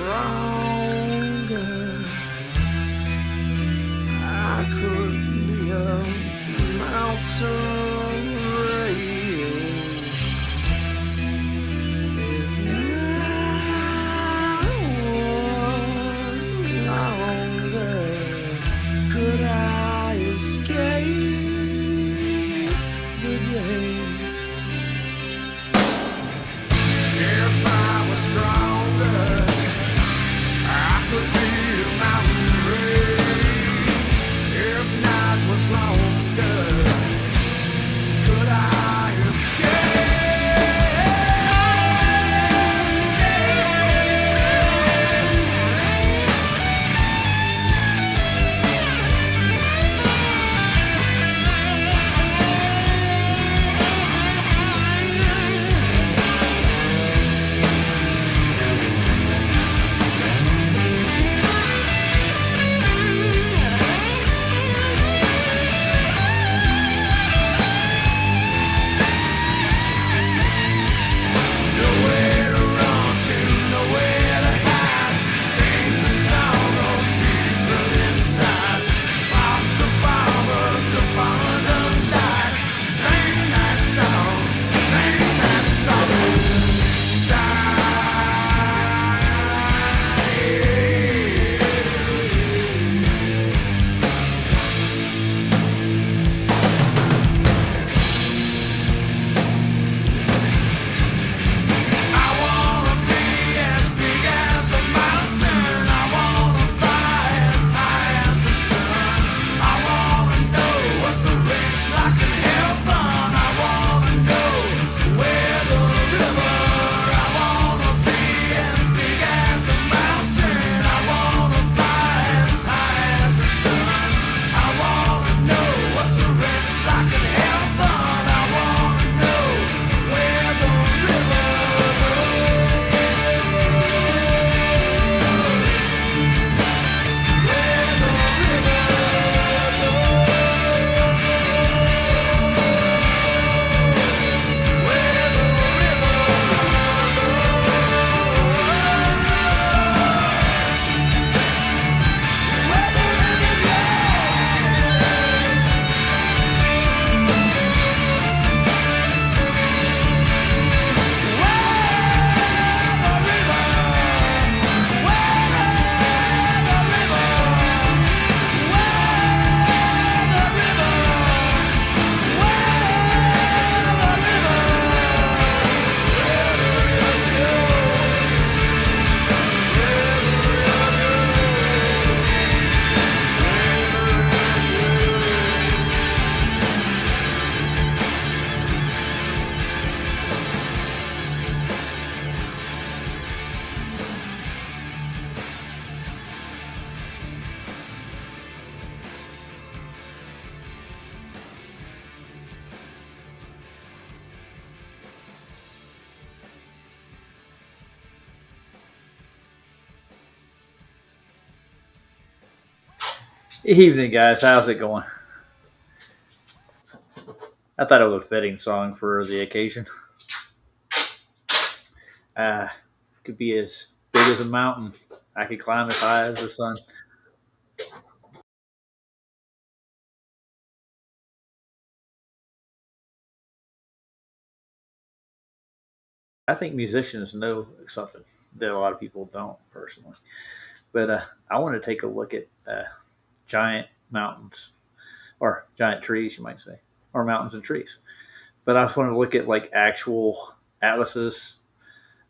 stronger. I could be a mountain range if night was longer. Could I escape the day? If I was stronger, I could be a mountain range. If night was longer, could I escape? Evening, guys. How's it going? I thought it was a fitting song for the occasion. Could be as big as a mountain. I could climb as high as the sun. I think musicians know something that a lot of people don't personally. But I want to take a look at giant mountains or giant trees, you might say, or mountains and trees. But I just want to look at like actual atlases,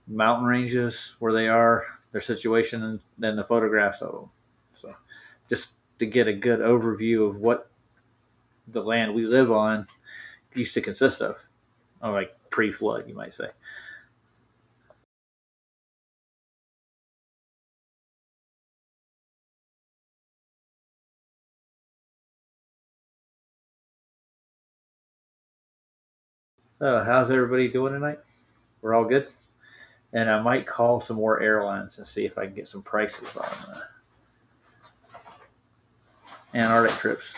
mountain ranges, where they are, their situation, and then the photographs of them. So just to get a good overview of what the land we live on used to consist of, or like pre-flood, you might say. So how's everybody doing tonight? We're all good, and I might call some more airlines and see if I can get some prices on Antarctic trips.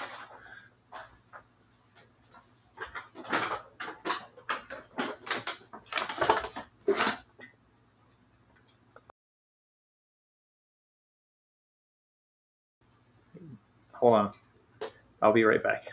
Hold on. I'll be right back.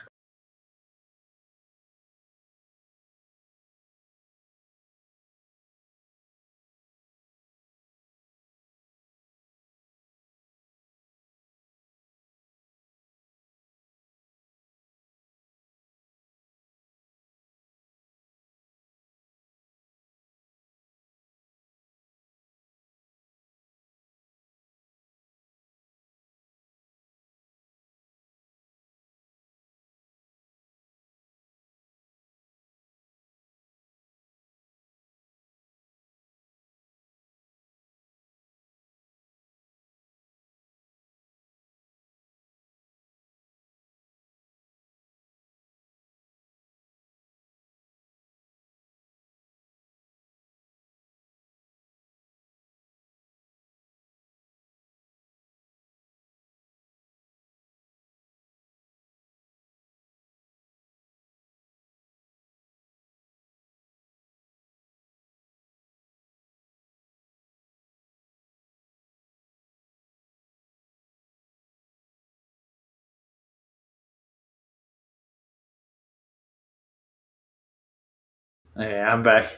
Okay, I'm back.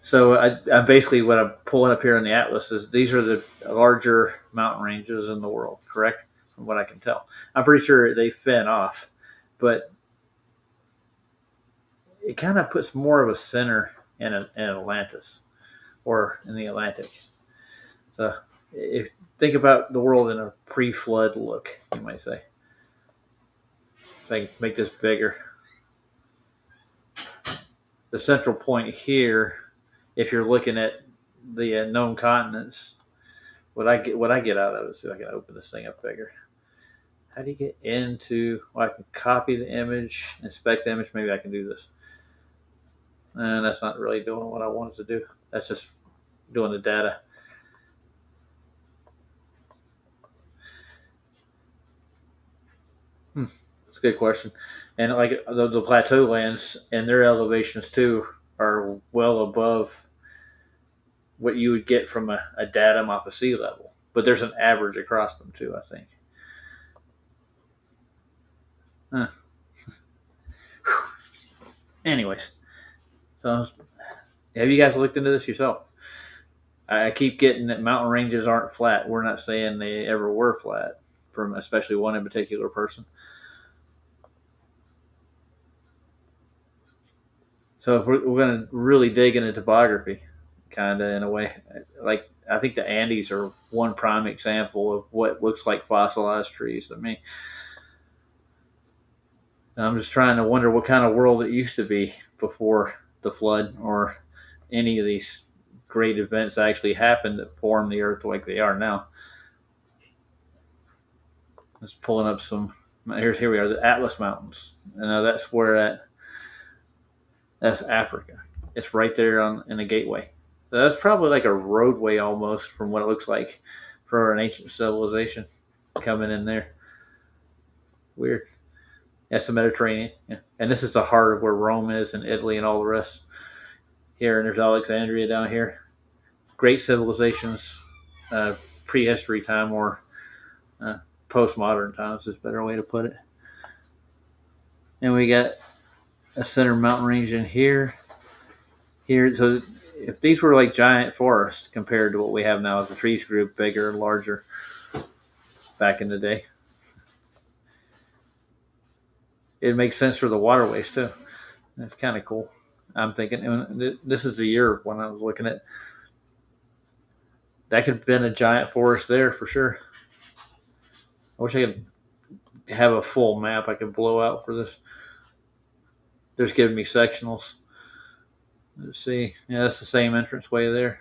So I basically what I'm pulling up here in the atlas is these are the larger mountain ranges in the world, correct? From what I can tell, I'm pretty sure they fin off, but it kind of puts more of a center in Atlantis or in the Atlantic. So if think about the world in a pre-flood look, you might say. If I can make this bigger, the central point here, if you're looking at the known continents, what I get out of it. See if I can open this thing up bigger. How do you get into? Well, I can copy the image, inspect the image. Maybe I can do this. And that's not really doing what I wanted to do. That's just doing the data. That's a good question. And like the plateau lands and their elevations too are well above what you would get from a datum off of sea level. But there's an average across them too, I think. Huh. Anyways, so have you guys looked into this yourself? I keep getting that mountain ranges aren't flat. We're not saying they ever were flat, from especially one in particular person. So if we're going to really dig into topography, kind of in a way, like I think the Andes are one prime example of what looks like fossilized trees to me. I'm just trying to wonder what kind of world it used to be before the flood or any of these great events actually happened that formed the earth like they are now. Just pulling up some. Here we are, the Atlas Mountains. And that's where that's Africa. It's right there in the gateway. So that's probably like a roadway almost from what it looks like for an ancient civilization coming in there. Weird. That's the Mediterranean. Yeah. And this is the heart of where Rome is and Italy and all the rest. Here, and there's Alexandria down here. Great civilizations, prehistory time or uh, postmodern times is a better way to put it. And we got a center mountain range in here. Here, so if these were like giant forests compared to what we have now, the trees grew bigger and larger back in the day. It makes sense for the waterways too. That's kind of cool. I'm thinking this is the year when I was looking at that could have been a giant forest there for sure. I wish I could have a full map I could blow out for this. They're just giving me sectionals. Let's see. Yeah, that's the same entrance way there.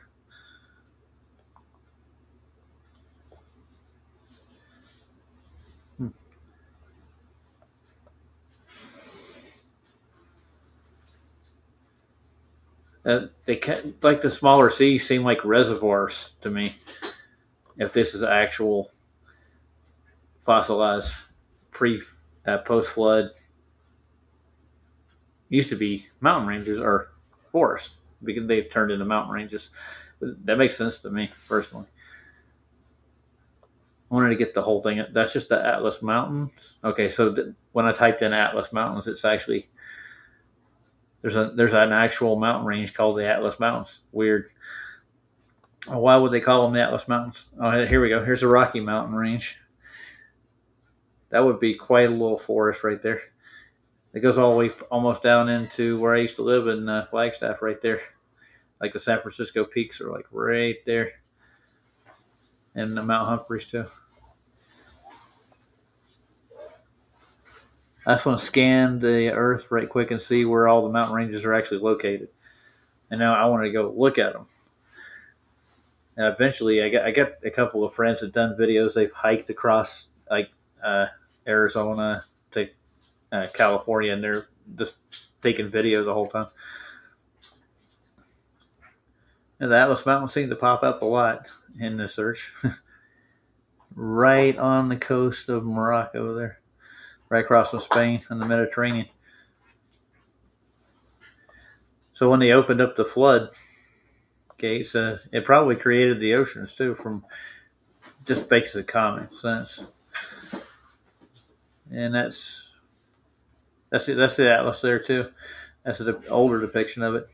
Hmm. They like the smaller seas seem like reservoirs to me. If this is actual fossilized pre post flood, used to be mountain ranges or forests because they've turned into mountain ranges. That makes sense to me personally. I wanted to get the whole thing. That's just the Atlas Mountains. Okay, so when I typed in Atlas Mountains, it's actually there's an actual mountain range called the Atlas Mountains. Weird. Why would they call them the Atlas Mountains? Oh, here we go. Here's the Rocky Mountain Range. That would be quite a little forest right there. It goes all the way almost down into where I used to live in Flagstaff, right there. Like the San Francisco peaks are like right there, and the Mount Humphreys too. I just want to scan the Earth right quick and see where all the mountain ranges are actually located. And now I want to go look at them. And eventually, I got a couple of friends that done videos. They've hiked across like Arizona to California, and they're just taking video the whole time. And the Atlas Mountains seem to pop up a lot in the search. Right on the coast of Morocco there, right across from Spain and the Mediterranean. So when they opened up the flood gates, it probably created the oceans too, from just basic common sense. And that's the Atlas there too. That's an older depiction of it.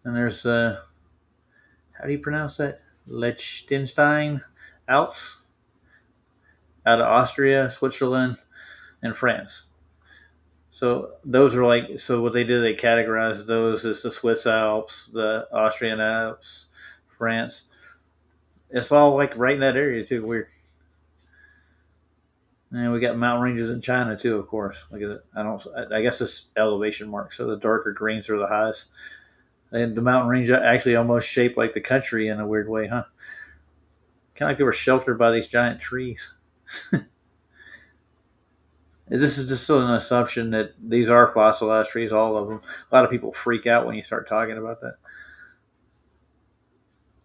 And there's how do you pronounce that? Liechtenstein Alps, out of Austria, Switzerland, and France. So those are like, so what they did, they categorized those as the Swiss Alps, the Austrian Alps, France. It's all like right in that area too. Weird. And we got mountain ranges in China too, of course. Look at it. I guess it's elevation marks. So the darker greens are the highest. And the mountain range actually almost shaped like the country in a weird way, huh? Kind of like they were sheltered by these giant trees. This is just an assumption that these are fossilized trees, all of them. A lot of people freak out when you start talking about that.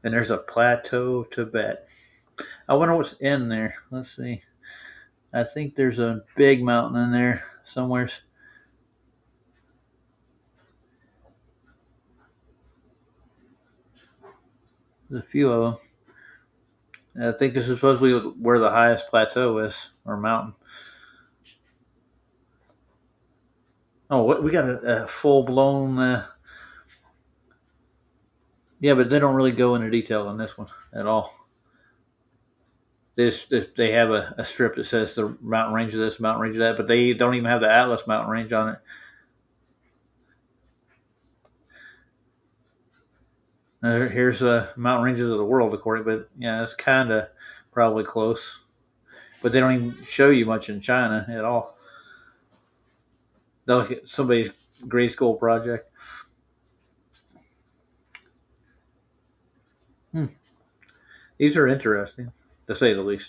And there's a plateau Tibet. I wonder what's in there. Let's see. I think there's a big mountain in there somewhere. There's a few of them. I think this is supposedly where the highest plateau is, or mountain. Oh, we got a full blown. Yeah, but they don't really go into detail on this one at all. They have a strip that says the mountain range of this, mountain range of that, but they don't even have the Atlas mountain range on it. Here's mountain ranges of the world, according, but yeah, it's kind of probably close. But they don't even show you much in China at all. They'll look at somebody's grade school project. These are interesting, to say the least.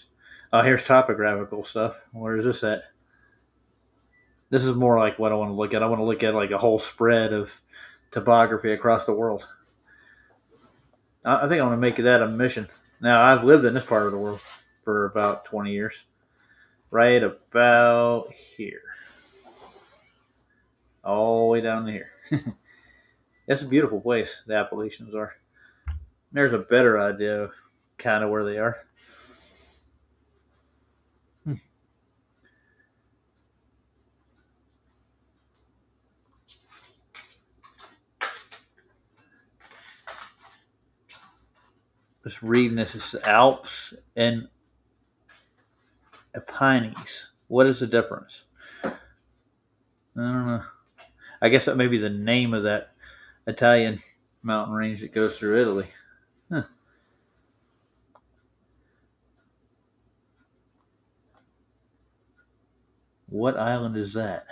Here's topographical stuff. Where is this at? This is more like what I want to look at. I want to look at like a whole spread of topography across the world. I think I want to make that a mission. Now, I've lived in this part of the world for about 20 years. Right about here. All the way down to here. It's a beautiful place, the Appalachians are. There's a better idea of kind of where they are. Just reading this, it's Alps and Apennines. What is the difference? I don't know. I guess that may be the name of that Italian mountain range that goes through Italy. Huh. What island is that?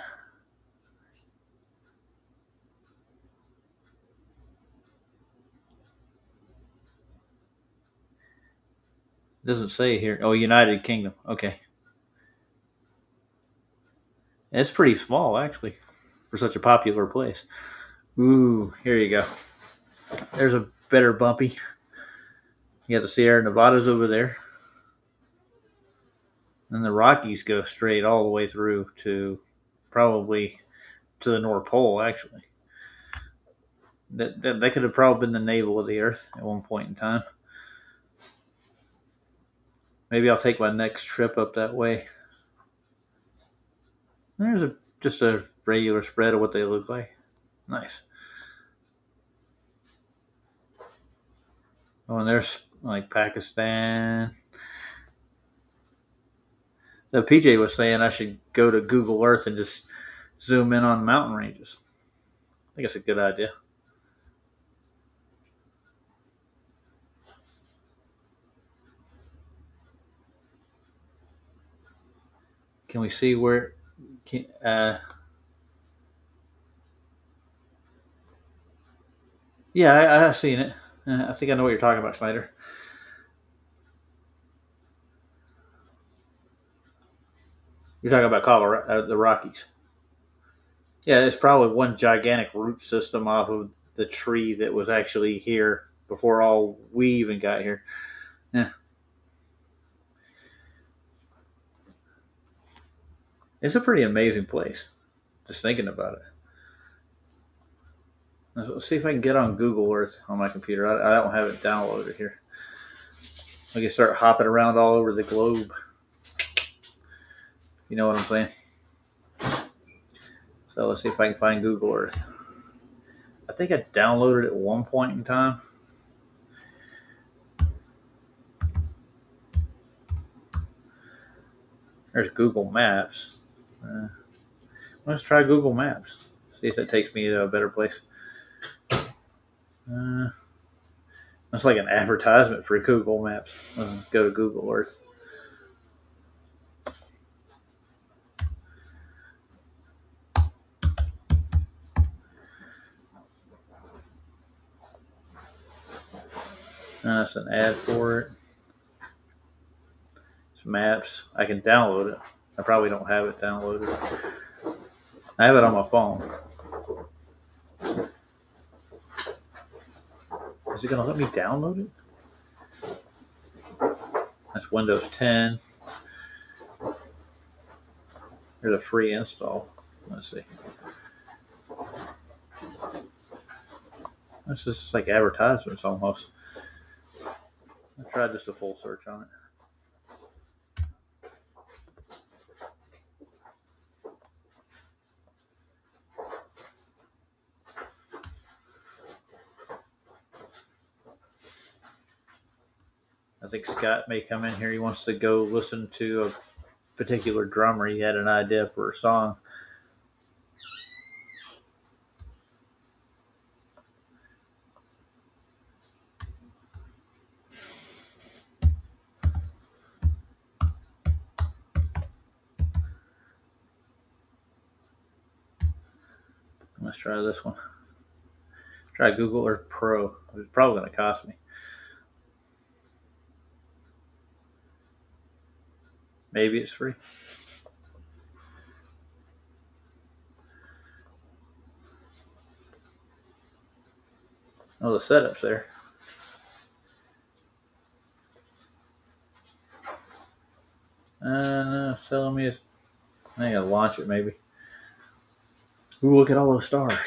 It doesn't say here. Oh, United Kingdom. Okay. It's pretty small, actually, for such a popular place. Ooh, here you go. There's a better bumpy. You got the Sierra Nevadas over there. And the Rockies go straight all the way through to probably to the North Pole, actually. That could have probably been the navel of the Earth at one point in time. Maybe I'll take my next trip up that way. There's just a regular spread of what they look like. Nice. Oh, and there's like Pakistan. The PJ was saying I should go to Google Earth and just zoom in on mountain ranges. I think it's a good idea. Can we see where? Yeah, I've seen it. I think I know what you're talking about, Schneider. You're talking about Colorado, the Rockies. Yeah, it's probably one gigantic root system off of the tree that was actually here before all we even got here. Yeah, it's a pretty amazing place. Just thinking about it. Let's see if I can get on Google Earth on my computer. I don't have it downloaded here. I can start hopping around all over the globe. You know what I'm saying? So let's see if I can find Google Earth. I think I downloaded it at one point in time. There's Google Maps. Let's try Google Maps. See if that takes me to a better place. That's like an advertisement for Google Maps. Let's go to Google Earth. That's an ad for it. It's maps. I can download it. I probably don't have it downloaded. I have it on my phone. Is it going to let me download it? That's Windows 10. There's a free install. Let's see. This is like advertisements almost. I tried just a full search on it. I think Scott may come in here. He wants to go listen to a particular drummer. He had an idea for a song. Let's try this one. Try Google Earth Pro. It's probably going to cost me. Maybe it's free. Oh, the setup's there. No, it's telling me I gotta launch it maybe. Ooh, look at all those stars.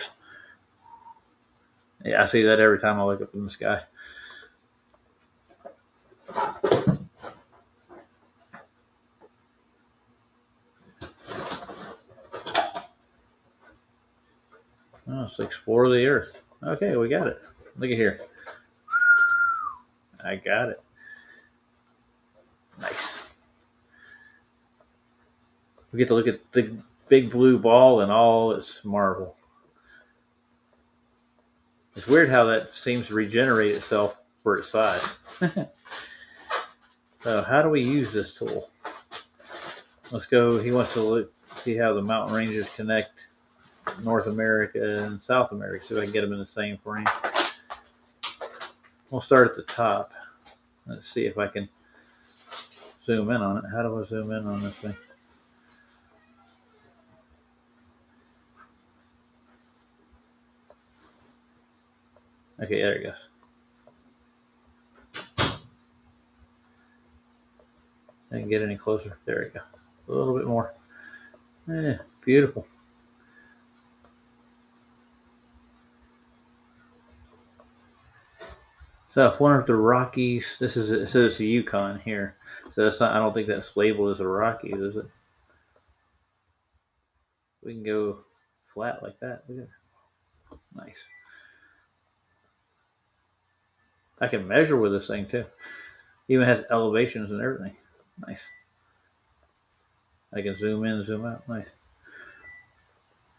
Yeah, I see that every time I look up in the sky. Oh, let's explore the Earth. Okay, we got it. Look at here. I got it. Nice. We get to look at the big blue ball and all its marble. It's weird how that seems to regenerate itself for its size. So how do we use this tool? Let's go. He wants to see how the mountain ranges connect North America and South America, so I can get them in the same frame. We'll start at the top. Let's see if I can zoom in on it. How do I zoom in on this thing? Okay, there it goes. I can get any closer. There we go. A little bit more. Yeah, beautiful. So one of the Rockies. It says the Yukon here. So that's not. I don't think that's labeled as the Rockies, is it? We can go flat like that. Look at that. Nice. I can measure with this thing too. Even has elevations and everything. Nice. I can zoom in, zoom out. Nice.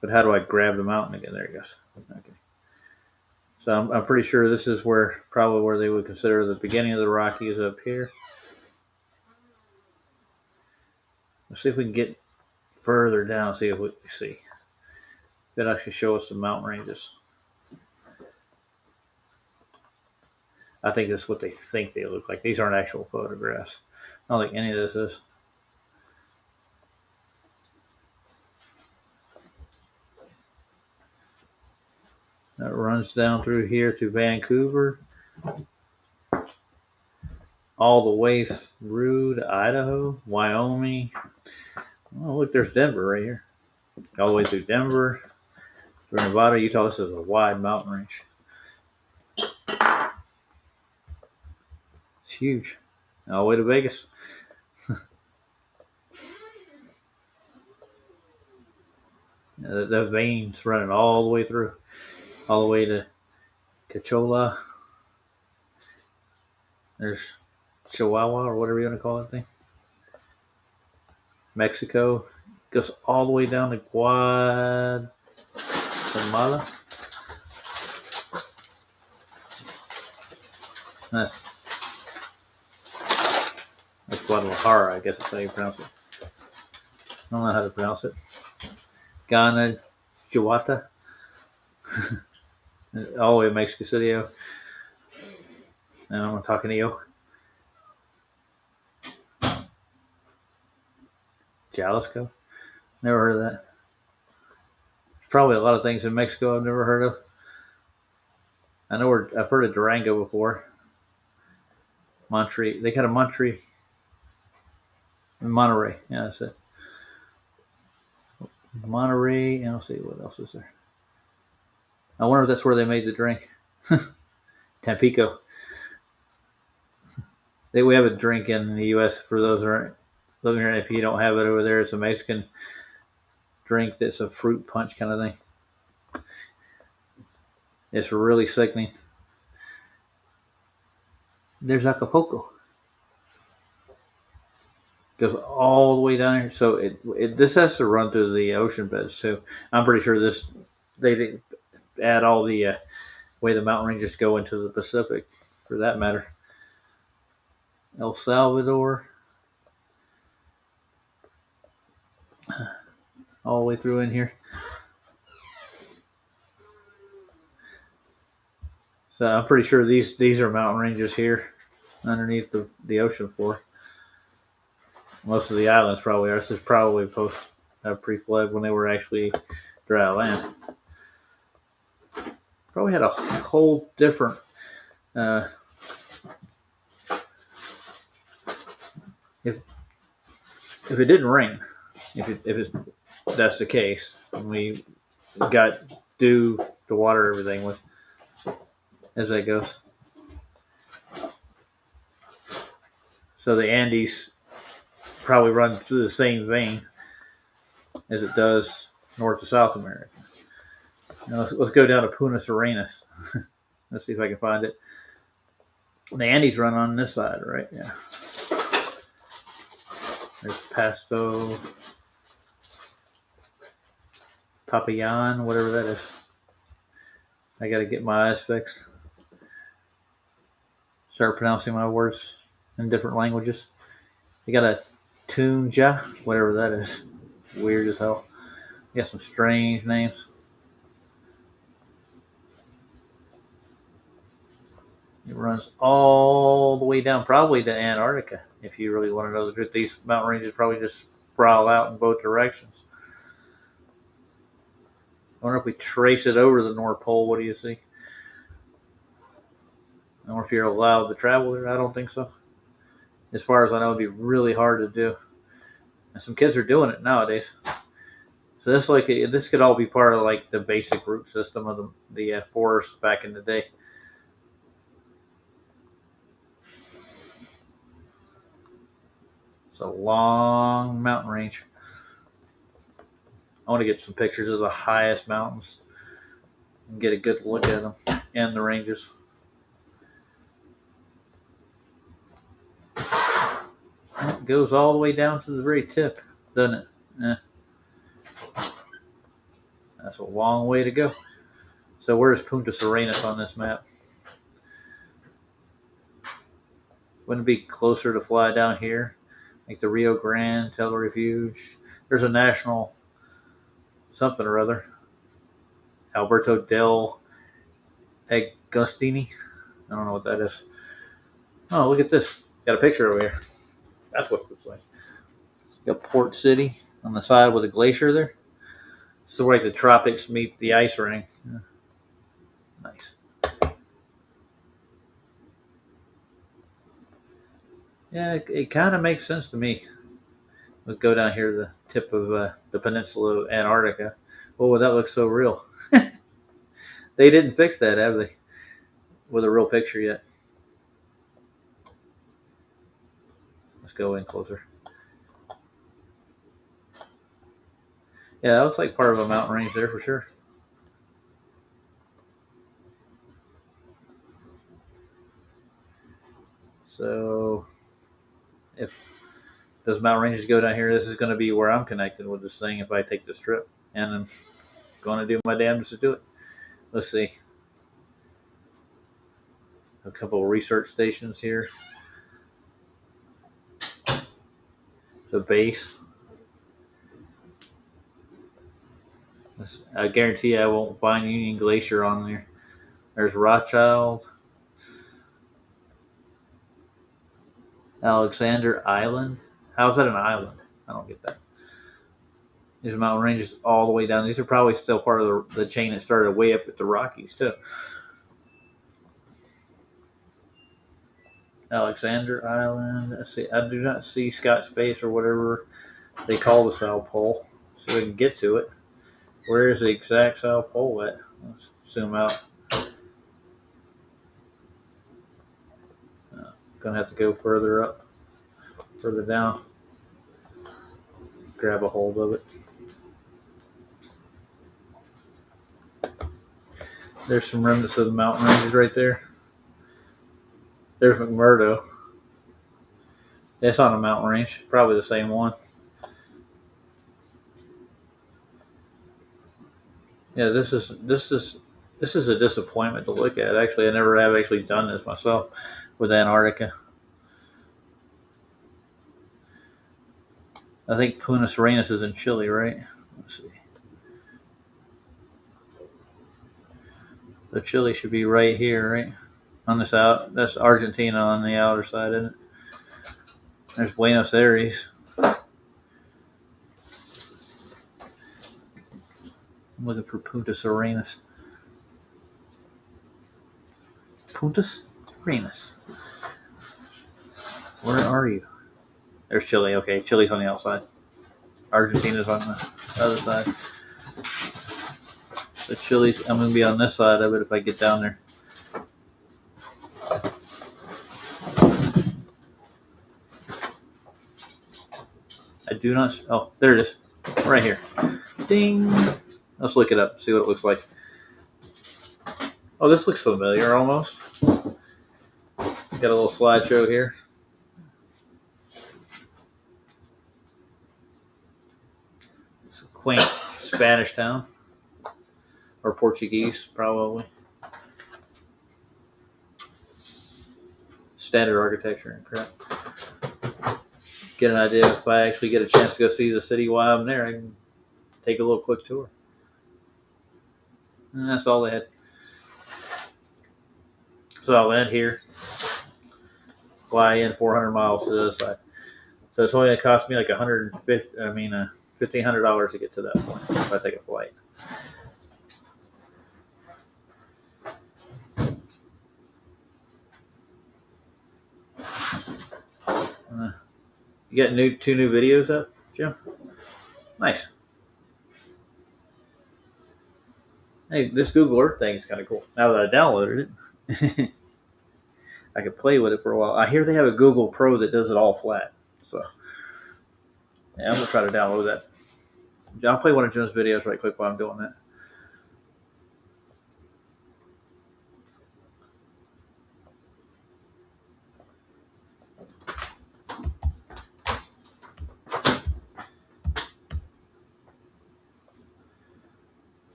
But how do I grab the mountain again? There it goes. Okay. So I'm pretty sure this is probably where they would consider the beginning of the Rockies up here. Let's see if we can get further down. See if we see. That actually show us the mountain ranges. I think that's what they think they look like. These aren't actual photographs. I don't think any of this is. That runs down through here to Vancouver, all the way through to Idaho, Wyoming. Oh, look, there's Denver right here. All the way through Denver, through Nevada, Utah. This is a wide mountain range. It's huge. All the way to Vegas. The veins running all the way through, all the way to Coachella. There's Chihuahua, or whatever you want to call that thing. Mexico. Goes all the way down to Guatemala. That's Guadalajara, I guess that's how you pronounce it. I don't know how to pronounce it. Ghana, Jawata. All the way to Mexico City. And I'm talking to you. Jalisco. Never heard of that. There's probably a lot of things in Mexico I've never heard of. I know I've heard of Durango before. Monterrey. They got a Monterrey. Monterey. Yeah, that's it. Monterey. And I'll see what else is there. I wonder if that's where they made the drink. Tampico. We have a drink in the U.S. for those who aren't living here. If you don't have it over there, it's a Mexican drink that's a fruit punch kind of thing. It's really sickening. There's Acapulco. Goes all the way down here. So this has to run through the ocean beds too. I'm pretty sure they didn't add all the way the mountain ranges go into the Pacific, for that matter. El Salvador. All the way through in here. So I'm pretty sure these are mountain ranges here underneath the ocean floor. Most of the islands probably are. This is probably pre-flood when they were actually dry land. Probably had a whole different if it didn't rain, if that's the case, and we got dew to water everything with as that goes. So the Andes probably run through the same vein as it does North to South America. Now let's go down to Punta Arenas. Let's see if I can find it. The Andes run on this side, right? Yeah. There's Pasto, Popayan, whatever that is. I got to get my eyes fixed. Start pronouncing my words in different languages. You got a Tunja, whatever that is. Weird as hell. You got some strange names. It runs all the way down, probably to Antarctica. If you really want to know the truth, these mountain ranges probably just sprawl out in both directions. I wonder if we trace it over the North Pole, what do you see? I don't know if you're allowed to travel there. I don't think so. As far as I know, it'd be really hard to do. And some kids are doing it nowadays. So this could all be part of like the basic route system of the forest back in the day. It's a long mountain range. I want to get some pictures of the highest mountains and get a good look at them and the ranges. It goes all the way down to the very tip, doesn't it? That's a long way to go. So where's Punta Arenas on this map? Wouldn't it be closer to fly down here? Like the Rio Grande, Tel Refuge. There's a national something or other. Alberto del Agostini. I don't know what that is. Oh, look at this. Got a picture over here. That's what it looks like. Got Port City on the side with a glacier there. So like the tropics meet the ice ring. Yeah. Nice. Yeah, it kind of makes sense to me. Let's go down here to the tip of the peninsula of Antarctica. Oh, that looks so real. They didn't fix that, have they? With a real picture yet. Let's go in closer. Yeah, that looks like part of a mountain range there for sure. So, if those mountain ranges go down here, this is going to be where I'm connected with this thing if I take this trip. And I'm going to do my damnedest to do it. Let's see. A couple of research stations here. The base. I guarantee I won't find Union Glacier on there. There's Rothschild. Alexander Island. How's that an island? I don't get that. These mountain ranges all the way down. These are probably still part of the chain that started way up at the Rockies too. Alexander Island. Let's see. I do not see Scott Space or whatever they call the South Pole, so we can get to it. Where is the exact South Pole at? Let's zoom out. Gonna have to go further up, further down. Grab a hold of it. There's some remnants of the mountain ranges right there. There's McMurdo. It's on a mountain range, probably the same one. Yeah, this is a disappointment to look at. Actually, I never have actually done this myself with Antarctica. I think Punta Arenas is in Chile, right? Let's see. So Chile should be right here, right? On this out, that's Argentina on the outer side, isn't it? There's Buenos Aires. I'm looking for Punta Arenas. Punta Arenas. Where are you? There's Chile. Okay, Chile's on the outside. Argentina's on the other side. So Chile, I'm going to be on this side of it if I get down there. I do not. Oh, there it is. Right here. Ding. Let's look it up, see what it looks like. Oh, this looks familiar almost. Got a little slideshow here. It's a quaint Spanish town. Or Portuguese, probably. Standard architecture and crap. Get an idea if I actually get a chance to go see the city while I'm there. I can take a little quick tour. And that's all they had. So I'll end here. Fly in 400 miles to the other side. So it's only going to cost me like $1,500 to get to that point if I take a flight. You got two new videos up, Jim? Nice. Hey, this Google Earth thing is kind of cool. Now that I downloaded it, I could play with it for a while. I hear they have a Google Pro that does it all flat. So Yeah, I'm gonna try to download that. I'll play one of Jim's videos right quick while I'm doing that.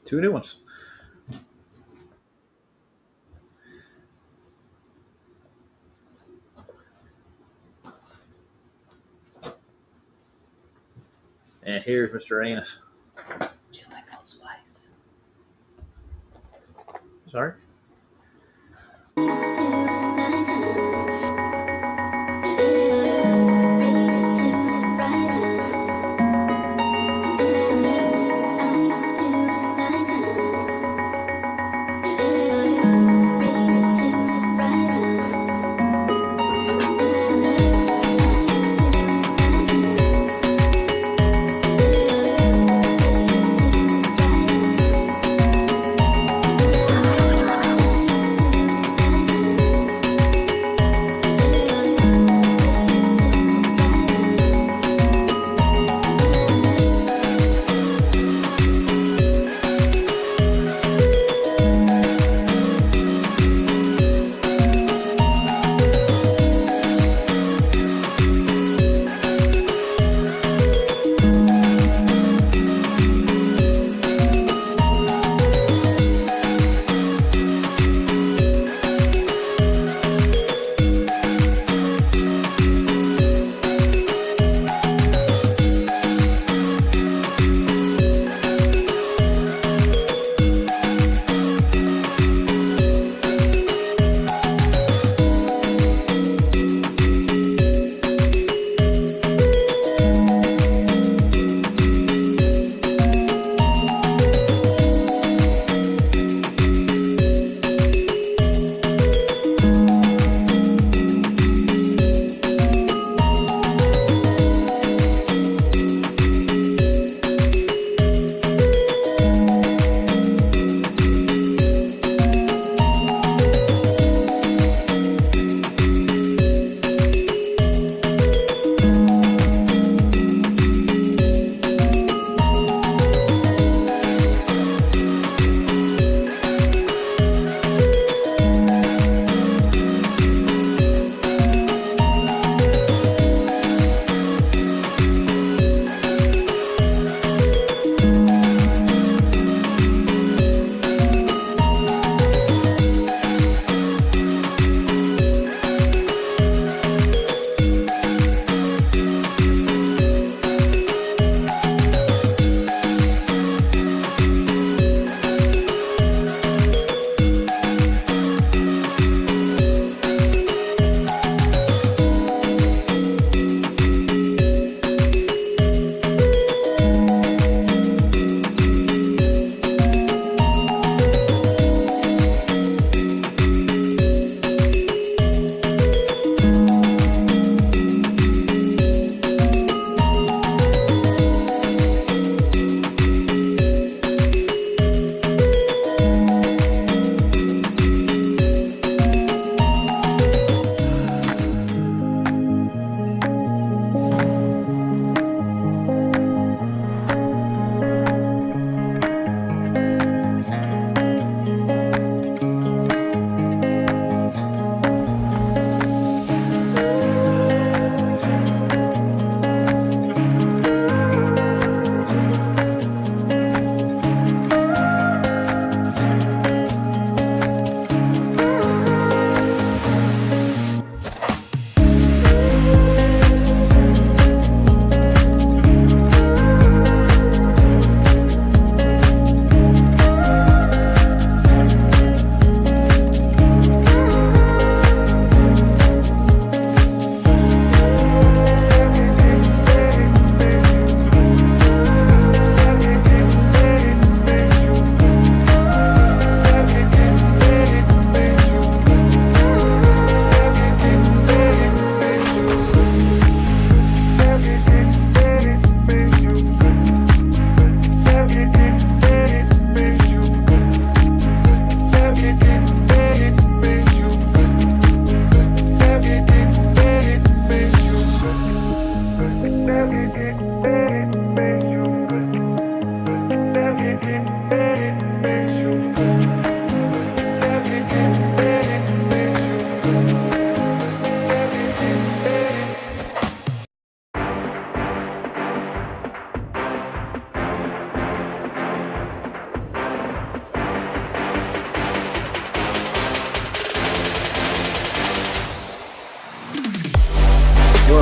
Two new ones. And here's Mr. Anus. Do you like Old Spice? Sorry.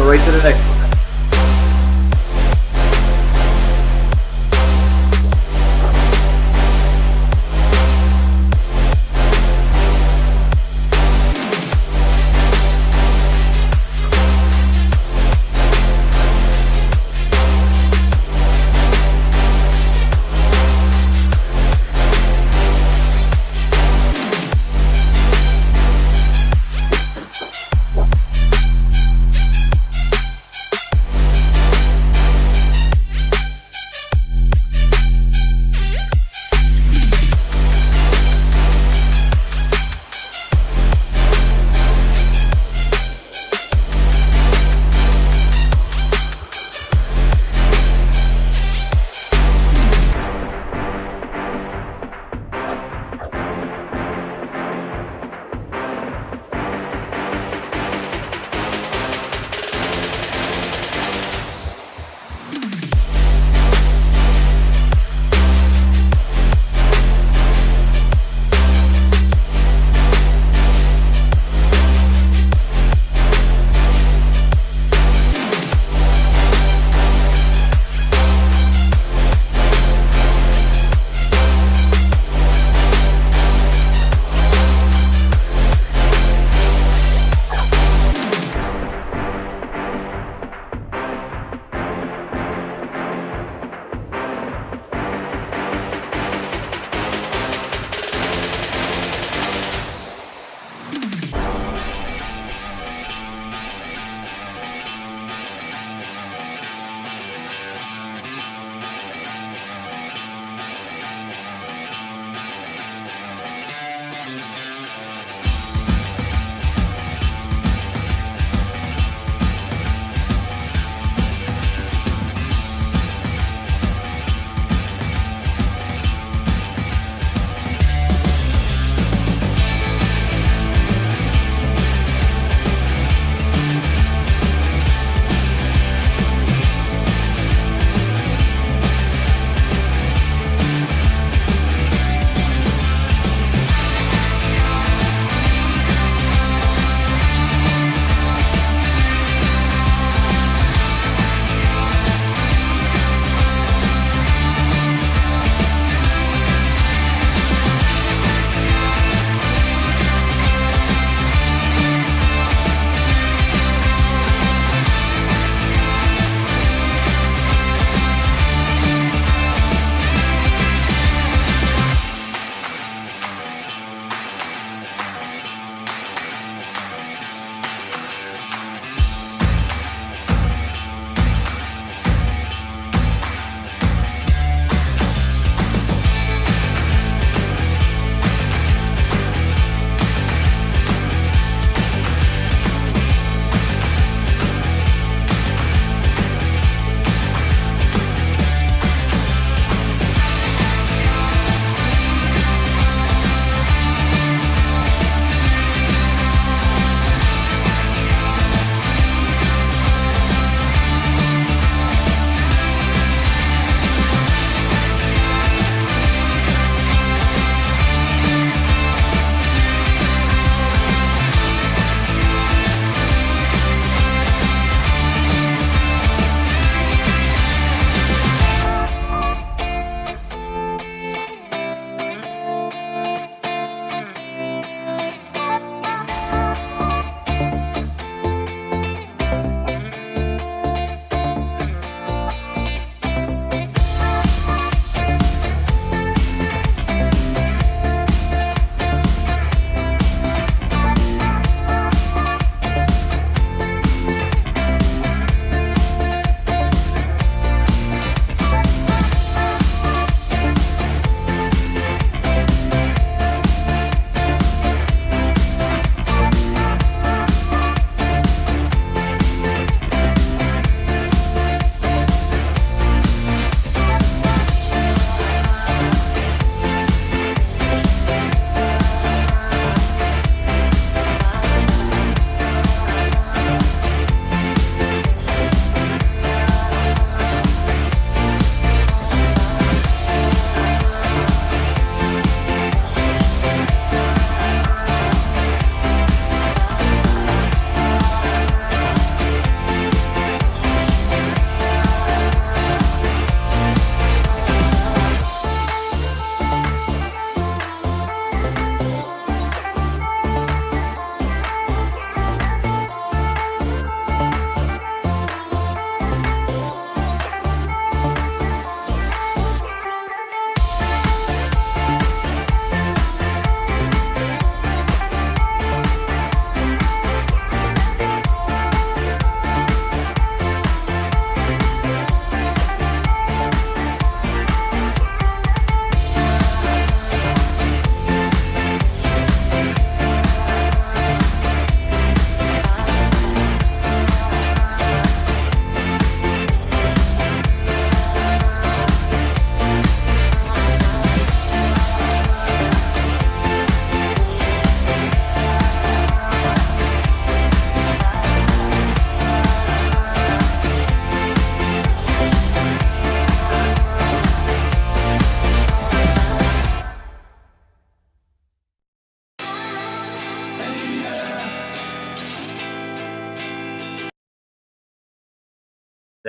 wait to the next one.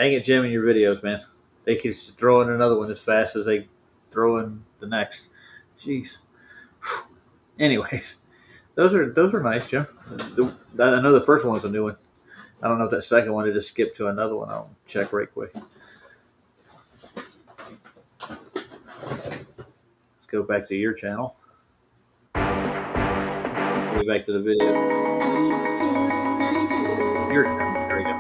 Dang it, Jim, in your videos, man. They can just throw in another one as fast as they throw in the next. Jeez. Anyways, those are nice, Jim. I know the first one was a new one. I don't know if that second one, it just skipped to another one. I'll check right quick. Let's go back to your channel. Go back to the video. Your channel. There we go.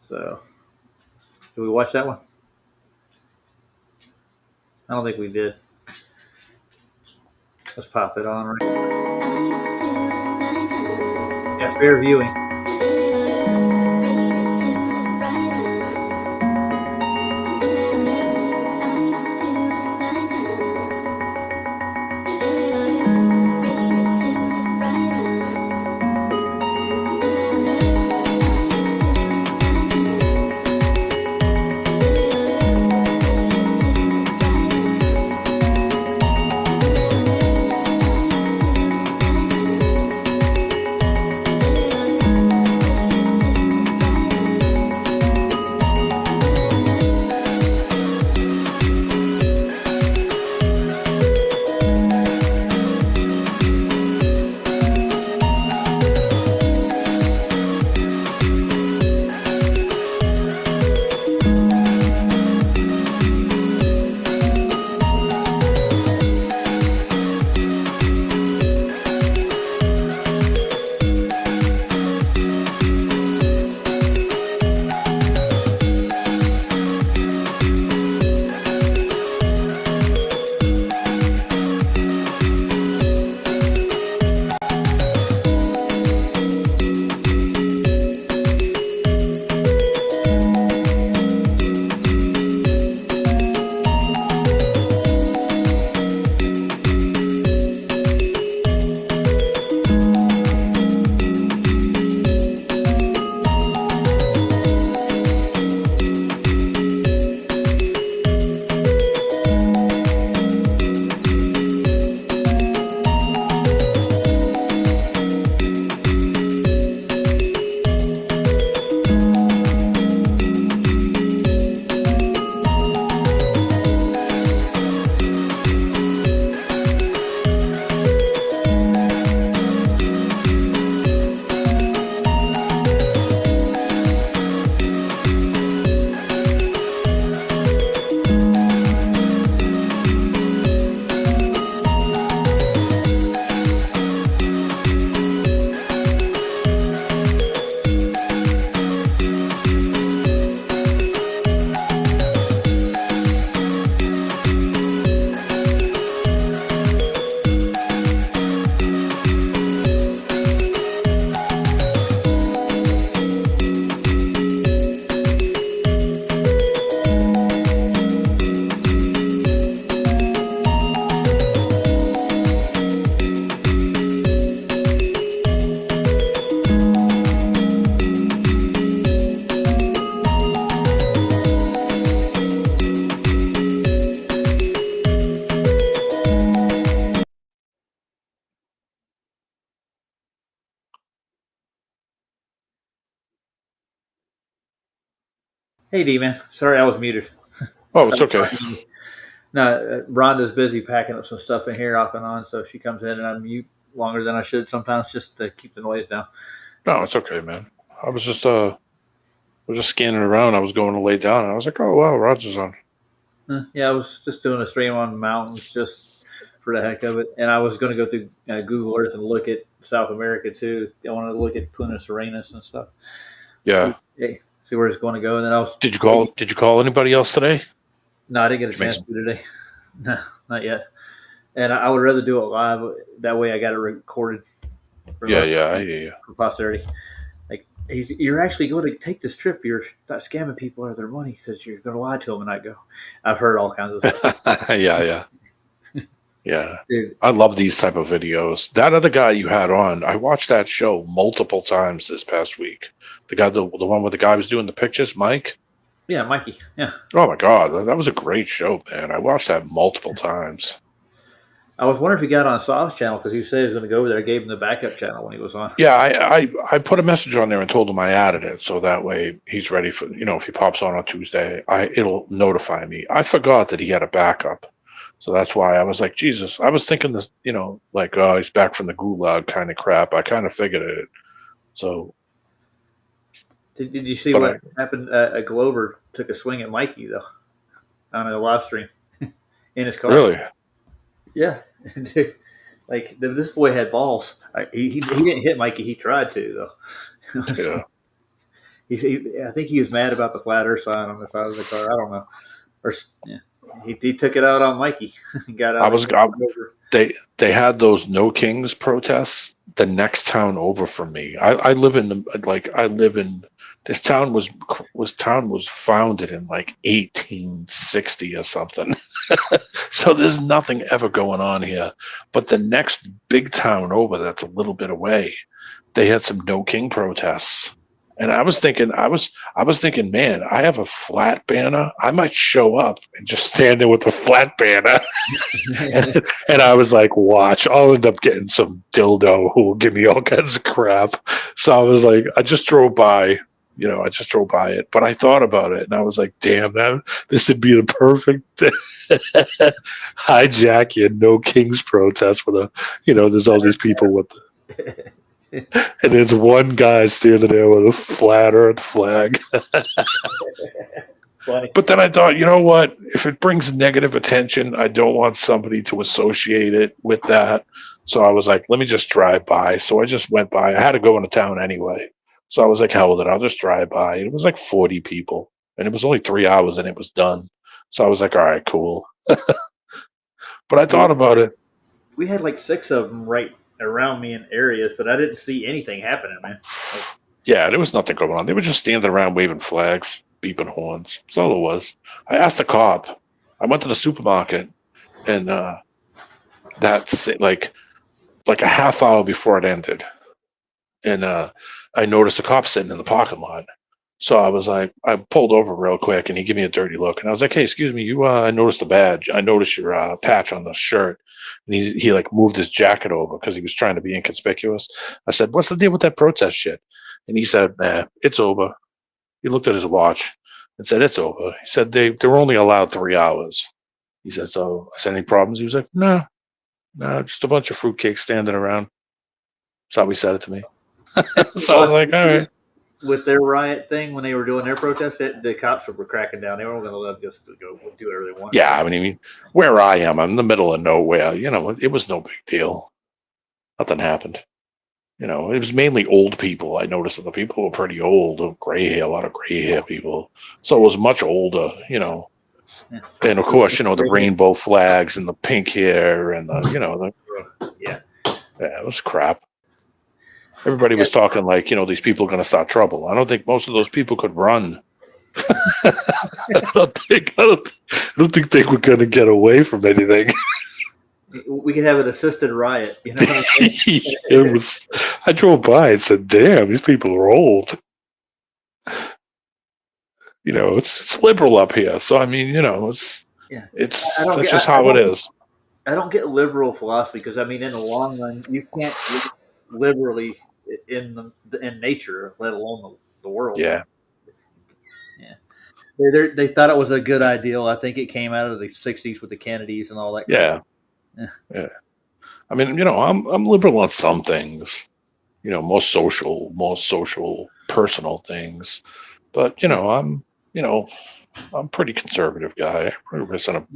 So, did we watch that one? I don't think we did. Let's pop it on right. Yeah, fair viewing. Hey, D man. Sorry, I was muted. Oh, it's okay. No, Rhonda's busy packing up some stuff in here off and on, so she comes in and I mute longer than I should sometimes just to keep the noise down. No, it's okay, man. I was just scanning around. I was going to lay down, and I was like, "Oh wow, Roger's on." Yeah, I was just doing a stream on mountains just for the heck of it, and I was going to go through Google Earth and look at South America too. I wanted to look at Punta Arenas and stuff. Yeah. See where it's going to go, and then I was. Did you call anybody else today? No, I didn't get a chance to today. No, not yet. And I would rather do it live. That way, I got it recorded. For posterity. Like, you're actually going to take this trip. You're not scamming people out of their money because you're going to lie to them and not go. I've heard all kinds of stuff. Yeah. Dude. I love these type of videos. That other guy you had on, I watched that show multiple times this past week. The guy, the one where the guy was doing the pictures, Mike. Yeah, Mikey. Yeah. Oh my God, that was a great show, man. I watched that multiple times. I was wondering if he got on Sov's channel because he said he was going to go over there. I gave him the backup channel when he was on. Yeah, I put a message on there and told him I added it, so that way he's ready for, if he pops on Tuesday, it'll notify me. I forgot that he had a backup, so that's why I was like, Jesus, I was thinking this, like, oh, he's back from the gulag kind of crap. I kind of figured it. So, Did you see but what happened? A Glover took a swing at Mikey though on a live stream in his car. really, Yeah. Like this boy had balls. He didn't hit Mikey. He tried to though. yeah. I think he was mad about the flat Earth sign on the side of the car. I don't know. Or yeah, he took it out on Mikey. Got out. They had those No Kings protests the next town over from me. I live in this town was founded in like 1860 or something. So there's nothing ever going on here. But the next big town over that's a little bit away, they had some No King protests. And I was thinking, man, I have a flat banner. I might show up and just stand there with a flat banner. and I was like, watch, I'll end up getting some dildo who will give me all kinds of crap. So I was like, I just drove by it. But I thought about it and I was like, damn, this would be the perfect hijack your No Kings protest for there's all these people with and there's one guy standing there with a flat Earth flag. But then I thought, you know what? If it brings negative attention, I don't want somebody to associate it with that. So I was like, let me just drive by. So I just went by. I had to go into town anyway. So I was like, hell with it. I'll just drive by. It was like 40 people. And it was only 3 hours and it was done. So I was like, all right, cool. But I thought about it. We had like 6 of them right around me in areas, but I didn't see anything happening, man. Yeah, there was nothing going on. They were just standing around waving flags, beeping horns. That's all it was. I asked a cop. I went to the supermarket, and that's like a half hour before it ended. And I noticed a cop sitting in the parking lot. So I was like, I pulled over real quick, and he gave me a dirty look. And I was like, hey, excuse me, I noticed the badge. I noticed your patch on the shirt. And he like moved his jacket over because he was trying to be inconspicuous. I said, what's the deal with that protest shit? And he said, nah, it's over. He looked at his watch and said, it's over. He said, they were only allowed 3 hours. He said, so I said, any problems? He was like, no, just a bunch of fruitcakes standing around. That's how he said it to me. So I was like, all right. With their riot thing, when they were doing their protest, the cops were cracking down. They weren't going to let them just go do whatever they want. Yeah, I mean, where I am, I'm in the middle of nowhere. It was no big deal. Nothing happened. It was mainly old people. I noticed that the people were pretty old, gray hair, a lot of gray hair people. So it was much older, Yeah. And of course, the rainbow flags and the pink hair and yeah, it was crap. Everybody was talking like, these people are going to start trouble. I don't think most of those people could run. I don't think they were going to get away from anything. We could have an assisted riot. It was. I drove by and said, "Damn, these people are old." It's liberal up here, so I mean, it's that's just how it is. I don't get liberal philosophy because I mean, in the long run, you can't live liberally in nature, let alone the world. Yeah. They thought it was a good ideal. I think it came out of the '60s with the Kennedys and all that. Yeah. I mean, I'm liberal on some things. Most social, personal things. But I'm pretty conservative guy. I'm in a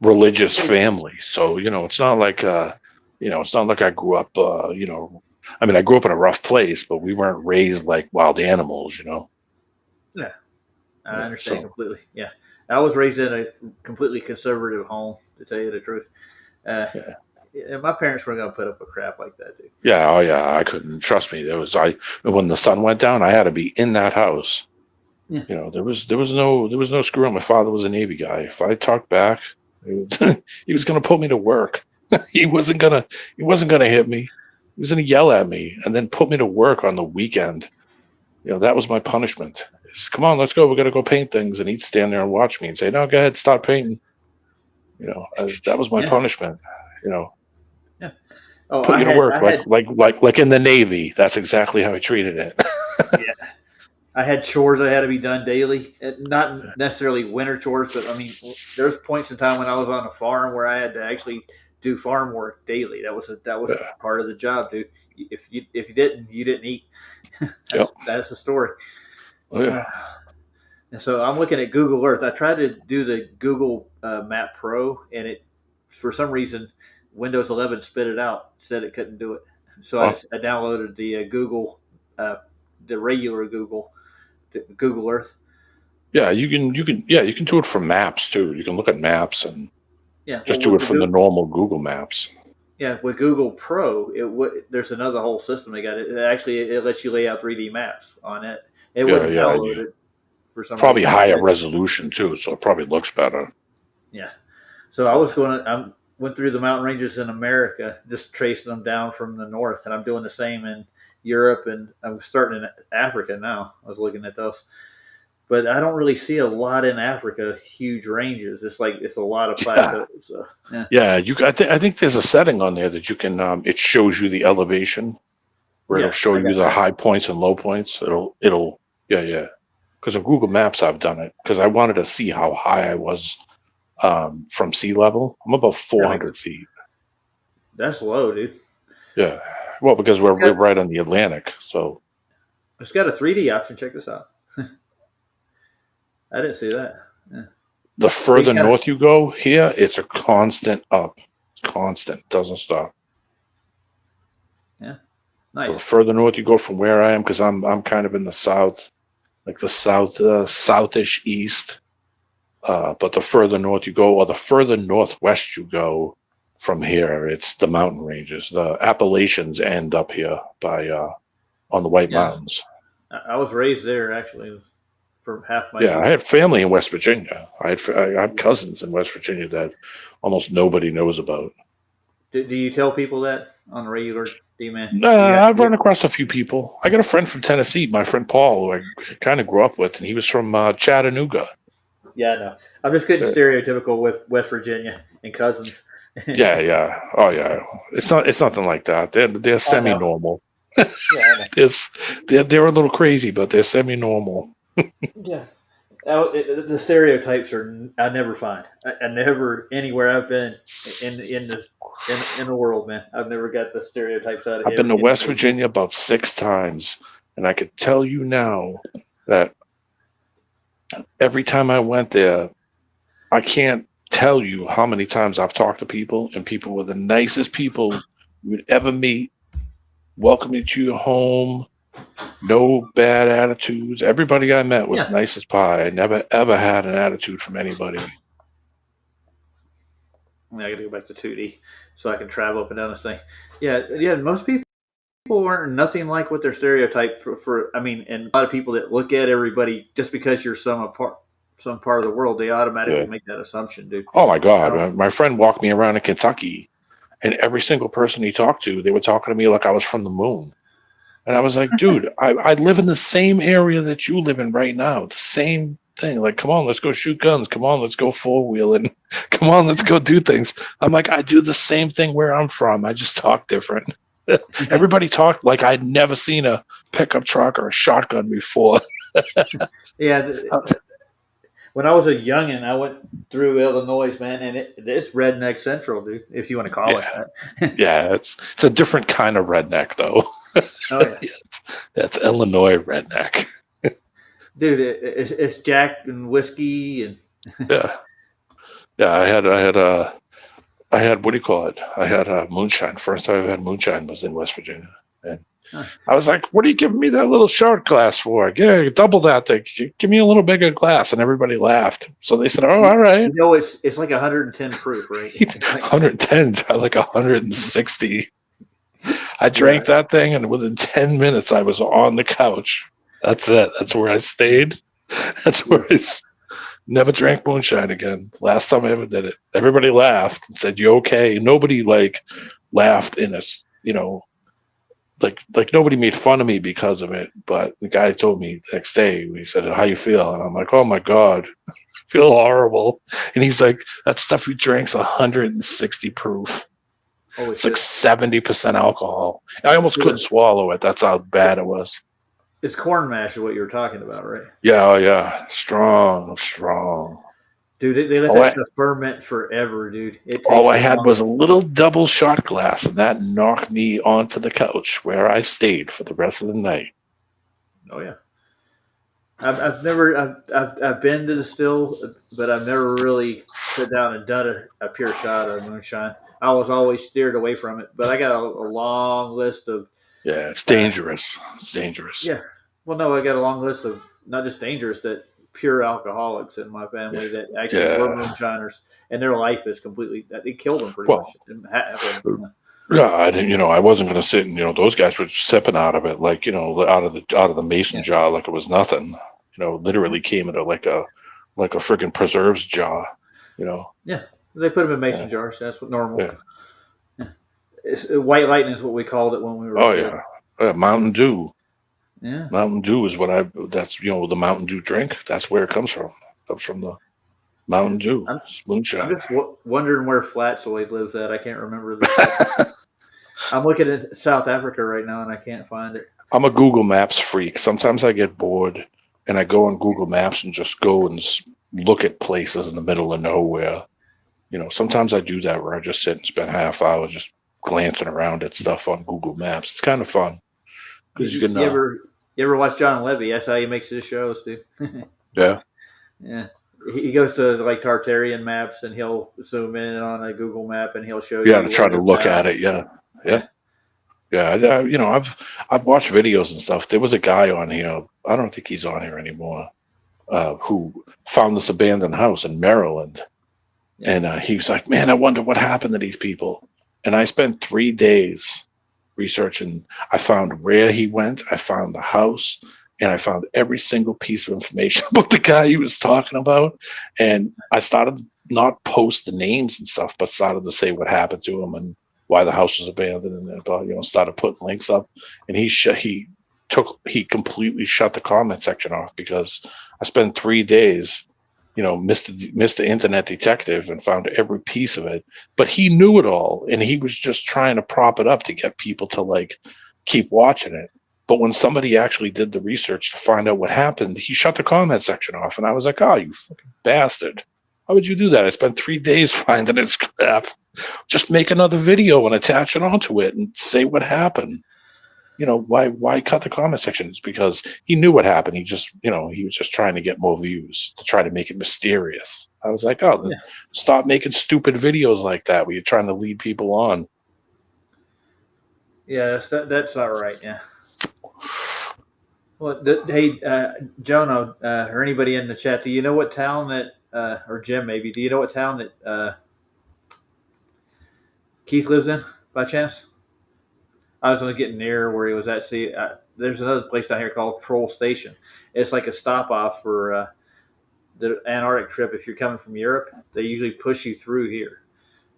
religious family, so it's not like it's not like I grew up. I mean, I grew up in a rough place, but we weren't raised like wild animals. Yeah, I understand completely. Yeah, I was raised in a completely conservative home, to tell you the truth. And my parents weren't going to put up with crap like that, dude. Yeah, oh yeah, I couldn't. Trust me, when the sun went down, I had to be in that house. Yeah. There was no screw up. My father was a Navy guy. If I talked back, he was going to put me to work. He wasn't gonna hit me. He was going to yell at me and then put me to work on the weekend. That was my punishment. Come on, let's go. We got to go paint things. And he'd stand there and watch me and say, "No, go ahead, stop painting." That was my punishment. You know, Yeah. Oh, put I you to had, work I had, like in the Navy. That's exactly how he treated it. yeah, I had chores that had to be done daily. Not necessarily winter chores, but I mean, there's points in time when I was on a farm where I had to actually do farm work daily. That was Yeah. part of the job, dude. If you didn't, you didn't eat. Yep. That's the story. Oh, yeah. And so I'm looking at Google Earth. I tried to do the Google Map Pro, and it, for some reason, Windows 11 spit it out, said it couldn't do it. So Well, I downloaded the the regular Google Earth. yeah, you can do it from maps too. You can look at maps and Yeah, well, just do it from the normal Google Maps. yeah, with Google Pro, there's another whole system they got. It lets you lay out 3D maps on it. It Yeah, wouldn't yeah. download it for some Probably reason. higher resolution too, so it probably looks better. Yeah. So I went through the mountain ranges in America, just tracing them down from the north, and I'm doing the same in Europe, and I'm starting in Africa now. I was looking at those, but I don't really see a lot in Africa. Huge ranges. It's a lot of Yeah, plateaus. So, yeah. yeah. I think there's a setting on there that you can. It shows you the elevation, where it'll Yeah, show I you got the that. high points and low points. Yeah. Because on Google Maps, I've done it because I wanted to see how high I was from sea level. I'm about 400 feet. That's low, dude. Yeah. Well, because we're right on the Atlantic, so It's got a 3D option. Check this out. I didn't see that. Yeah. the further got- north you go here, it's a constant up. Constant, doesn't stop. Yeah, So the nice. further north you go from where I am, because I'm kind of in the south, like the southish east. But the further north you go, or the further northwest you go from here, it's the mountain ranges. The Appalachians end up here by on the White Yeah, Mountains. I was raised there actually for half my Yeah, I youth. had family in West Virginia. I had cousins in West Virginia that almost nobody knows about. Do you tell people that on a regular, D-Man? Nah, I've run across a few people. I got a friend from Tennessee, my friend Paul, who I kind of grew up with, and he was from Chattanooga. Yeah, no. I'm just getting stereotypical with West Virginia and cousins. Yeah. Oh, yeah. It's nothing like that. They're semi-normal. Yeah, I know. They're a little crazy, but they're semi-normal. Yeah. The stereotypes I never find. I never anywhere I've been in the world, man. I've never got the stereotypes out of I've been to anybody. West Virginia about 6 times, and I could tell you now that every time I went there, I can't tell you how many times I've talked to people, and people were the nicest people you would ever meet. Welcome you to your home. No bad attitudes. Everybody I met was nice as pie. I never ever had an attitude from anybody. I got to go back to 2D so I can travel up and down this thing. Yeah. Most people aren't nothing like what they're stereotyped for. I mean, and a lot of people that look at everybody just because you're some part of the world, they automatically make that assumption, dude. Oh my God! My friend walked me around in Kentucky, and every single person he talked to, they were talking to me like I was from the moon. And I was like, dude, I live in the same area that you live in right now. The same thing. Like, come on, let's go shoot guns. Come on, let's go four-wheeling. Come on, let's go do things. I'm like, I do the same thing where I'm from. I just talk different. Everybody talked like I'd never seen a pickup truck or a shotgun before. Yeah. When I was a youngin', I went through Illinois, man, and it's redneck central, dude, if you want to call it that. Yeah, it's a different kind of redneck, though. Oh, yeah. That's Illinois redneck. Dude, it's Jack and whiskey and yeah. I had what do you call it? I had moonshine. First time I had moonshine was in West Virginia, and I was like, "What are you giving me that little short glass for? Yeah, double that thing. Give me a little bigger glass." And everybody laughed. So they said, "Oh, all right." You know, it's like 110 proof, right? 110, like 160. I drank that thing, and within 10 minutes, I was on the couch. That's it. That's where I stayed. That's where I never drank moonshine again. Last time I ever did it. Everybody laughed and said, "You okay?" Nobody laughed in us, like nobody made fun of me because of it. But the guy told me the next day, he said, "How you feel?" And I'm like, "Oh my God, I feel horrible." And he's like, "That stuff you drank's 160 proof." Holy It's like shit. 70% alcohol. I almost couldn't swallow it. That's how bad it was. It's corn mash is what you were talking about, right? Yeah, oh yeah, strong. Dude, they let All that I, stuff ferment forever, dude. It all takes I a had long. was a little double shot glass, and that knocked me onto the couch where I stayed for the rest of the night. Oh yeah. I've been to the still, but I've never really sat down and done a pure shot of moonshine. I was always steered away from it, but I got a long list of Yeah, it's dangerous. It's dangerous. yeah. Well, no, I got a long list of not just dangerous, that pure alcoholics in my family that actually were Yeah. moonshiners, and their life is completely. They killed them pretty much. Well, yeah, I didn't. I wasn't going to sit and those guys were sipping out of it like out of the mason Yeah. jar like it was nothing. Literally came into like a friggin' preserves jar. Yeah, they put them in mason Yeah. jars. That's what normal. Yeah. White lightning is what we called it when we were. Oh kids. yeah. Mountain Dew. Yeah. Mountain Dew is that's the Mountain Dew drink. That's where it comes from. It comes from the Mountain Dew. It's moonshine. I'm just wondering where Flatsoid lives at. I can't remember this. I'm looking at South Africa right now, and I can't find it. I'm a Google Maps freak. Sometimes I get bored, and I go on Google Maps and just go and look at places in the middle of nowhere. Sometimes I do that where I just sit and spend half hour just glancing around at stuff on Google Maps. It's kind of fun because You ever watch John Levy? That's how he makes his shows, dude. Yeah. Yeah. He goes to like Tartarian maps, and he'll zoom in on a Google map, and he'll show you. To try to look at it. Yeah. I've watched videos and stuff. There was a guy on here. I don't think he's on here anymore. Who found this abandoned house in Maryland, and he was like, "Man, I wonder what happened to these people." And I spent 3 days researching. I found where he went. I found the house. And I found every single piece of information about the guy he was talking about. And I started to not post the names and stuff, but started to say what happened to him and why the house was abandoned, and started putting links up. And he completely shut the comment section off because I spent 3 days, Mr. Internet Detective, and found every piece of it. But he knew it all, and he was just trying to prop it up to get people to keep watching it. But when somebody actually did the research to find out what happened, he shut the comment section off. And I was like, "Oh, you fucking bastard. Why would you do that? I spent 3 days finding his crap. Just make another video and attach it onto it and say what happened. Why cut the comment section?" It's because he knew what happened. He just, he was just trying to get more views to try to make it mysterious. I was like, "Oh, stop making stupid videos like that where you're trying to lead people on." Yeah, that's not right. Yeah. Well, hey, Jono, or anybody in the chat, do you know what town that, or Jim maybe, do you know what town that Keith lives in by chance? I was going to get near where he was at. See, there's another place down here called Troll Station. It's like a stop off for the Antarctic trip. If you're coming from Europe, they usually push you through here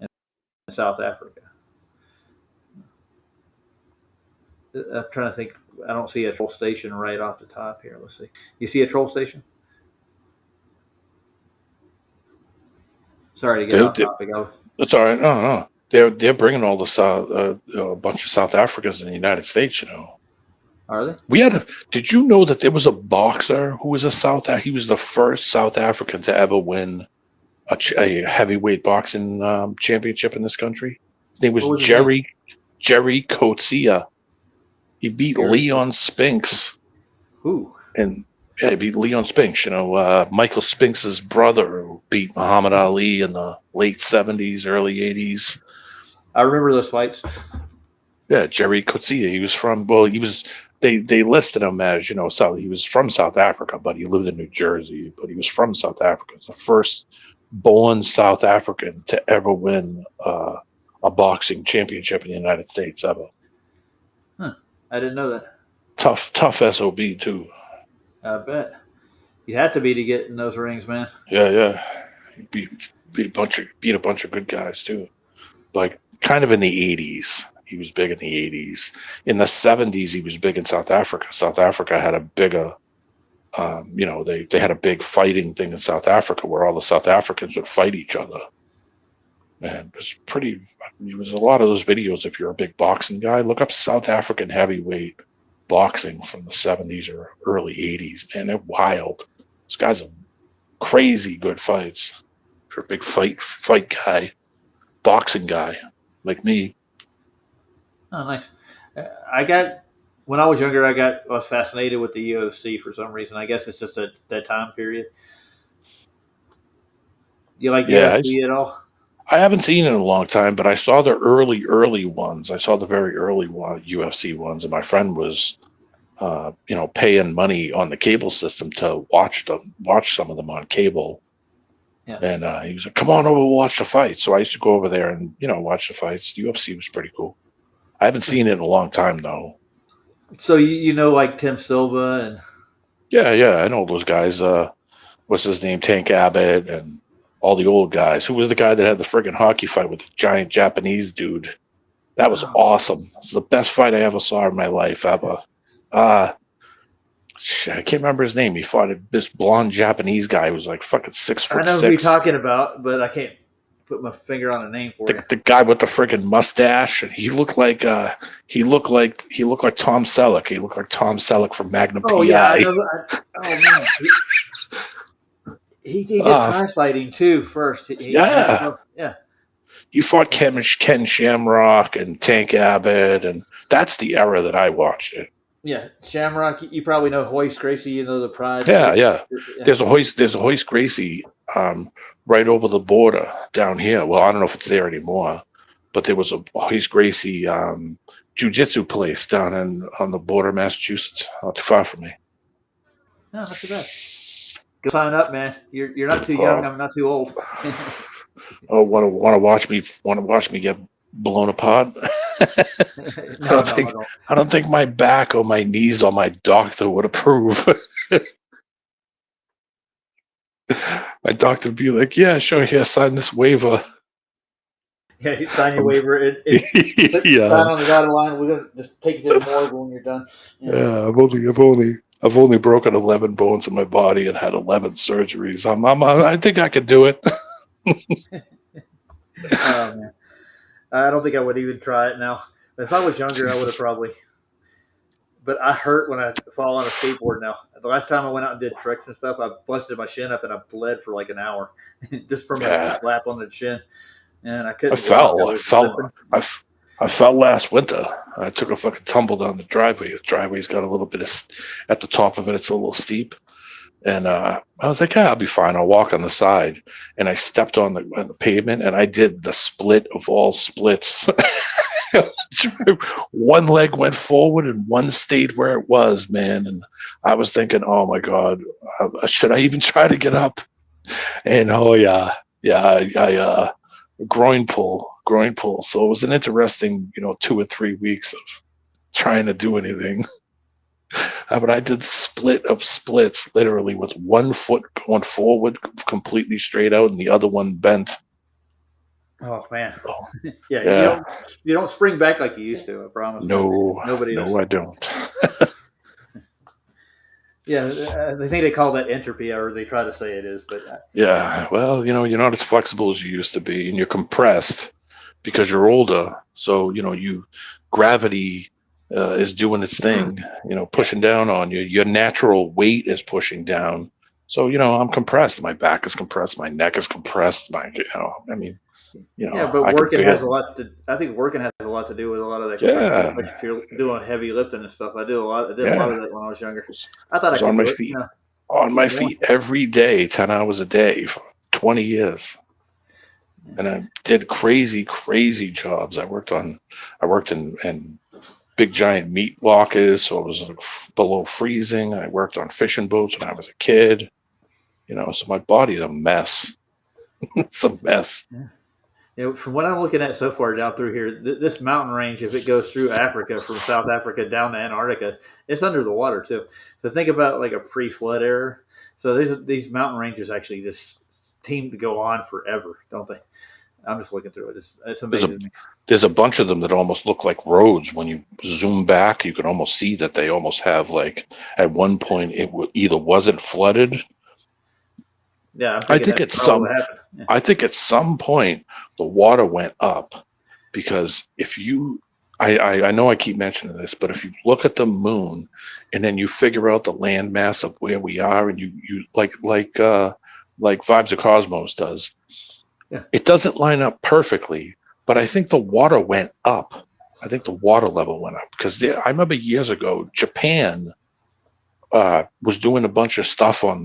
in South Africa. I'm trying to think. I don't see a troll station right off the top here. Let's see. You see a troll station? Sorry to get off topic. That's all right. No. They're bringing all the a bunch of South Africans in the United States. Are they? Did you know that there was a boxer who was he was the first South African to ever win a heavyweight boxing championship in this country? His name was Jerry Coetzee. He beat Leon Spinks. Who? And he beat Leon Spinks. Michael Spinks' brother, who beat Muhammad Ali in the late 70s, early 80s. I remember those fights. Yeah, Jerry Coetzee. They listed him as, he was from South Africa, but he lived in New Jersey, but he was from South Africa. He's the first born South African to ever win a boxing championship in the United States ever. Huh. I didn't know that. Tough SOB too. I bet. You had to be to get in those rings, man. Yeah. He beat a bunch of good guys too. Like kind of in the 80s. He was big in the 80s. In the 70s, he was big in South Africa. South Africa had a bigger, they had a big fighting thing in South Africa where all the South Africans would fight each other. And it's pretty. There was a lot of those videos. If you're a big boxing guy, look up South African heavyweight boxing from the 70s or early 80s. Man, they're wild. Those guys are crazy good fights. If you're a big fight guy, boxing guy like me. Oh, nice. I got when I was younger. I was fascinated with the UFC for some reason. I guess it's just that time period. You like Yeah, UFC at all? I haven't seen it in a long time, but I saw the early ones. I saw the very early UFC ones, and my friend was, paying money on the cable system to watch some of them on cable. Yeah. And he was like, "Come on over, we'll watch the fights." So I used to go over there and watch the fights. The UFC was pretty cool. I haven't seen it in a long time though. So you know like Tim Silva and Yeah, I know those guys. What's his name? Tank Abbott and all the old guys. Who was the guy that had the friggin' hockey fight with the giant Japanese dude? That was awesome. It's the best fight I ever saw in my life ever. Shit, I can't remember his name. He fought this blonde Japanese guy who was like fucking 6'6". I know who you're talking about, but I can't put my finger on a name for you. The guy with the friggin' mustache, and he looked like Tom Selleck. He looked like Tom Selleck from Magnum Oh PI. yeah, I know. Man, he did prize fighting too first. Yeah. You fought Ken Shamrock and Tank Abbott, and that's the era that I watched it. Yeah, Shamrock. You probably know Hoist Gracie. You know the Pride. Yeah. There's a Hoist Gracie right over the border down here. Well, I don't know if it's there anymore, but there was a Hoist Gracie jiu-jitsu place down on the border of Massachusetts, not too far from me. No, not too bad. Go sign up, man. You're not too young. I'm not too old. Oh, want to watch me get blown apart? I don't think my back or my knees or my doctor would approve. My doctor would be like, "Yeah, sure, here, sign this waiver." Yeah, you sign your waiver. Yeah. Sign on the dotted line. We're gonna just take you to the morgue when you're done. Yeah, I've only broken 11 bones in my body and had 11 surgeries. I think I could do it. Oh man, I don't think I would even try it now. If I was younger, I would have probably. But I hurt when I fall on a skateboard now. The last time I went out and did tricks and stuff, I busted my shin up and I bled for like an hour just from a slap on the chin. And I couldn't. I fell last winter. I took a fucking tumble down the driveway. The driveway's got a little bit at the top of it. It's a little steep. And I was like, "Yeah, I'll be fine. I'll walk on the side." And I stepped on the pavement, and I did the split of all splits. One leg went forward, and one stayed where it was, man. And I was thinking, "Oh my God, should I even try to get up?" And I groin pull. So it was an interesting, 2 or 3 weeks of trying to do anything. But I did the split of splits, literally with one foot going forward, completely straight out, and the other one bent. Oh man, yeah. You don't spring back like you used to. I promise. No, nobody. No, I don't. Yeah, they think they call that entropy, or they try to say it is, but yeah. Well, you're not as flexible as you used to be, and you're compressed because you're older. So gravity is doing its thing, pushing down on you. Your natural weight is pushing down. So, I'm compressed. My back is compressed. My neck is compressed. Yeah, but working has a lot to. I think working has a lot to do with a lot of that. Yeah. Like if you're doing heavy lifting and stuff, I did a lot of that when I was younger. I thought I was could on my do it, feet, on my feet every day, 10 hours a day for 20 years. And I did crazy jobs. I worked in big giant meat lockers, so it was below freezing. I worked on fishing boats when I was a kid. So my body's a mess. It's a mess. Yeah. From what I'm looking at so far down through here, this mountain range, if it goes through Africa, from South Africa down to Antarctica, it's under the water too. So think about like a pre-flood era. So these mountain ranges actually just seem to go on forever, don't they? I'm just looking through it. It's amazing. There's a bunch of them that almost look like roads. When you zoom back, you can almost see that they almost have, like, at one point it either wasn't flooded Yeah, I'm I thinking think that's at probably some what happened. Yeah. I think at some point the water went up because if you I know I keep mentioning this, but if you look at the moon and then you figure out the landmass of where we are and you like Vibes of Cosmos does, Yeah. it doesn't line up perfectly, but I think the water went up. I think the water level went up because I remember years ago Japan was doing a bunch of stuff on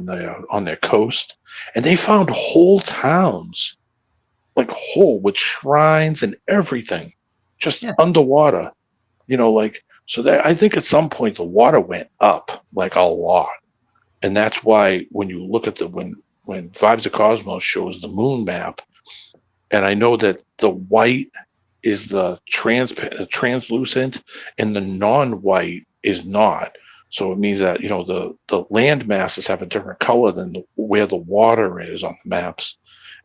their coast, and they found whole towns, like whole with shrines and everything, just Yeah. underwater. Like so that I think at some point the water went up like a lot, and that's why when you look at when Vibes of Cosmos shows the moon map, and I know that the white is the translucent, and the non-white is not. So it means that the land masses have a different color than where the water is on the maps.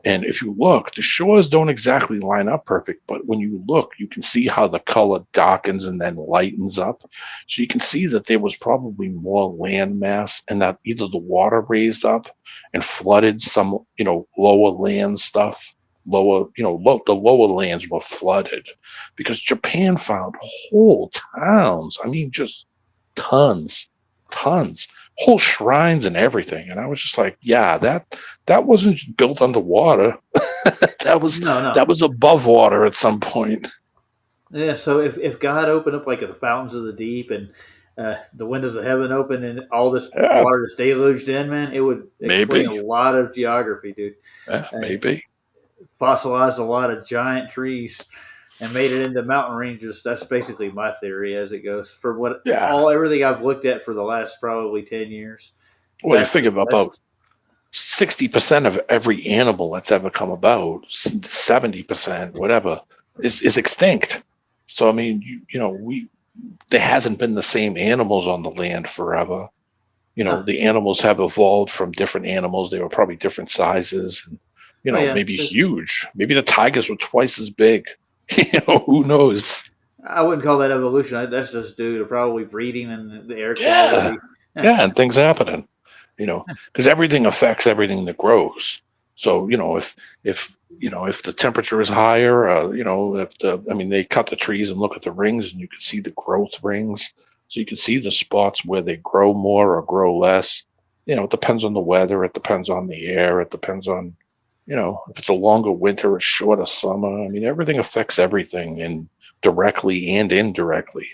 And if you look, the shores don't exactly line up perfect, but when you look, you can see how the color darkens and then lightens up. So you can see that there was probably more land mass, and that either the water raised up and flooded some, lower land stuff, the lower lands were flooded because Japan found whole towns. I mean, just tons, tons, whole shrines and everything. And I was just like, yeah, that wasn't built underwater. that was No. that was above water at some point. Yeah. So if God opened up like the fountains of the deep and the windows of heaven open and all this Yeah, water just deluged in, man, it would explain a maybe. lot of geography, dude. Yeah, Uh, maybe. Fossilized a lot of giant trees and made it into mountain ranges. That's basically my theory as it goes. For what Yeah. everything I've looked at for the last probably 10 years, Well, you that's figure that's about 60% of every animal that's ever come about, 70%, whatever, is extinct. So I mean, there hasn't been the same animals on the land forever. no. The animals have evolved from different animals. They were probably different sizes and Oh yeah, maybe huge. Maybe the tigers were twice as big. Who knows? I wouldn't call that evolution. That's just due to probably breeding and the air Yeah. quality. Yeah, Yeah, and things happening, because everything affects everything that grows. So, if the temperature is higher, they cut the trees and look at the rings and you can see the growth rings. So you can see the spots where they grow more or grow less. It depends on the weather. It depends on the air. It depends on, if it's a longer winter, a shorter summer. I mean, everything affects everything and directly and indirectly.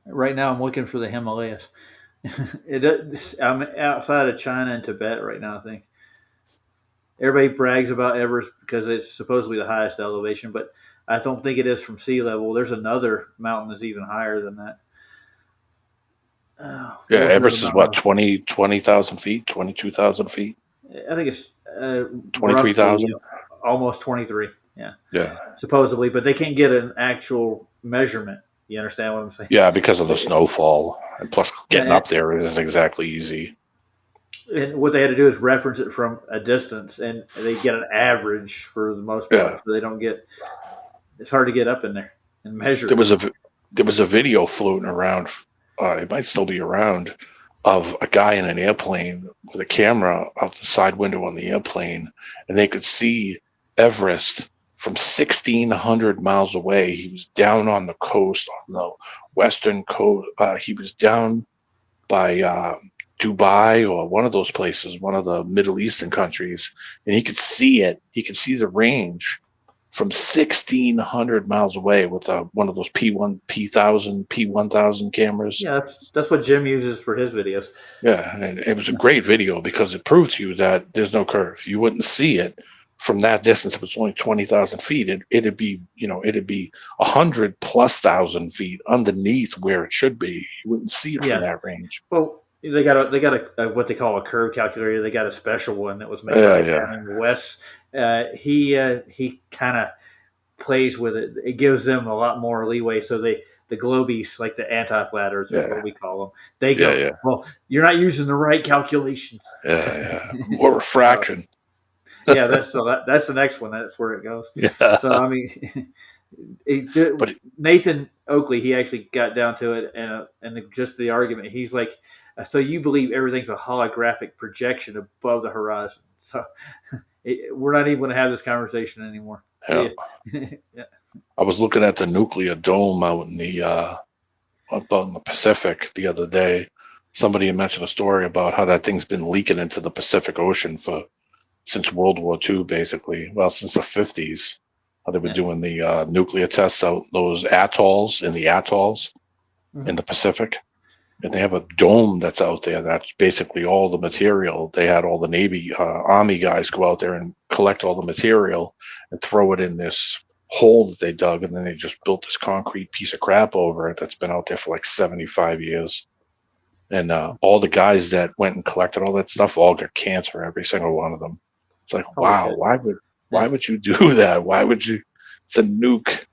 right now I'm looking for the Himalayas. I'm outside of China and Tibet right now. I think everybody brags about Everest because it's supposedly the highest elevation, but I don't think it is from sea level. There's another mountain that's even higher than that. Yeah, What was the other Everest is what, mountain? 20,000 feet, 22,000 feet, I think it's roughly 23,000. almost 23. Yeah, Yeah. supposedly, but they can't get an actual measurement. You understand what I'm saying? Yeah, because of the snowfall. And plus, getting And, up there isn't exactly easy. and what they had to do is reference it from a distance, and they get an average for the most part, Yeah. so they don't get. It's hard to get up in there and measure There it. was a video floating around. It might still be around, of a guy in an airplane with a camera out the side window on the airplane, and they could see Everest from 1,600 miles away. He was down on the coast, on the western coast. He was down by Dubai or one of those places, one of the Middle Eastern countries, and he could see it. He could see the range from 1,600 miles away with one of those P1000 cameras. Yeah, that's what Jim uses for his videos. Yeah, and it was a great video because it proved to you that there's no curve. You wouldn't see it from that distance. If it's only 20,000 feet, it'd be 100,000+ feet underneath where it should be. You wouldn't see it from Yeah. that range. Well, they got a what they call a curve calculator. They got a special one that was made by Yeah, a yeah, guy named Wes. He kind of plays with it. It gives them a lot more leeway. So the globies, like the anti-flatters, is yeah, what we call them. They yeah, go, yeah, well, you're not using the right calculations. yeah. More refraction. Yeah, that's the next one. That's where it goes. So Yeah, I mean, it, but Nathan Oakley, he actually got down to it, and just the argument. He's like, So you believe everything's a holographic projection above the horizon. So we're not even going to have this conversation anymore. Yeah. See ya. Yeah. I was looking at the nuclear dome out in the up on the Pacific the other day. Somebody had mentioned a story about how that thing's been leaking into the Pacific Ocean for since World War II, basically. Well, since the 50s, how they were Yeah. doing the nuclear tests out those atolls in the atolls in the Pacific. And they have a dome that's out there. That's basically all the material. They had all the Navy, Army guys go out there and collect all the material and throw it in this hole that they dug. And then they just built this concrete piece of crap over it that's been out there for like 75 years. And all the guys that went and collected all that stuff all got cancer, every single one of them. It's like, Holy wow, shit. why would you do that? Why would you? It's a nuke.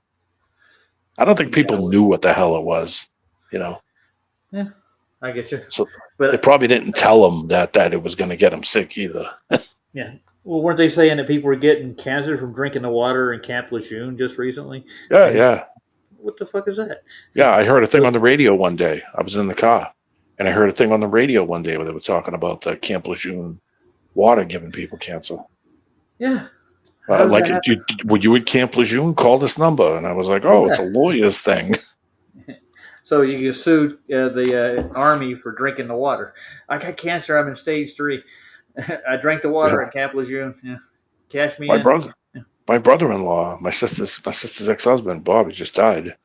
I don't think people knew what the hell it was, you know. Yeah, I get you. So But they probably didn't tell them that it was going to get them sick either. yeah, well, weren't they saying that people were getting cancer from drinking the water in Camp Lejeune just recently? Yeah. What the fuck is that? Yeah, I heard a thing on the radio one day. I was in the car, and I heard a thing on the radio one day where they were talking about the Camp Lejeune water giving people cancer. Yeah. Like, were you at Camp Lejeune? Call this number. And I was like, oh, it's a lawyer's thing. So you can sue the Army for drinking the water. I got cancer. I'm in stage 3. I drank the water at Camp Lejeune. Yeah. Cash me in. My brother-in-law, my sister's ex-husband, Bob, he just died.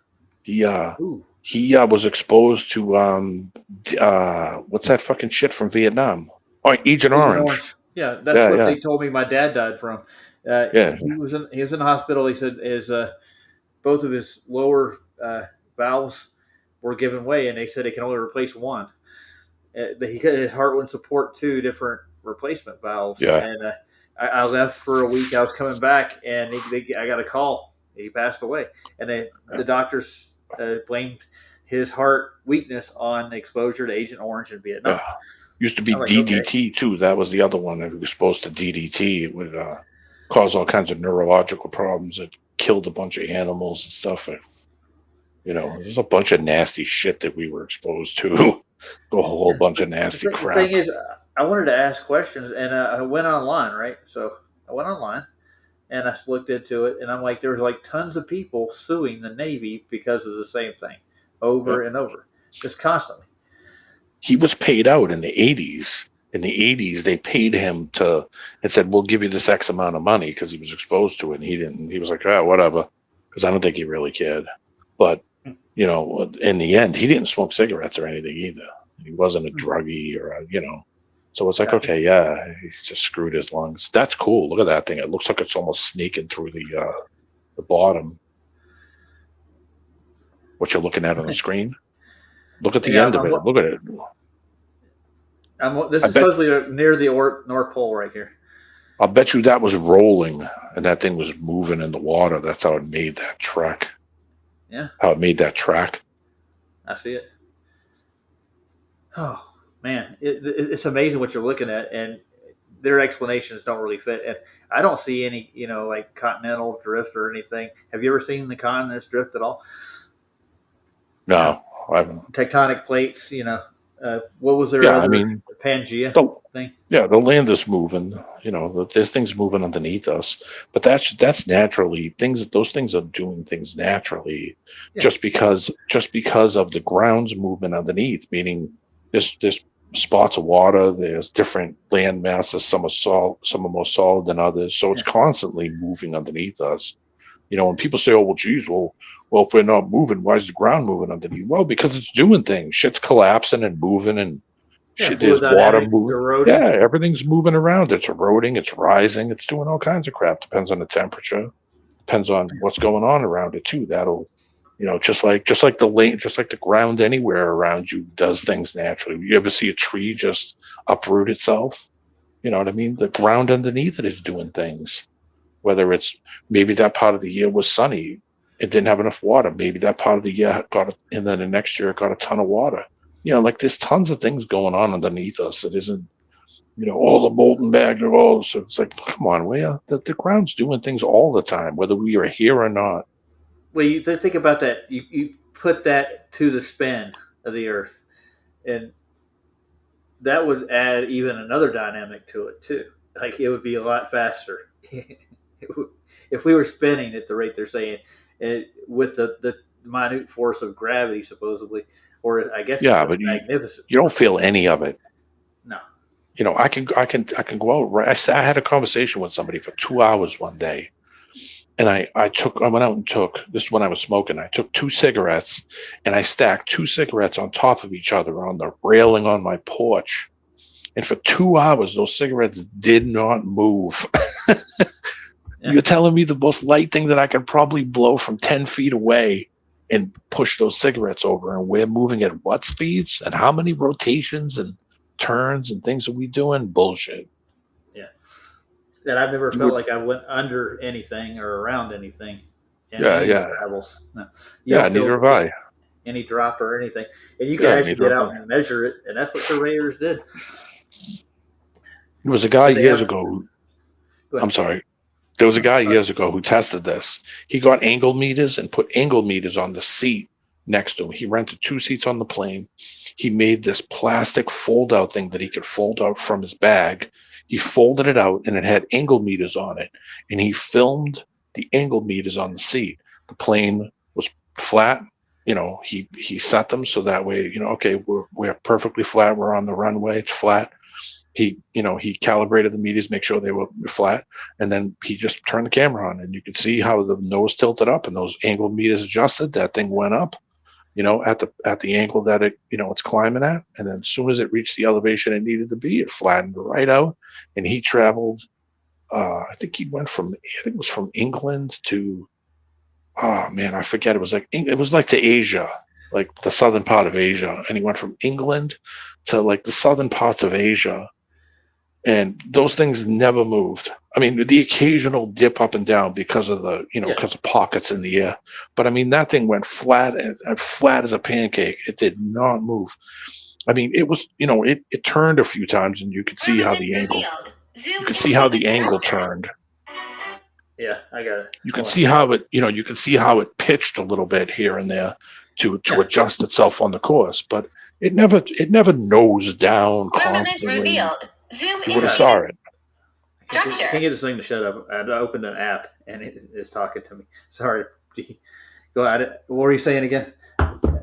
He was exposed to what's that fucking shit from Vietnam? Oh, Agent Orange. Yeah, that's what they told me my dad died from. He was in the hospital. He said both of his lower valves were given way, and they said they can only replace one. His heart wouldn't support 2 different replacement valves. Yeah. And I was out for a week. I was coming back, and I got a call. He passed away, and the doctors blamed his heart weakness on exposure to Agent Orange in Vietnam. Yeah. Used to be DDT too. That was the other one that was exposed to DDT. It would cause all kinds of neurological problems. It killed a bunch of animals and stuff. There's a bunch of nasty shit that we were exposed to. A whole bunch of nasty crap. The thing is, I wanted to ask questions, and I went online, right? So I went online, and I looked into it, and I'm like, there's like tons of people suing the Navy because of the same thing over and over, just constantly. He was paid out in the 80s. In the 80s, they paid him and said, we'll give you this X amount of money because he was exposed to it. And he didn't. He was like, whatever, because I don't think he really cared. But, in the end, he didn't smoke cigarettes or anything either. He wasn't a druggie So it's like, okay, yeah, he's just screwed his lungs. That's cool. Look at that thing. It looks like it's almost snaking through the bottom. What you're looking at on the screen? Look at the end of it. Look at it. This is supposedly near the North Pole right here. I'll bet you that was rolling and that thing was moving in the water. That's how it made that track. Yeah. How it made that track. I see it. Oh, man. It's amazing what you're looking at, and their explanations don't really fit. And I don't see any, like continental drift or anything. Have you ever seen the continents drift at all? No, I haven't. Tectonic plates, what was their Pangea thing? Yeah, the land is moving. There's things moving underneath us, but that's naturally things. Those things are doing things naturally, just because of the ground's movement underneath. Meaning, there's spots of water. There's different land masses. Some are more solid than others. So it's constantly moving underneath us. When people say, "Oh, well, geez, well, if we're not moving, why is the ground moving underneath?" Well, because it's doing things. Shit's collapsing and moving, and there's water moving. Eroding. Yeah, everything's moving around. It's eroding. It's rising. It's doing all kinds of crap. Depends on the temperature. Depends on what's going on around it too. That'll, just like the ground anywhere around you does things naturally. You ever see a tree just uproot itself? You know what I mean? The ground underneath it is doing things. Whether it's maybe that part of the year was sunny, it didn't have enough water. Maybe that part of the year and then the next year it got a ton of water. There's tons of things going on underneath us. It isn't, all the molten magma. So it's like, come on, the ground's doing things all the time, whether we are here or not. Well, you think about that. You put that to the spin of the Earth, and that would add even another dynamic to it too. Like it would be a lot faster. If we were spinning at the rate they're saying, with the minute force of gravity, supposedly, or I guess it's Yeah, the but magnificent you don't force. feel any of it. No. You know, I can go out. Right, I had a conversation with somebody for 2 hours one day, and I went out and took, this is when I was smoking. I took 2 cigarettes, and I stacked 2 cigarettes on top of each other on the railing on my porch. And for 2 hours, those cigarettes did not move. Yeah. You're telling me the most light thing that I could probably blow from 10 feet away and push those cigarettes over, and we're moving at what speeds and how many rotations and turns and things are we doing? Bullshit. Yeah. And I've never You felt would, like I went under anything or around anything in yeah, any yeah, travels. No. You yeah. don't Neither feel have I. any drop or anything. And you can Yeah, actually neither get have out I. and measure it, and that's what surveyors did. There was a guy But they years have. ago. Go I'm ahead. sorry. There was a No, guy sorry. years ago who tested this. He got angle meters and put angle meters on the seat next to him. He rented 2 seats on the plane. He made this plastic fold out thing that he could fold out from his bag. He folded it out and it had angle meters on it. And he filmed the angle meters on the seat. The plane was flat. You know, he set them so that way, okay, we're perfectly flat. We're on the runway. It's flat. He calibrated the meters, make sure they were flat, and then he just turned the camera on, and you could see how the nose tilted up, and those angle meters adjusted. That thing went up, at the angle that it's climbing at, and then as soon as it reached the elevation it needed to be, it flattened right out, and he traveled. I think he went from, I think it was from England to, oh man, I forget. It was like to Asia, like the southern part of Asia, and he went from England to like the southern parts of Asia, and those things never moved. I mean, the occasional dip up and down because of Yeah. because of pockets in the air. But I mean, that thing went flat as flat as a pancake. It did not move. I mean, it was, it turned a few times, and you could see how the angle, turned. Yeah, I got it. You can see how it pitched a little bit here and there to Yeah. adjust itself on the course, but it never nosed down constantly. You would have saw it. I can't get this thing to shut up. I opened an app and it's talking to me. Sorry. Go ahead. What were you saying again?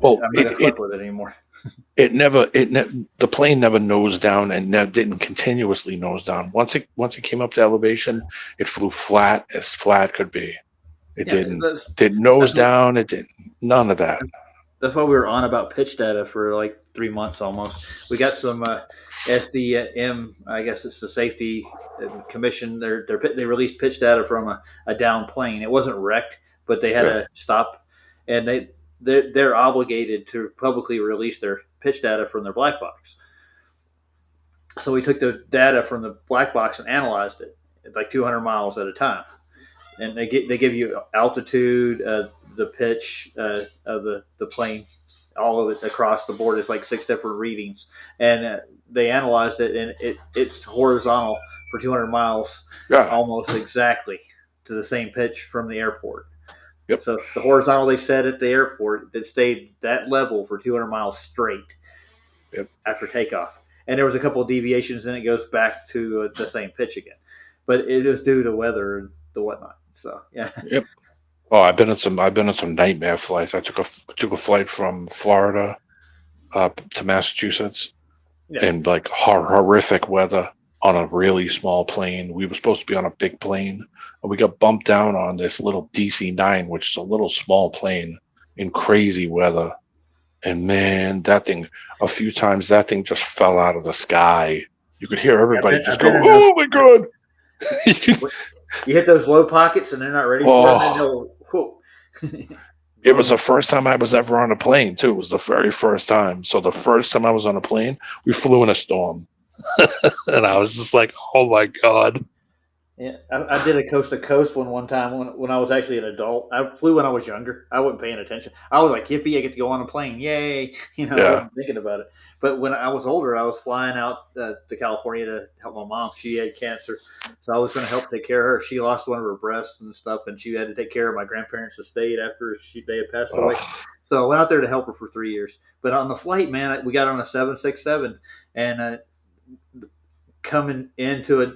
Well, I'm not gonna fuck with it anymore. The plane never nosed down and didn't continuously nose down. Once it came up to elevation, it flew flat as flat could be. It didn't nose down. It didn't, none of that. That's why we were on about pitch data for like 3 months almost. We got some SDM, I guess it's the Safety Commission. They released pitch data from a down plane. It wasn't wrecked, but they had to stop, and they're obligated to publicly release their pitch data from their black box. So we took the data from the black box and analyzed it at like 200 miles at a time, and they give you altitude, the pitch of the plane, all of it across the board. It's like 6 different readings, and they analyzed it, and it's horizontal for 200 miles, almost exactly to the same pitch from the airport. Yep. So the horizontal they set at the airport, that stayed that level for 200 miles straight after takeoff. And there was a couple of deviations, then it goes back to the same pitch again. But it is due to weather and the whatnot. So yeah. Yep. Oh, I've been on some nightmare flights. I took a flight from Florida up to Massachusetts, in like horrific weather on a really small plane. We were supposed to be on a big plane, and we got bumped down on this little DC-9, which is a little small plane, in crazy weather. And man, that thing, a few times, that thing just fell out of the sky. You could hear everybody just go, "Oh my god!" You hit those low pockets, and they're not ready for it. It was the first time I was ever on a plane, too. It was the very first time. So the first time I was on a plane, we flew in a storm. And I was just like, oh my god. Yeah, I did a coast to coast one time when I was actually an adult. I flew when I was younger. I wasn't paying attention. I was like, yippee, I get to go on a plane. Yay. I wasn't thinking about it. But when I was older, I was flying out to California to help my mom. She had cancer. So I was going to help take care of her. She lost one of her breasts and stuff, and she had to take care of my grandparents' estate after they had passed away. So I went out there to help her for 3 years. But on the flight, man, we got on a 767, and coming into it.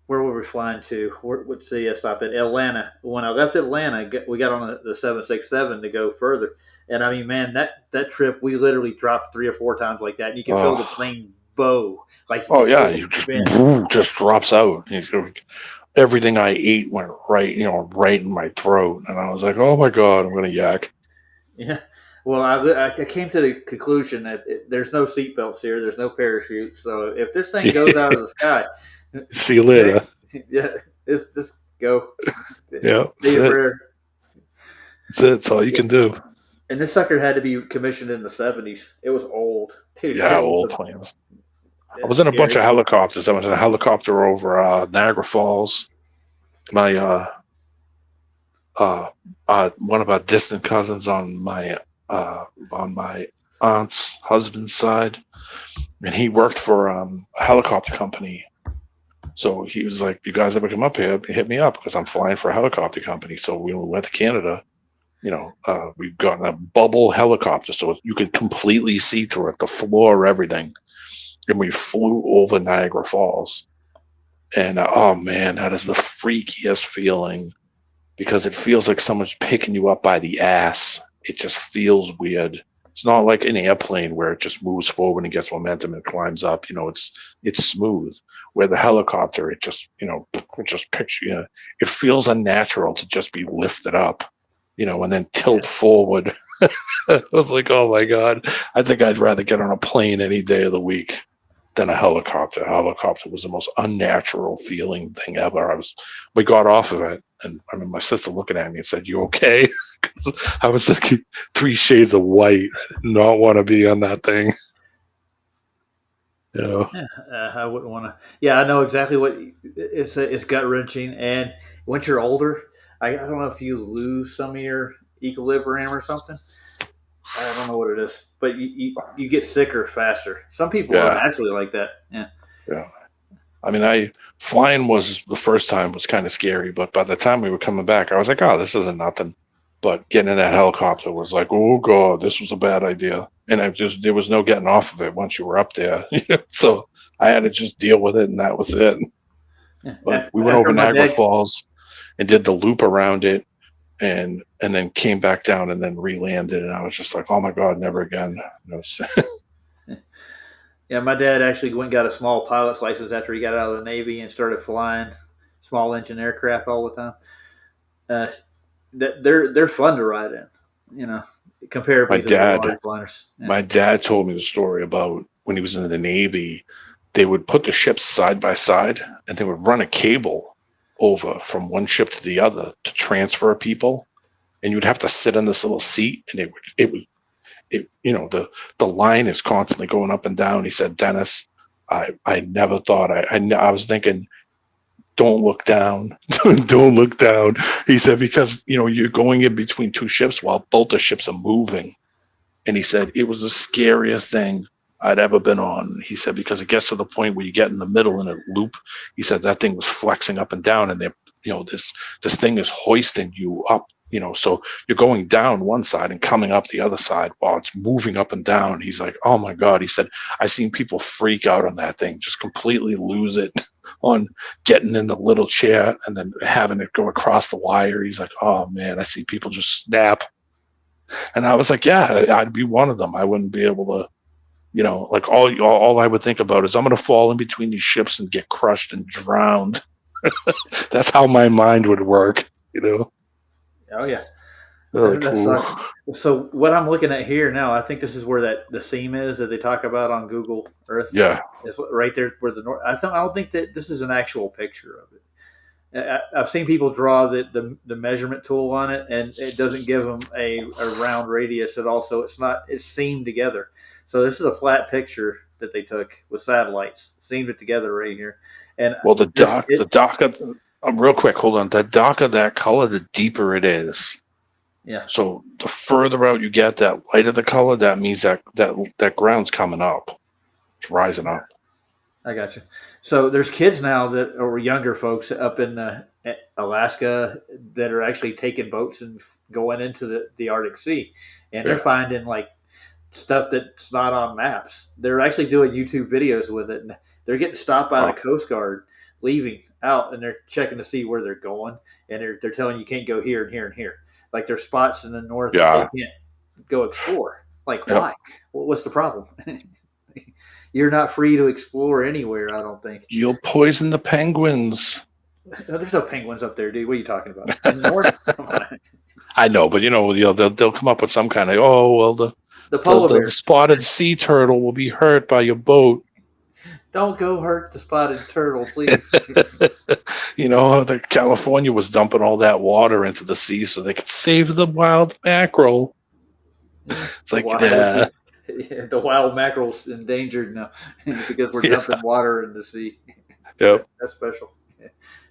Where were we flying to? Let's see. I stopped at Atlanta. When I left Atlanta, we got on the 767 to go further. And I mean, man, that trip we literally dropped 3 or 4 times like that. And you can feel the Oh, plane bow, like you oh can yeah, feel it you just bend. just drops out. Everything I ate went right in my throat, and I was like, "Oh my god, I'm gonna yak." Yeah. Well, I came to the conclusion that there's no seatbelts here. There's no parachutes. So if this thing goes out of the sky, See you later. yeah, just go. Yeah, Say that's a it. prayer. That's it. That's all you can do. And this sucker had to be commissioned in the 70s. It was old, dude. Yeah, It was old planes. I was it's in a bunch scary. of helicopters. I went in a helicopter over Niagara Falls. My one of our distant cousins on my aunt's husband's side, and he worked for a helicopter company. So he was like, "You guys ever come up here? Hit me up because I'm flying for a helicopter company." So when we went to Canada, we've gotten a bubble helicopter, so you could completely see through it, the floor, everything. And we flew over Niagara Falls, and oh man, that is the freakiest feeling because it feels like someone's picking you up by the ass. It just feels weird. It's not like an airplane where it just moves forward and gets momentum and climbs up. It's smooth. Where the helicopter, it just picks you. It feels unnatural to just be lifted up, and then tilt forward. I was like, oh my god, I think I'd rather get on a plane any day of the week than a helicopter. A helicopter was the most unnatural feeling thing ever. We got off of it, and I mean, my sister looking at me and said, "You okay?" I was like 3 shades of white. I did not want to be on that thing. Yeah, I wouldn't want to. Yeah, I know exactly what it's gut wrenching. And once you're older, I don't know if you lose some of your equilibrium or something. I don't know what it is, but you get sicker faster. Some people are Yeah, naturally like that. Yeah. yeah. I mean, I flying was the first time was kind of scary, but by the time we were coming back, I was like, "Oh, this isn't nothing." But getting in that helicopter was like, "Oh god, this was a bad idea." And there was no getting off of it once you were up there. So I had to just deal with it, and that was it. But Yeah. we went After over my Niagara dad, Falls and did the loop around it, and then came back down and then re-landed, and I was just like, "Oh my god, never again." yeah, my dad actually went and got a small pilot's license after he got out of the Navy and started flying small engine aircraft all the time. Uh, they're fun to ride in, you know, my comparatively to the dad, large liners. Yeah. my dad told me the story about when he was in the Navy. They would put the ships side by side, and they would run a cable over from one ship to the other to transfer people, and you'd have to sit in this little seat, and the line is constantly going up and down. He said, "Dennis, I never thought I was thinking, don't look down, don't look down." He said, because you're going in between two ships while both the ships are moving, and he said it was the scariest thing I'd ever been on. He said because it gets to the point where you get in the middle in a loop. He said that thing was flexing up and down, and this thing is hoisting you up. So you're going down one side and coming up the other side while it's moving up and down. He's like, oh my god. He said I seen people freak out on that thing, just completely lose it on getting in the little chair and then having it go across the wire. He's like, oh man, I see people just snap. And I was like, yeah, I'd be one of them. I wouldn't be able to, like all I would think about is I'm going to fall in between these ships and get crushed and drowned. That's how my mind would work. Oh yeah, Like, that ooh. sucks. So what I'm looking at here now, I think this is where the seam is that they talk about on Google Earth. Yeah, It's right there where the north. I don't think that this is an actual picture of it. I've seen people draw the measurement tool on it, and it doesn't give them a round radius at all. So it's seamed together. So this is a flat picture that they took with satellites, seamed it together right here. And well, there's the darker, real quick, hold on. The darker that color, the deeper it is. yeah, So the further out you get, that lighter the color, that means that ground's coming up, it's rising up. I got you. So there's kids now that or younger folks up in Alaska that are actually taking boats and going into the Arctic Sea, and they're Yeah, finding like stuff that's not on maps. They're actually doing YouTube videos with it, and they're getting stopped by the Oh, Coast Guard leaving out, and they're checking to see where they're going, and they're telling you can't go here and here and here. Like there's spots in the north that they yeah. can't go explore. Like Yep. why? What's the problem? You're not free to explore anywhere. I don't think. You'll poison the penguins. No, there's no penguins up there, dude. What are you talking about? In the north? Come on. I know, but they'll come up with some kind of the The the, polar the, the bears. spotted sea turtle will be hurt by your boat. Don't go hurt the spotted turtle, please. The California was dumping all that water into the sea so they could save the wild mackerel. It's like, yeah, The wild mackerel's endangered now because we're yeah, dumping water in the sea. yep, That's special.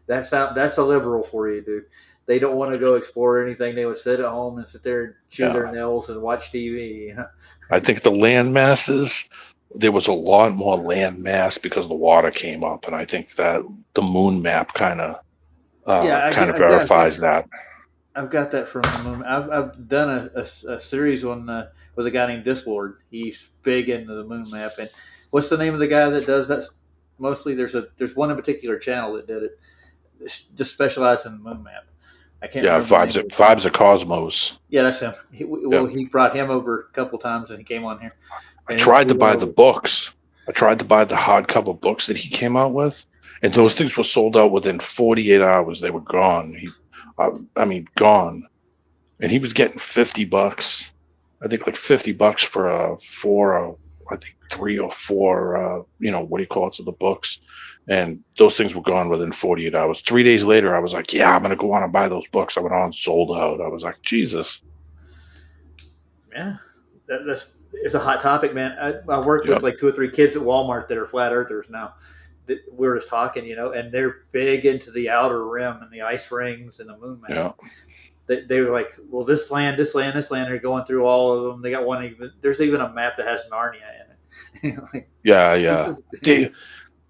That's a liberal for you, dude. They don't want to go explore anything. They would sit at home and sit there and chew their yeah. nails and watch TV. I think the land masses, there was a lot more land mass because the water came up, and I think that the moon map kind of Yeah, verifies that. I've got that from the moon. I've done a series on with a guy named Dislord. He's big into the moon map. And what's the name of the guy that does that? Mostly, there's one in particular channel that did it. It's just specialized in the moon map. I can't Yeah, remember the name of the channel. vibes of cosmos. Yeah, that's him. Yeah. He brought him over a couple times, and he came on here. I And tried to we buy went the over. books. I tried to buy the hardcover books that he came out with, and those things were sold out within 48 hours. They were gone. Gone. And he was getting $50. I think like $50 for I think 3 or 4 what do you call it, to the books. And those things were gone within 48 hours. 3 days later, I was like, yeah, I'm gonna go on and buy those books. I went on, sold out. I was like, Jesus. Yeah, it's a hot topic, man. I work with Yep. like 2 or 3 kids at Walmart that are flat earthers now. That we were just talking, and they're big into the outer rim and the ice rings and the moon map. Yeah. They were like, well, this land. They're going through all of them. They got one even. There's even a map that has Narnia in it. Like, Yeah. this is, Dave,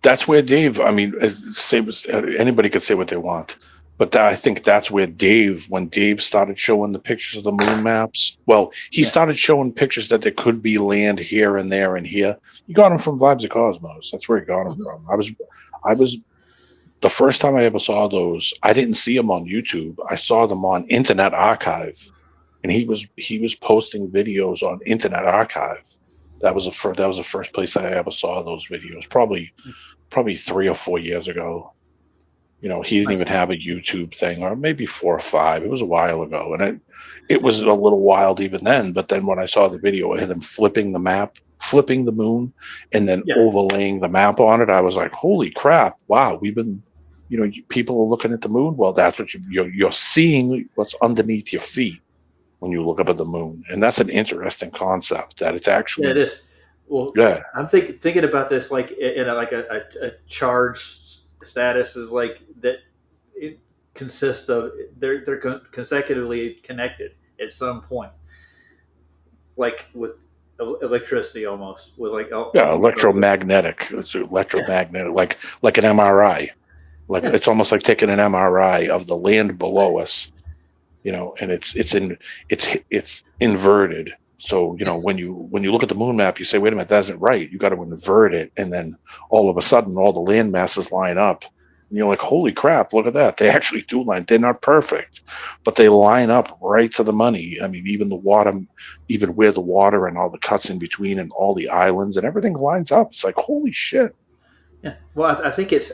that's where Dave. Anybody could say what they want, but I think that's where when Dave started showing the pictures of the moon maps. Well, he Yeah. started showing pictures that there could be land here and there and here. He got them from Vibes of Cosmos. That's where he got them from. I was the first time I ever saw those. I didn't see them on YouTube. I saw them on Internet Archive, and he was posting videos on Internet Archive. That was the first place I ever saw those videos. Probably 3 or 4 years ago. He didn't even have a YouTube thing, or maybe 4 or 5. It was a while ago, and it was a little wild even then. But then when I saw the video of him flipping the map, flipping the moon, and then Yeah. overlaying the map on it, I was like, "Holy crap! Wow, people are looking at the moon. Well, that's what you're seeing. What's underneath your feet when you look up at the moon, and that's an interesting concept. That it's actually yeah, it is. Well, yeah, I'm thinking about this like in a charge status is like that. It consists of they're consecutively connected at some point, like with electricity almost with like electromagnetic. It's electromagnetic, like an MRI. Like Yeah. it's almost like taking an MRI of the land below us, and it's inverted. So when you look at the moon map, you say, wait a minute, that isn't right. You got to invert it, and then all of a sudden, all the land masses line up, and you're like, holy crap, look at that! They actually do line. They're not perfect, but they line up right to the money. I mean, even the water, even where the water and all the cuts in between, and all the islands and everything lines up. It's like, holy shit! Yeah. Well, I think it's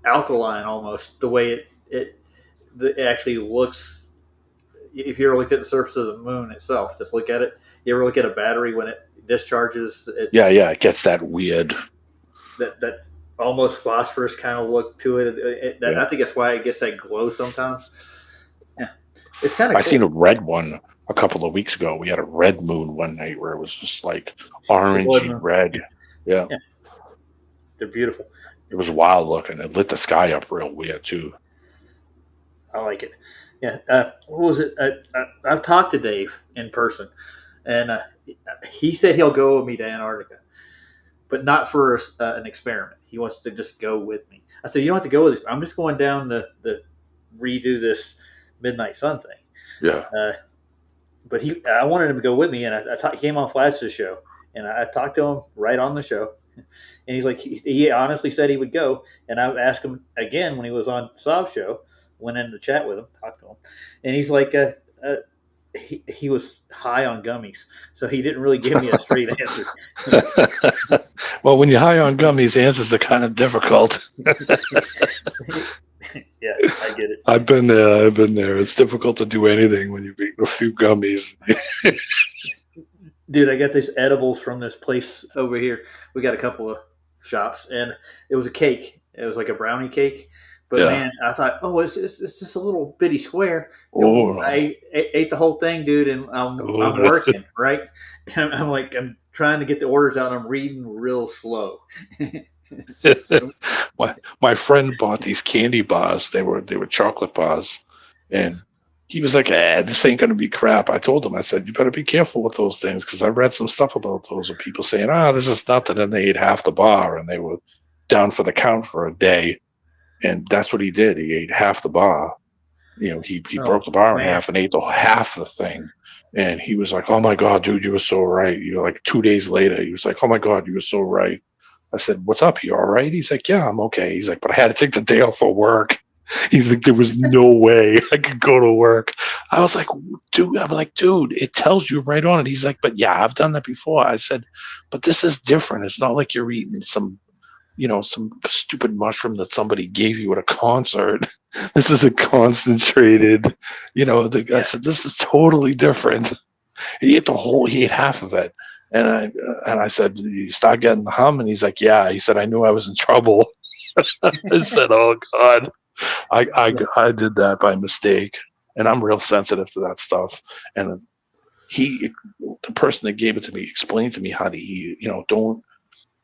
alkaline almost the way it actually looks. If you ever looked at the surface of the moon itself, just look at it. You ever look at a battery when it discharges? Yeah, it gets that weird. That almost phosphorus kind of look to it. Yeah. I think that's why it gets that glow sometimes. Yeah, it's kind of. I seen a red one a couple of weeks ago. We had a red moon one night where it was just like orangey red. Yeah. They're beautiful. It was wild looking. It lit the sky up real weird too. I like it. Yeah. What was it? I've talked to Dave in person, and he said he'll go with me to Antarctica, but not for an experiment. He wants to just go with me. I said, you don't have to go with us. I'm just going down the redo this midnight sun thing. Yeah. but I wanted him to go with me, and he came on Flash's show, and I talked to him right on the show, and he's like, he honestly said he would go, and I asked him again when he was on Sob's show, went in to chat with him, talked to him, and he's like, he was high on gummies, so he didn't really give me a straight answer. Well, when you're high on gummies, answers are kind of difficult. Yeah, I get it. I've been there. It's difficult to do anything when you've eaten a few gummies. Dude, I got these edibles from this place over here. We got a couple of shops, and it was a cake. It was like a brownie cake. But Yeah. man, I thought, oh, it's just a little bitty square. Oh, I ate the whole thing, dude, and I'm working, right? And I'm like, I'm trying to get the orders out, and I'm reading real slow. my friend bought these candy bars. They were chocolate bars, and he was like, this ain't gonna be crap. I told him, I said, you better be careful with those things, because I read some stuff about those of people saying, this is nothing, and they ate half the bar, and they were down for the count for a day. And that's what he did. He ate half the bar. He broke the bar in half and ate half the thing. And he was like, oh my God, dude, you were so right. Like 2 days later, he was like, oh my God, you were so right. I said, what's up? You all right? He's like, yeah, I'm okay. He's like, but I had to take the day off for work. He's like, there was no way I could go to work. I was like, dude, it tells you right on it. He's like, but yeah, I've done that before. I said, but this is different. It's not like you're eating some stupid mushroom that somebody gave you at a concert. This is a concentrated, I said, this is totally different. He ate half of it. And I said, you start getting the hum? And he's like, yeah. He said, I knew I was in trouble. I said, oh God, I did that by mistake. And I'm real sensitive to that stuff. And the person that gave it to me explained to me how to eat, don't.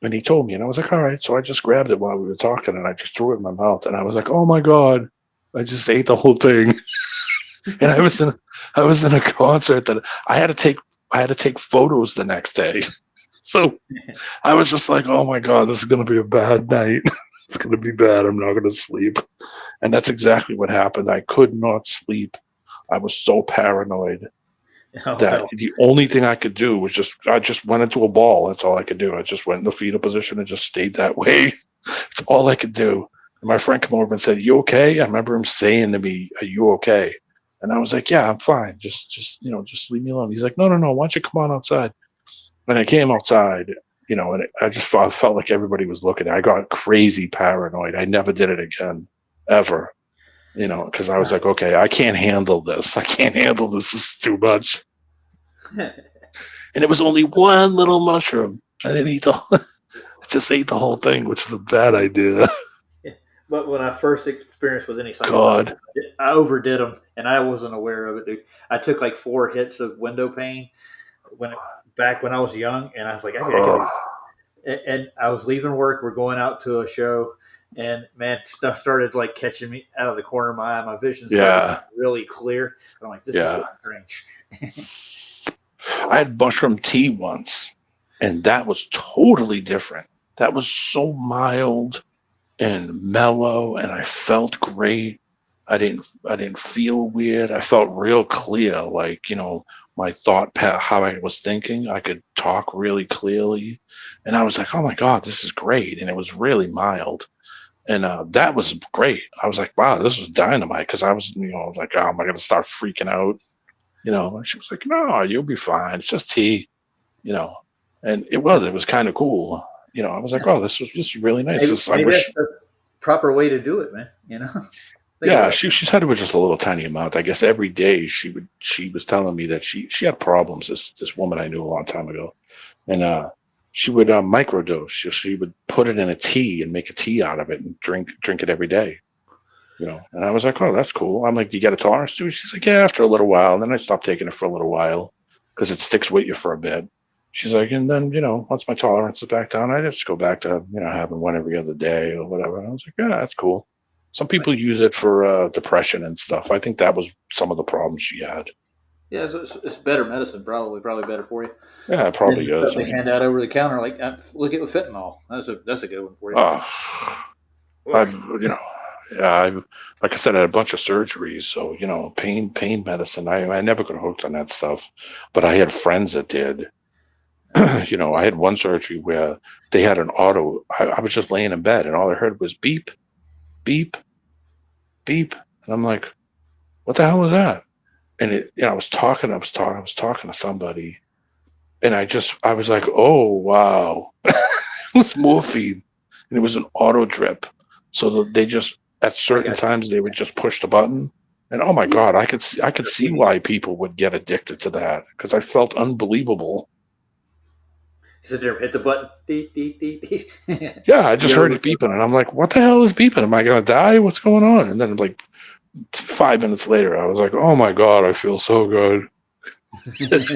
And he told me, and I was like, all right. So I just grabbed it while we were talking, and I just threw it in my mouth. And I was like, oh my God, I just ate the whole thing. And I was in a concert that I had to take photos the next day. So I was just like, oh my God, this is going to be a bad night. It's going to be bad. I'm not going to sleep. And that's exactly what happened. I could not sleep. I was so paranoid. The only thing I could do was I just went into a ball. That's all I could do. I just went in the fetal position and just stayed that way. That's all I could do. And my friend came over and said, you okay? I remember him saying to me, are you okay? And I was like, yeah, I'm fine. Just leave me alone. He's like, no. Why don't you come on outside? And I came outside, and I just felt like everybody was looking. I got crazy paranoid. I never did it again, ever. Because I was like, okay, I can't handle this. This is too much. And it was only one little mushroom. I didn't eat I just ate the whole thing, which is a bad idea. But when I first experienced with any God, I overdid them, and I wasn't aware of it, dude. I took like 4 hits of window pane back when I was young, and I was like, and I was leaving work. We're going out to a show. And man, stuff started like catching me out of the corner of my eye. My vision started really clear. I'm like, this is strange. I had mushroom tea once, and that was totally different. That was so mild and mellow, and I felt great. I didn't feel weird. I felt real clear, like, my thought path, how I was thinking. I could talk really clearly, and I was like, oh my God, this is great. And it was really mild. And that was great. I was like, wow, this was dynamite. Because I was, like, oh, am I going to start freaking out? And she was like, no, you'll be fine. It's just tea, And it was kind of cool. I was like, oh, this is really nice. Maybe that's the proper way to do it, man. Yeah, she said it was just a little tiny amount. I guess every day she was telling me that she had problems. This woman I knew a long time ago, and she would microdose. She would put it in a tea and make a tea out of it and drink it every day. And I was like, oh, that's cool. I'm like, you got a tolerance to it? She's like, yeah, after a little while. And then I stopped taking it for a little while because it sticks with you for a bit. She's like, and then, once my tolerance is back down, I just go back to, having one every other day or whatever. And I was like, yeah, that's cool. Some people use it for depression and stuff. I think that was some of the problems she had. Yeah, it's better medicine, probably better for you. Yeah, it probably is. They hand out over the counter, like, look at fentanyl. That's a good one for you. Like I said, I had a bunch of surgeries, so pain medicine. I never got hooked on that stuff, but I had friends that did. I had one surgery where they had an auto. I was just laying in bed, and all I heard was beep, beep, beep, and I'm like, "What the hell was that?" And I was talking to somebody, and I was like, "Oh wow." It was morphine, and it was an auto drip. So they just at I certain got times they would just push the button, and oh my you. god, I could see why people would get addicted to that because I felt unbelievable. Sit there, hit the button. Deep, deep, deep, deep. Yeah, I just You heard ever, it beeping, and I'm like, what the hell is beeping? Am I gonna die? What's going on? And then like 5 minutes later, I was like, oh my god, I feel so good. Like,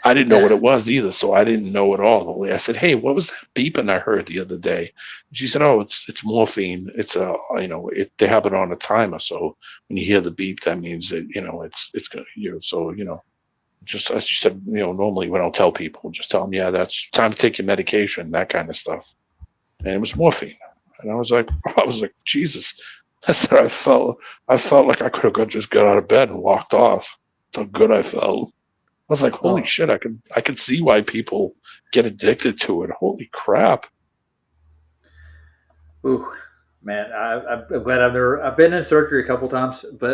I didn't know yeah. what it was either, so I didn't know at all. I said, "Hey, what was that beeping I heard the other day?" She said, "Oh, it's morphine. It's they have it on a timer, so when you hear the beep, that means that it's gonna so just as she said, normally we don't tell people, just tell them, yeah, that's time to take your medication, that kind of stuff." And it was morphine, and I was like, Jesus. I said, I felt like I could have just got out of bed and walked off. That's how good I felt. I was like, holy Oh, shit, I could see why people get addicted to it. Holy crap. ooh, man. I'm glad I've been in surgery a couple times, but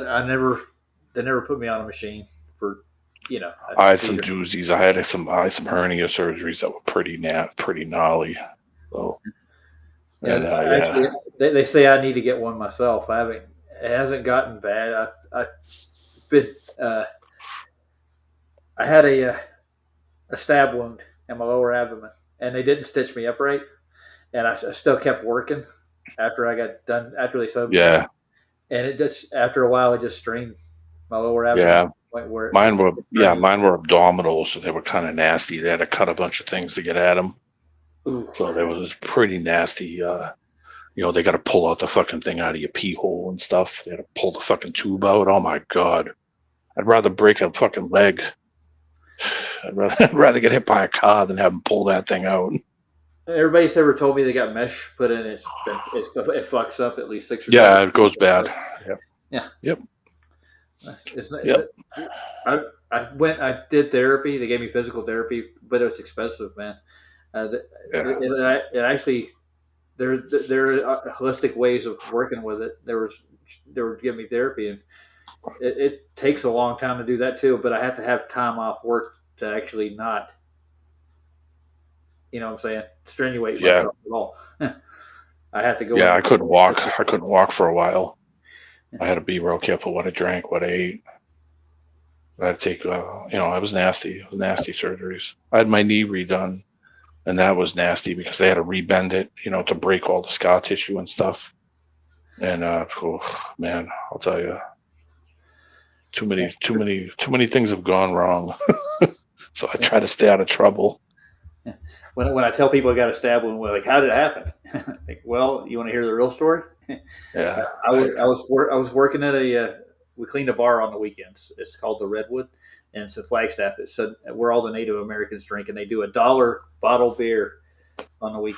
they never put me on a machine for, a I had some procedure. doozies. I had some hernia surgeries that were pretty gnarly. So Yeah, and actually, they say I need to get one myself. I haven't. It hasn't gotten bad. I been. I had a stab wound in my lower abdomen, and they didn't stitch me up right, and I still kept working after I got done after they sewed me up, yeah, and it just after a while it just strained my lower abdomen to yeah. the point where it turned. Mine were abdominal, so they were kind of nasty. They had to cut a bunch of things to get at them. Ooh, So they was pretty nasty. They got to pull out the fucking thing out of your pee hole and stuff. They had to pull the fucking tube out. Oh my god, I'd rather break a fucking leg. I'd rather get hit by a car than have them pull that thing out. everybody's ever told me they got mesh put in. It fucks up at least 6 or 7 Yeah, it goes bad. Yep. Yeah, Yep. it's not. Yep. I did therapy. They gave me physical therapy, but it was expensive, man. Uh, Yeah. it actually there are holistic ways of working with it. They were giving me therapy, and it takes a long time to do that too. But I have to have time off work to actually not, what I'm saying, strenuate Yeah. myself at all. I have to go Yeah. in. I couldn't walk. I couldn't walk for a while. I had to be real careful what I drank, what I ate. I had to take, it was nasty. It was nasty surgeries. I had my knee redone, and that was nasty because they had to rebend it, to break all the scar tissue and stuff. And man, I'll tell you, too many things have gone wrong. So I try to stay out of trouble. When I tell people I got a stab wound, we're like, how did it happen? Like, well, you want to hear the real story? Yeah, I was working at we cleaned a bar on the weekends. It's called the Redwood, and it's a Flagstaff. It's where all the Native Americans drink, and they do $1 bottle beer on the week.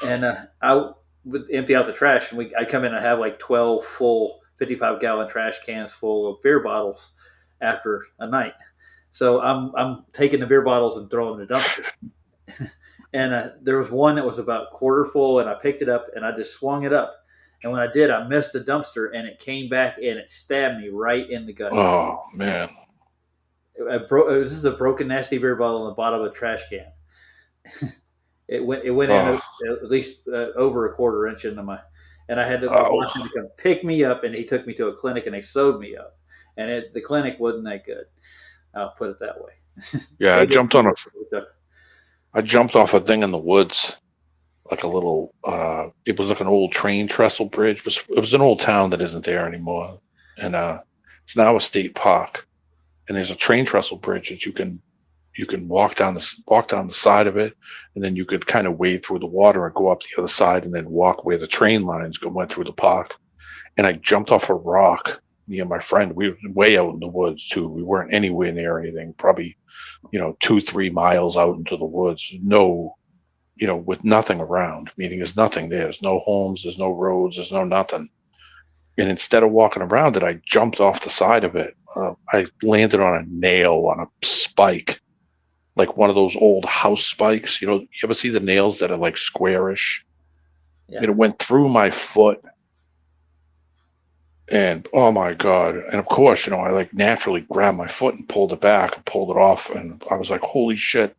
And I would empty out the trash, and I'd come in and have like 12 full 55-gallon trash cans full of beer bottles after a night. So I'm taking the beer bottles and throwing them in the dumpster. And there was one that was about quarter full, and I picked it up and I just swung it up. And when I did, I missed the dumpster, and it came back and it stabbed me right in the gut. oh man. This is a broken, nasty beer bottle in the bottom of a trash can. It went in at least over a quarter inch into my, and I had to watch him come pick me up, and he took me to a clinic, and they sewed me up, and the clinic wasn't that good. I'll put it that way. Yeah, I jumped off a thing in the woods, like a little. It was like an old train trestle bridge. It was an old town that isn't there anymore, and it's now a state park. And there's a train trestle bridge that you can walk down the side of it, and then you could kind of wade through the water and go up the other side, and then walk where the train lines went through the park. And I jumped off a rock. Me and my friend, we were way out in the woods too. We weren't anywhere near anything. Probably, 2-3 miles out into the woods. No with nothing around, meaning there's nothing there. There's no homes, there's no roads, there's no nothing. And instead of walking around it, I jumped off the side of it. I landed on a nail, on a spike, like one of those old house spikes. You ever see the nails that are like squarish? Yeah. It went through my foot. And oh my God. And of course, I like naturally grabbed my foot and pulled it back and pulled it off. And I was like, holy shit.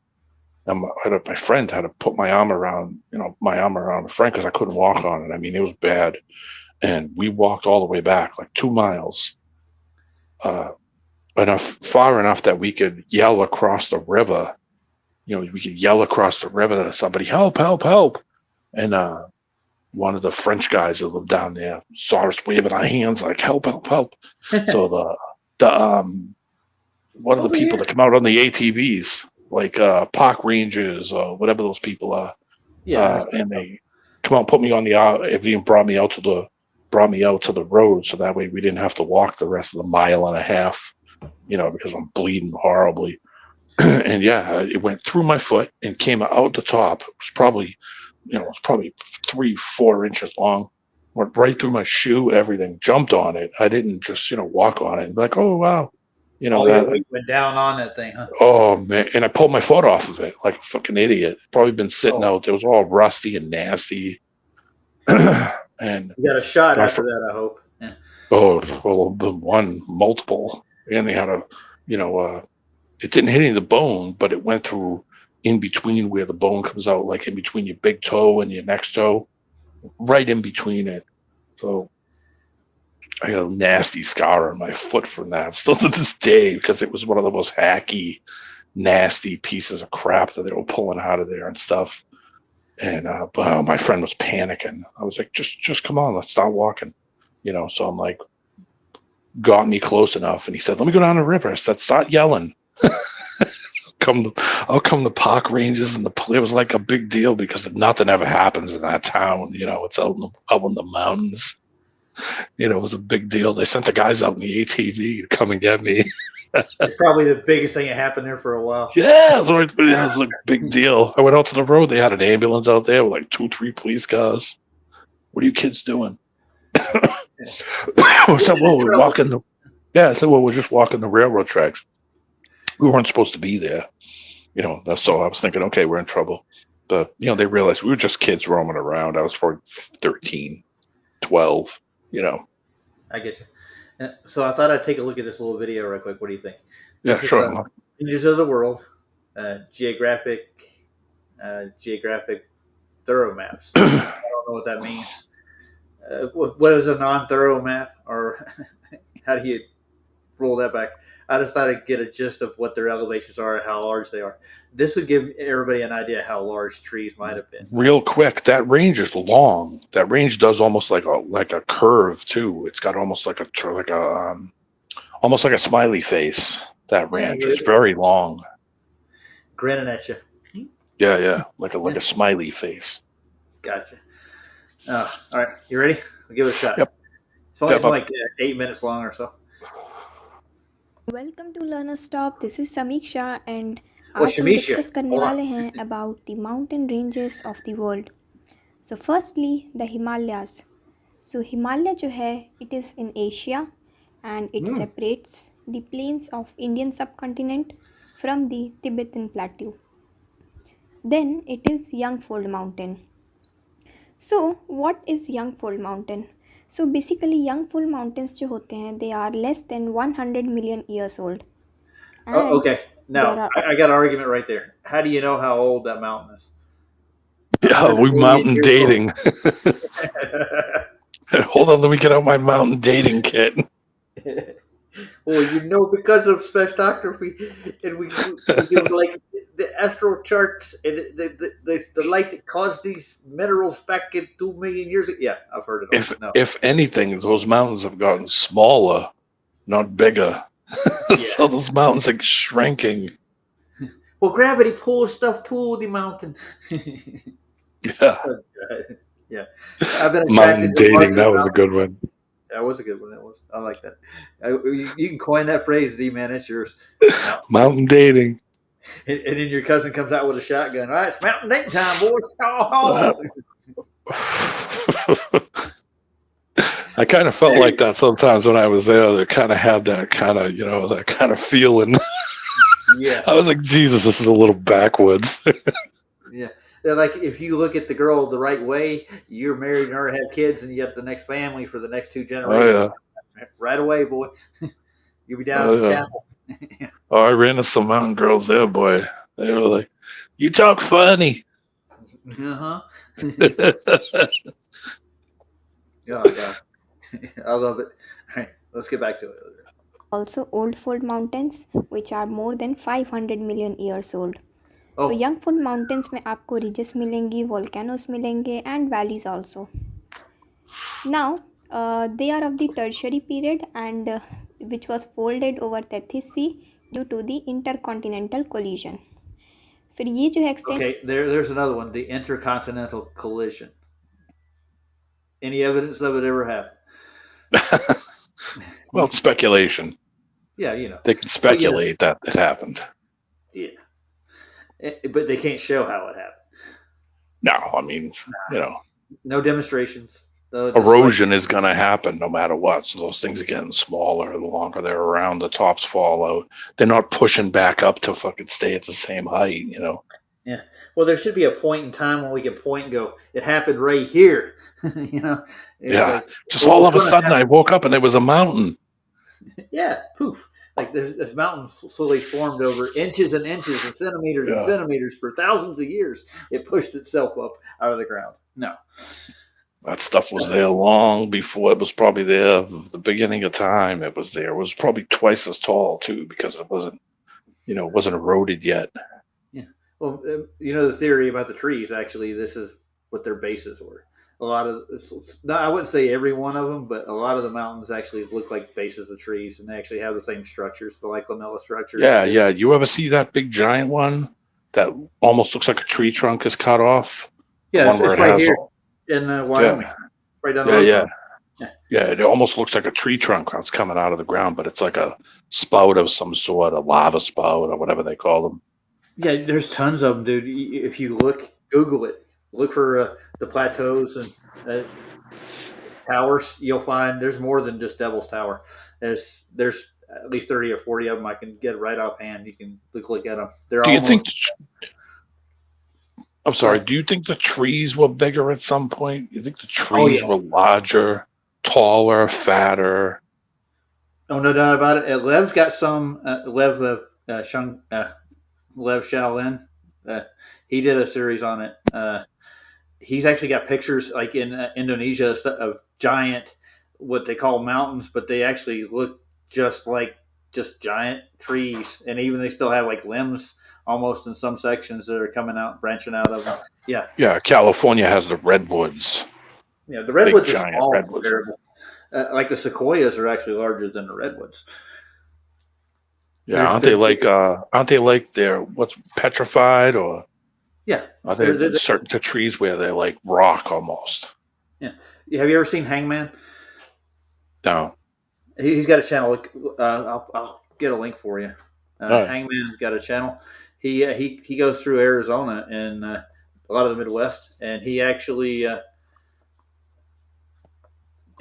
And my friend had to put my arm around a friend because I couldn't walk on it. I mean, it was bad. And we walked all the way back, like 2 miles, far enough that we could yell across the river. We could yell across the river to somebody, help, help, help. And one of the French guys that lived down there saw us waving our hands like, help, help, help. So one of the people that come out on the ATVs, like park rangers or whatever those people are, and they come out, put me on the and brought me out to the road, so that way we didn't have to walk the rest of the mile and a half, because I'm bleeding horribly. And it went through my foot and came out the top. It was probably 3-4 inches long. Went right through my shoe, everything. Jumped on it. I didn't just walk on it and be like, oh wow, went down on that thing, huh? Oh man! And I pulled my foot off of it like a fucking idiot. Probably been sitting out. It was all rusty and nasty. And you got a shot after that, I hope. Yeah. Oh, well, the one multiple, and they had it didn't hit any of the bone, but it went through in between where the bone comes out, like in between your big toe and your next toe, right in between it. So I got a nasty scar on my foot from that, still to this day, because it was one of the most hacky, nasty pieces of crap that they were pulling out of there and stuff. And my friend was panicking. I was like, just come on, let's start walking. So I'm like, got me close enough, and he said, let me go down the river. I said, start yelling. I'll come to park ranges, and it was like a big deal because nothing ever happens in that town. It's out in the mountains. It was a big deal. They sent the guys out in the ATV to come and get me. It's probably the biggest thing that happened there for a while. Yeah, it was a big deal. I went out to the road. They had an ambulance out there with like 2-3 police cars. What are you kids doing? So, we're walking. We're just walking the railroad tracks. We weren't supposed to be there. So I was thinking, okay, we're in trouble. But, they realized we were just kids roaming around. I was 13, 12, I get you. So I thought I'd take a look at this little video real quick. What do you think? Yeah, sure. Images of the world, geographic thorough maps. I don't know what that means. What is a non-thorough map, or how do you roll that back? I just thought I'd get a gist of what their elevations are and how large they are. This would give everybody an idea how large trees might have been. Real quick, that range is long. That range does almost like a curve too. It's got almost like almost like a smiley face. That range is very long. Grinning at you. Yeah, like a smiley face. Gotcha. All right, you ready? We'll give it a shot. Yep. It's only like 8 minutes long or so. Welcome to learner stop. This is Sameeksha and आज हम discuss करने वाले हैं about the mountain ranges of the world. So firstly the Himalayas. So Himalaya जो है it is in Asia and it separates the plains of Indian subcontinent from the Tibetan plateau. Then it is young fold mountain. So what is young fold mountain? So basically youngfold mountains जो होते हैं they are less than 100 million years old. Okay, now I got an argument right there. How do you know how old that mountain is? Yeah, we're mountain dating. Hold on, let me get out my mountain dating kit. Well, because of spectroscopy, and we do like the astro charts and the light that caused these minerals back in 2 million years ago. Yeah, I've heard it. If anything, those mountains have gotten smaller, not bigger. So those mountains are shrinking. Well, gravity pulls stuff to the mountain. Yeah. Yeah. I've been mountain dating. That was a good one. That was a good one. I like that. You can coin that phrase, D man. It's yours. Mountain dating. and then your cousin comes out with a shotgun. All right, it's mountain date time, boys. Uh, Oh. I kind of felt like that sometimes when I was there. They kind of had that kind of, that kind of feeling. Yeah, I was like, Jesus, this is a little backwoods. yeah. They're like, if you look at the girl the right way, you're married and already have kids, and you have the next family for the next 2 Oh generations. yeah, Right away, boy. You'll be down oh at the yeah. chapel. Oh, I ran into some mountain girls there, boy. They were like, "You talk funny." Uh-huh. Yeah, Oh, God. I love it. All right, let's get back to it. Also, old fold mountains, which are more than 500 million years old. So Oh, young fold mountains में आपको ridges मिलेंगी, volcanoes मिलेंगे and valleys also. Now, they are of the tertiary period and which was folded over Tethys Sea due to the intercontinental collision. फिर ये जो है extent okay. There's another one. The intercontinental collision. Any evidence of it ever happened? well, it's speculation. Yeah, They can But yeah, speculate that it happened. yeah. But they can't show how it happened. No, I mean, No demonstrations. Just erosion is going to happen no matter what. So those things are getting smaller the longer they're around. The tops fall out. They're not pushing back up to fucking stay at the same height. Yeah. Well, there should be a point in time when we can point and go, it happened right here. It's Yeah. like, Just well, all it's of a gonna sudden, happen. I woke up and there was a mountain. Yeah, poof. Like this mountain slowly formed over inches and inches and centimeters and Yeah. centimeters for thousands of years. It pushed itself up out of the ground. No. That stuff was there long before it was probably there. The beginning of time, it was there. It was probably twice as tall too because it wasn't, wasn't eroded yet. Yeah. Well, the theory about the trees, actually, this is what their bases were. A lot of, I wouldn't say every one of them, but a lot of the mountains actually look like bases of trees, and they actually have the same structures, the like lamella structures. Yeah, yeah. You ever see that big giant one that almost looks like a tree trunk is cut off? The Yeah, one where it's it right has here all, in Wyoming, right down the yeah, road yeah. from them. Yeah, it almost looks like a tree trunk that's coming out of the ground, but it's like a spout of some sort, a lava spout or whatever they call them. Yeah, there's tons of them, dude. If you Google it, look for the plateaus and towers. You'll find there's more than just Devil's Tower. There's at least 30 or 40 of them. I can get right offhand. You can look at them. They're Do you think? almost. I'm sorry. Do you think the trees were bigger at some point? You think the Oh trees yeah. were larger, taller, fatter? Oh, no doubt about it. Lev's got some. Lev Shaolin. He did a series on it. He's actually got pictures like in Indonesia of giant, what they call mountains, but they actually look just like just giant trees, and even they still have like limbs almost in some sections that are coming out, branching out of them. Yeah, Yeah, California has the redwoods. yeah. The redwoods are giant small, redwoods. comparable. Like the sequoias are actually larger than the redwoods. Yeah, aren't they like they're what's petrified or Yeah. are there certain trees where they're like rock almost? Yeah. Have you ever seen Hangman? No. He's got a channel. I'll get a link for you. Right. Hangman's got a channel. He goes through Arizona and a lot of the Midwest, and he actually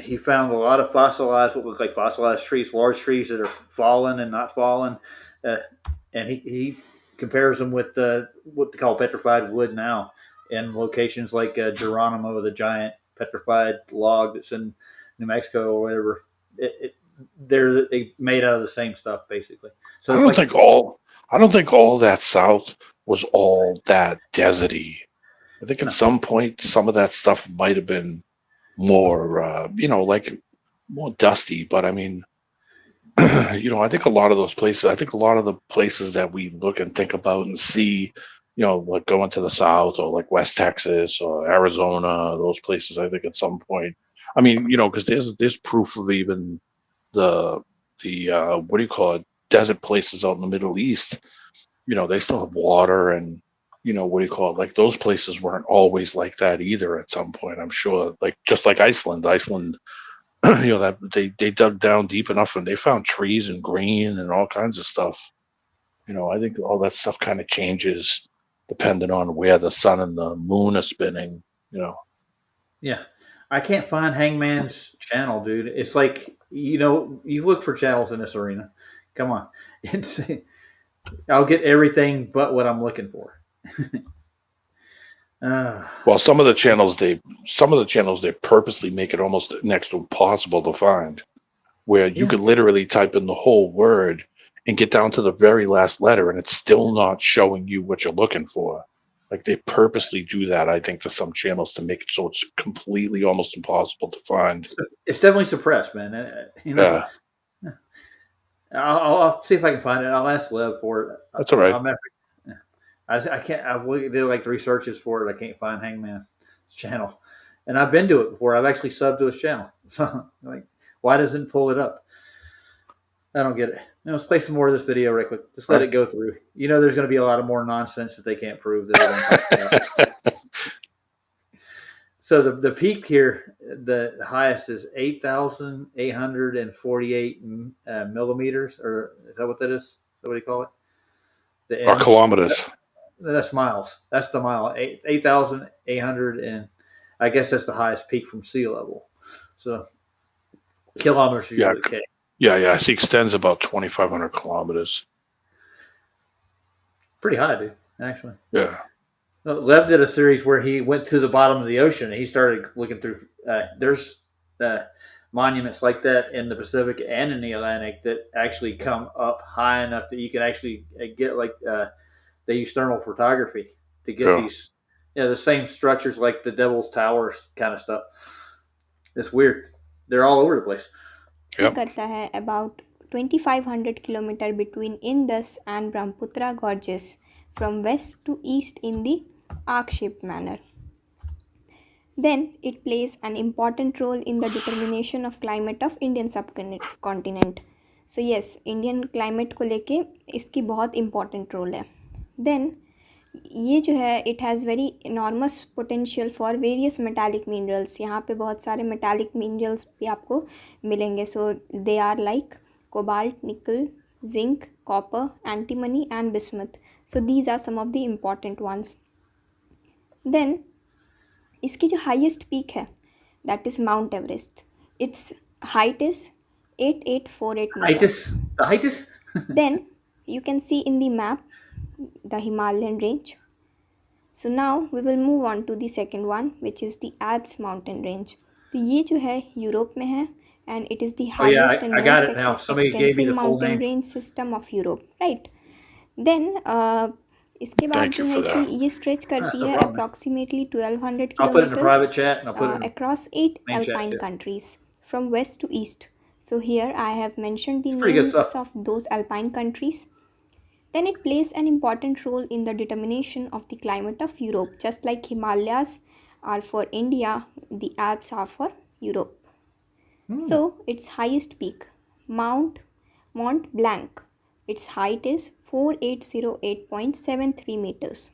he found a lot of what look like fossilized trees, large trees that are fallen and not fallen, and he compares them with what they call petrified wood now in locations like Geronimo, the giant petrified log that's in New Mexico or whatever. They're made out of the same stuff basically. So I don't think all that south was all that deserty. I think at some point some of that stuff might have been more like more dusty, but I mean I think a lot of the places that we look and think about and see, like going to the south or like West Texas or Arizona, those places, I think at some point, I mean, because there's proof of even the what do you call it, desert places out in the Middle East, they still have water and what do you call it, like those places weren't always like that either at some point, I'm sure, like just like Iceland, that they dug down deep enough and they found trees and green and all kinds of stuff. I think all that stuff kind of changes depending on where the sun and the moon are spinning. Yeah. I can't find Hangman's channel, dude. It's like, you look for channels in this arena. Come on. It's, I'll get everything but what I'm looking for. Well, some of the channels they purposely make it almost next to impossible to find, where you Yeah. could literally type in the whole word and get down to the very last letter, and it's still not showing you what you're looking for. Like they purposely do that, I think, to some channels to make it so it's completely almost impossible to find. It's definitely suppressed, man. Yeah, I'll see if I can find it. I'll ask Lev for it. that's all right. I can't. I've did like 3 searches for it. I can't find Hangman's channel, and I've been to it before. I've actually subbed to his channel. So like, why doesn't it pull it up? I don't get it. Let's play some more of this video right quick. Just let it go through. There's going to be a lot of more nonsense that they can't prove that they're going to talk about. So the peak here, the highest is 8,848 millimeters, or is that what that is? Is that what do you call it? Or kilometers. That's miles. That's the mile. 8,800, and I guess that's the highest peak from sea level. So kilometers is usually K. Yeah. It extends about 2,500 kilometers. Pretty high, dude. Actually. Yeah. Lev did a series where he went to the bottom of the ocean and he started looking through. There's monuments like that in the Pacific and in the Atlantic that actually come up high enough that you can actually get like they use thermal photography to get these, the same structures like the Devil's Towers kind of stuff. It's weird. They're all over the place. Yep. करता है about 2,500 kilometer between Indus and Brahmaputra gorges from west to east in the arc-shaped manner. Then it plays an important role in the determination of climate of Indian subcontinent. So yes, Indian climate को लेके इसकी बहुत important role है. Then ये जो है it has very enormous potential for various metallic minerals. यहाँ पे बहुत सारे metallic minerals भी आपको मिलेंगे. So they are like cobalt, nickel, zinc, copper, antimony and bismuth. So these are some of the important ones. Then इसकी जो highest peak है that is Mount Everest. Its height is 8848 meters. The height. Then you can see in the map the Himalayan range. So now we will move on to the second one, which is the Alps mountain range. तो ये जो है Europe में है and it is the highest and most extensive mountain range system of Europe, right? Then इसके बाद जो है कि ये stretch करती है approximately 1,200 kilometers across 8 alpine countries from west to east. So here I have mentioned the names of those alpine countries. Then it plays an important role in the determination of the climate of Europe. Just like Himalayas are for India, the Alps are for Europe. So its highest peak, Mont Blanc, its height is 4,808.73 meters.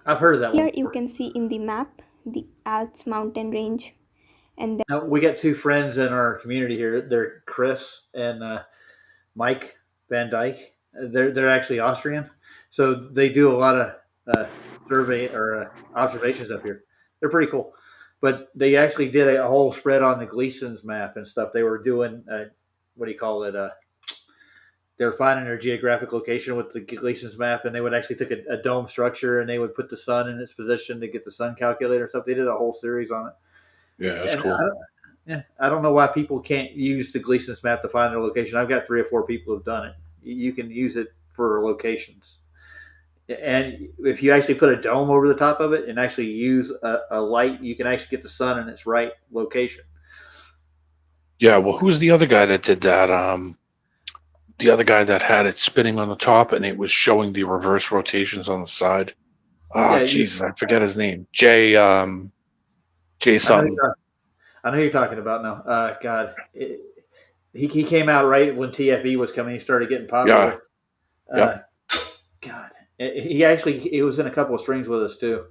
I've heard of that Here one. you can see in the map the Alps mountain range. And then now, we got 2 friends in our community here. They're Chris and Mike Van Dyke. They're actually Austrian, so they do a lot of survey or observations up here. They're pretty cool, but they actually did a whole spread on the Gleason's map and stuff. They were doing what do you call it? They were finding their geographic location with the Gleason's map, and they would actually take a dome structure and they would put the sun in its position to get the sun calculator and stuff. They did a whole series on it. Yeah, that's cool. I don't know why people can't use the Gleason's map to find their location. I've got 3 or 4 people who've done it. You can use it for locations. And if you actually put a dome over the top of it and actually use a light, you can actually get the sun in its right location. Yeah, well, who's the other guy that did that? The other guy that had it spinning on the top and it was showing the reverse rotations on the side. Oh, Jesus, I forget his name. Jay something. I know who you're talking about now. God. He came out right when TFE was coming. He started getting popular. Yeah. God, he was in a couple of streams with us too.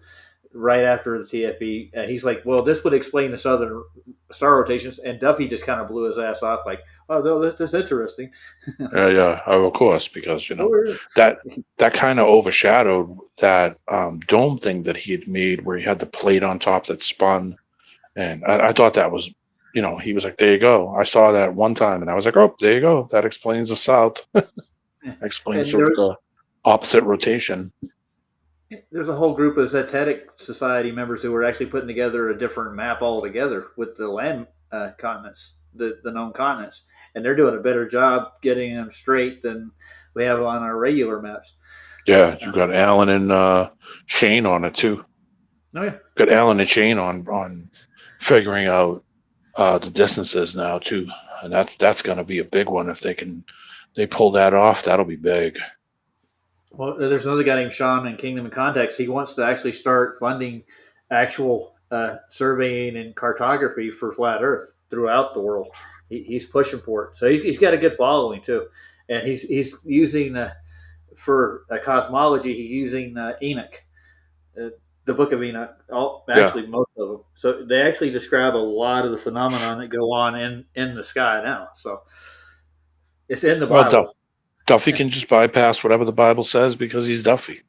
right after the TFE. He's like, well, this would explain the southern star rotations, and Duffy just kind of blew his ass off, like, oh, no, that's interesting. Yeah, of course, because Oh, that that kind of overshadowed that dome thing that he had made, where he had the plate on top that spun, and I thought that was, he was like, "There you go." I saw that one time, and I was like, "Oh, there you go. That explains the south. yeah. Explains And there's the opposite rotation." there's a whole group of Zetetic Society members who were actually putting together a different map altogether with the land continents, the known continents, and they're doing a better job getting them straight than we have on our regular maps. Yeah, you got Alan and Shane on it too. Oh yeah, Got Alan and Shane on figuring out the distances now too, and that's going to be a big one if they pull that off. That'll be big. well, there's another guy named Sean in Kingdom of Context. He wants to actually start funding actual surveying and cartography for flat Earth throughout the world. He's pushing for it, so he's got a good following too, and he's using for cosmology. He's using Enoch, uh, the Book of Enoch. Yeah. Actually, most of them. So they actually describe a lot of the phenomenon that go on in the sky now. So it's in the Well, Bible. Duffy can just bypass whatever the Bible says because he's Duffy.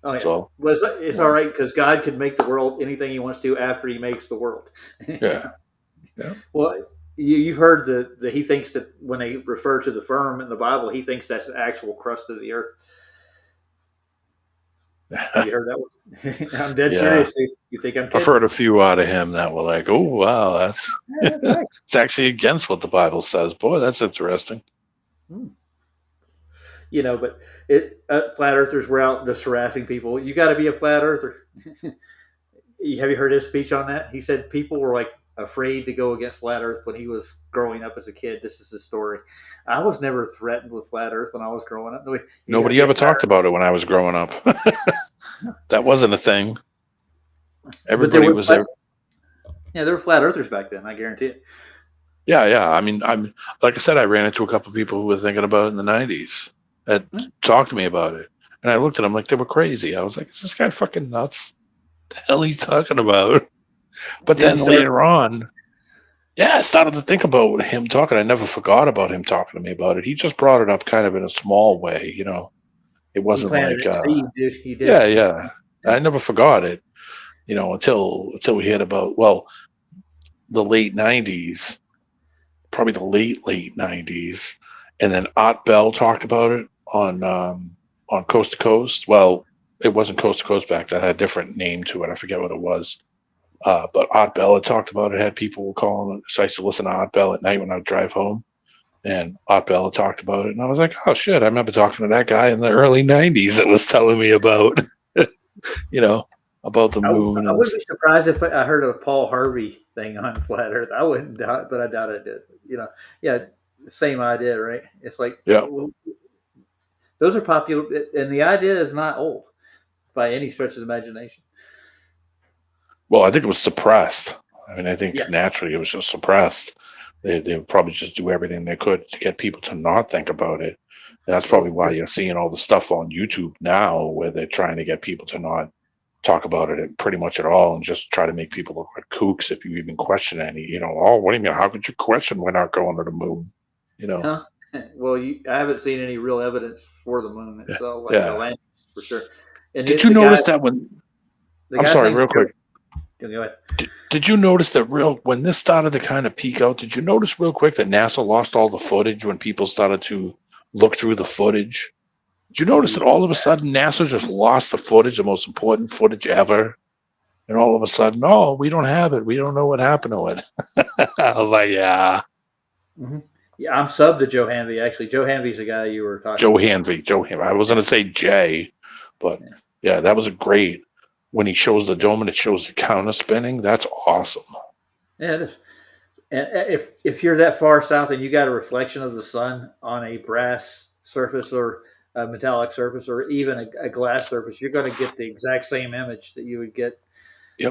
Oh yeah. So Well, it's all right because God can make the world anything He wants to after He makes the world. yeah, yeah. Well, you've heard that He thinks that when they refer to the firm in the Bible, He thinks that's the actual crust of the earth. Have you heard that one? I'm dead Yeah. serious. You think I'm kidding? I've heard a few out of him that were like, "Oh wow, that's Yeah, that's right. it's actually against what the Bible says." Boy, that's interesting. But flat earthers were out just harassing people. You got to be a flat earther. Have you heard his speech on that? He said people were like afraid to go against flat earth when he was growing up as a kid. This is his story. I was never threatened with flat earth when I was growing up. Nobody ever talked about it when I was growing up. That wasn't a thing. Everybody was there. Yeah, there were flat earthers back then. I guarantee it. Yeah. I mean, like I said, I ran into a couple of people who were thinking about it in the '90s that talked to me about it, and I looked at them like they were crazy. I was like, "Is this guy fucking nuts? What the hell are you talking about?" But then later on, I started to think about him talking. I never forgot about him talking to me about it. He just brought it up kind of in a small way, It wasn't like, he did. yeah. I never forgot it, until we heard about the late '90s, probably the late '90s, and then Art Bell talked about it on Coast to Coast. Well, it wasn't Coast to Coast back then; it had a different name to it. I forget what it was. But Art Bell had talked about it. Had people calling. So I used to listen to Art Bell at night when I would drive home, and Art Bell had talked about it. And I was like, "Oh shit!" I remember talking to that guy in the early '90s that was telling me about, about the moon. I wouldn't be surprised if I heard a Paul Harvey thing on flat Earth. I wouldn't doubt, but I doubt it did. Same idea, right? It's like, those are popular, and the idea is not old by any stretch of the imagination. Well, I think it was suppressed. I mean, I think naturally it was just suppressed. They would probably just do everything they could to get people to not think about it. And that's probably why you're seeing all the stuff on YouTube now where they're trying to get people to not talk about it pretty much at all and just try to make people look like kooks if you even question any, oh, what do you mean? How could you question we're not going to the moon? Huh? Well, I haven't seen any real evidence for the moon itself, like the land for sure. And did you notice that when? I'm sorry, real quick. Go ahead. Did you notice that when this started to kind of peak out? Did you notice real quick that NASA lost all the footage when people started to look through the footage? Did you notice that all of a sudden NASA just lost the footage, the most important footage ever? And all of a sudden, we don't have it. We don't know what happened to it. I was like, yeah. Mm-hmm. Yeah, I'm sub to Joe Hanvey. Actually, Joe Hanvey's the guy you were talking Joe Hanvey. I was going to say Jay, but yeah, that was a great. When he shows the dome and it shows the counter spinning, that's awesome. Yeah, it is. And if you're that far south and you got a reflection of the sun on a brass surface or a metallic surface or even a glass surface, you're going to get the exact same image that you would get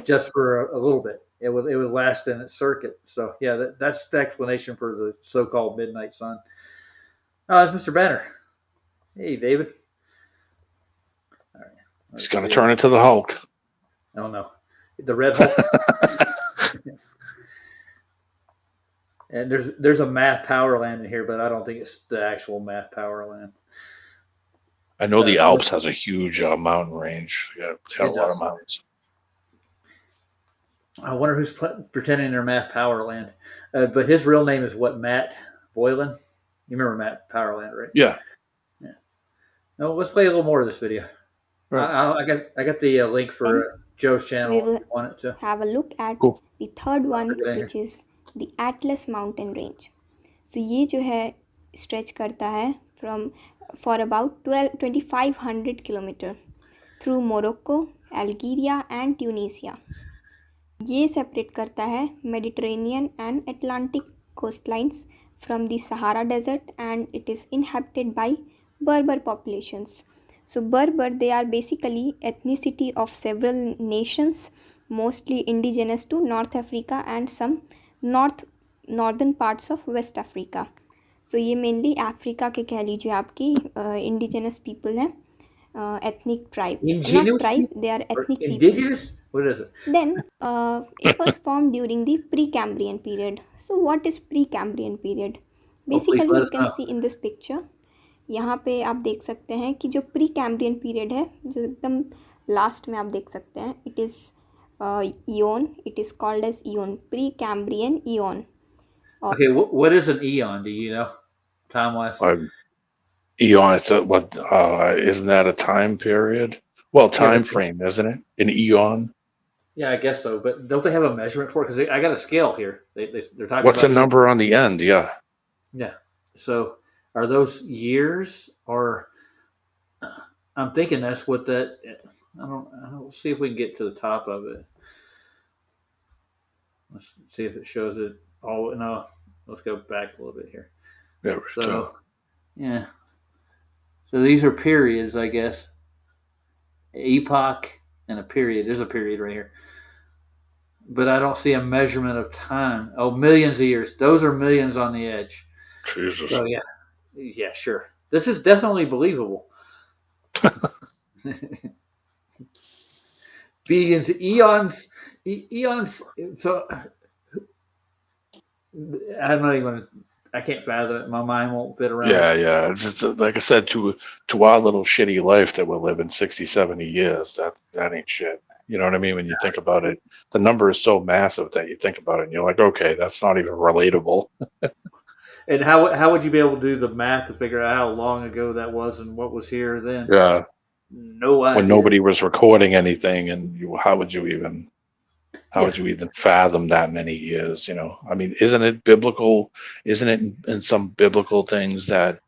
just for a little bit. It would last in its circuit. So yeah, that's the explanation for the so-called midnight sun. Oh, it's Mr. Banner. Hey, David. All right. He's going to turn into the Hulk. I don't know. The red hole. And there's a math power land in here, but I don't think it's the actual math power land. I know the Alps has a huge mountain range. Yeah, they got a lot of mountains. I wonder who's pretending they're Matt Powerland. But his real name is what? Matt Boylan? You remember Matt Powerland, right? Yeah. No, let's play a little more of this video. Right. I got the link for Joe's channel. We will if you want it to. have a look at the third one, which is the Atlas Mountain Range. So ये जो है stretch करता है for about 2500 kilometer through Morocco, Algeria and Tunisia. ये separate करता है Mediterranean and Atlantic coastlines from the Sahara Desert, and it is inhabited by Berber populations. So Berber, they are basically ethnicity of several nations, mostly indigenous to North Africa and some northern parts of West Africa. So ये mainly Africa के कह लीजिए आपकी indigenous people हैं, ethnic tribe. Not tribe, they are ethnic indigenous people. What is it? Then it was formed during the Precambrian period. So what is Precambrian period? Basically you can see in this picture. यहाँ पे आप देख सकते हैं कि जो pre Cambrian period है, जो एकदम लास्ट में आप देख सकते हैं, it is eon. It is called as eon, pre-Cambrian eon. Okay, what is an eon? Do you know, time-wise? Eon. It's what? Isn't that a time period? Well, time frame, isn't it? An eon. Yeah, I guess so. But don't they have a measurement for it? Because I got a scale here. They're talking. What's a number on the end? Yeah. Yeah. So are those years, or I'm thinking that's what that. I don't see if we can get to the top of it. Let's see if it shows it. Oh no, let's go back a little bit here. Yeah. So yeah. So these are periods, I guess. Epoch and a period. There's a period right here. But I don't see a measurement of time. Oh, millions of years. Those are millions on the edge. Jesus. So yeah. Yeah, sure. This is definitely believable. Vegans, eons. So I'm not even. I can't fathom it. My mind won't fit around. Yeah. It's like I said, to our little shitty life that we're living 60, 70 years, that ain't shit. You know what I mean? When you think about it, the number is so massive that you think about it and you're like, okay, that's not even relatable. And how would you be able to do the math to figure out how long ago that was and what was here then? Yeah. No idea. When nobody was recording anything, and how would you even fathom that many years? You know, I mean, isn't it biblical? Isn't it in some biblical things that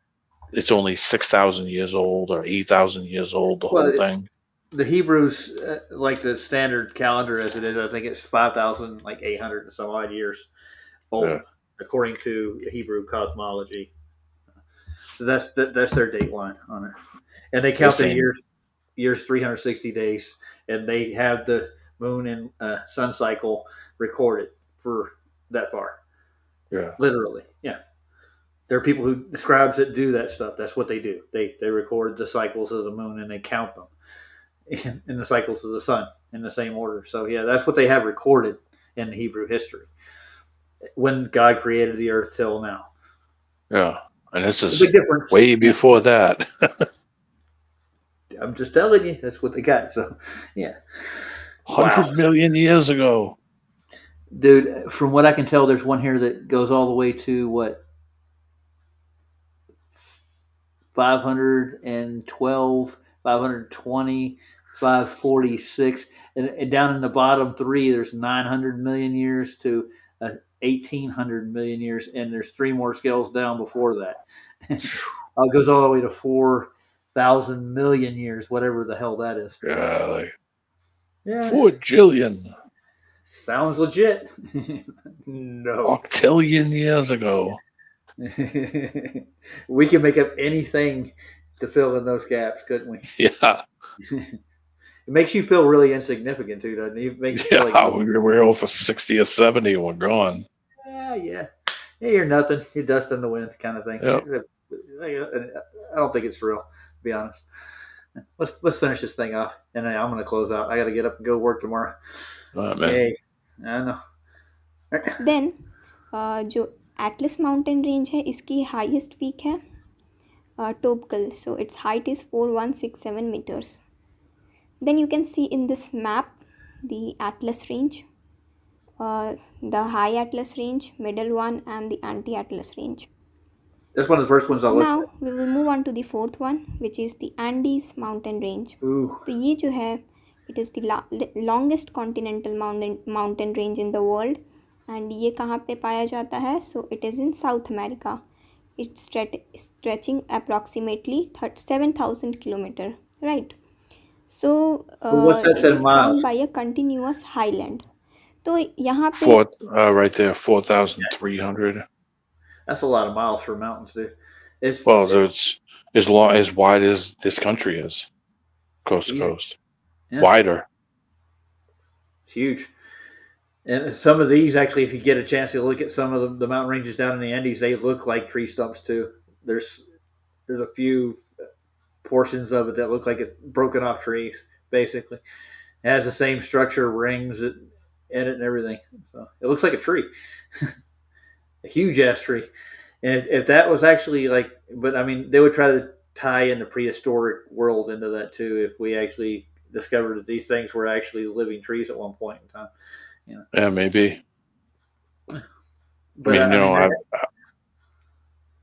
it's only 6,000 years old or 8,000 years old? The whole thing. The Hebrews, like the standard calendar as it is, I think it's 5,800 and some odd years old, according to Hebrew cosmology. So that's their date line on it, and they count the years 360 days, and they have the moon and sun cycle recorded for that far. Yeah, literally. Yeah, there are people who scribes that do that stuff. That's what they do. They record the cycles of the moon and they count them in the cycles of the sun in the same order. So yeah, that's what they have recorded in Hebrew history when God created the earth till now. Yeah, and this is way before that. I'm just telling you, that's what they got. So yeah, 100 million years ago. Dude, from what I can tell, there's one here that goes all the way to what? 512, 520, 546, and down in the bottom three, there's 900 million years to 1,800 million years, and there's three more scales down before that. It goes all the way to 4,000 million years, whatever the hell that is. Yeah, 4 jillion. Sounds legit. No. Octillion years ago. We can make up anything to fill in those gaps, couldn't we? Yeah. It makes you feel really insignificant too, doesn't it? It makes you feel like we're over 60 or 70 and we're gone. Yeah. You're nothing. You're dust in the wind kind of thing. Yep. I don't think it's real, to be honest. Let's finish this thing off, and then I'm gonna close out. I got to get up and go work tomorrow. Man. Yay! I know. Then जो Atlas mountain range है इसकी highest peak है Toubkal, so it's height is 4167 meters. Then you can see in this map the Atlas range, the high Atlas range, middle one, and the anti-Atlas range. That's one of the first ones I looked Now we will move on to the fourth one, which is the Andes mountain range. at. Ooh, तो ये जो है, it is the longest continental mountain range in the world, and ये कहाँ पे पाया जाता है? So it is in South America. It's stretching approximately 7,000 kilometer, right? So what's that it in is miles? formed by a continuous highland. तो यहाँ पे Right there, 4,300. That's a lot of miles for mountains, dude. Well, so it's as long as wide as this country is, coast to Yeah. coast, Yeah. wider. It's huge. And some of these, actually, if you get a chance to look at some of the mountain ranges down in the Andes, they look like tree stumps too. There's a few portions of it that look like it's broken off trees. Basically, it has the same structure, rings in it, and everything. So it looks like a tree, a huge ass tree. And if that was actually like, but I mean, they would try to tie in the prehistoric world into that too. If we actually discovered that these things were actually living trees at one point in time. Yeah, maybe. But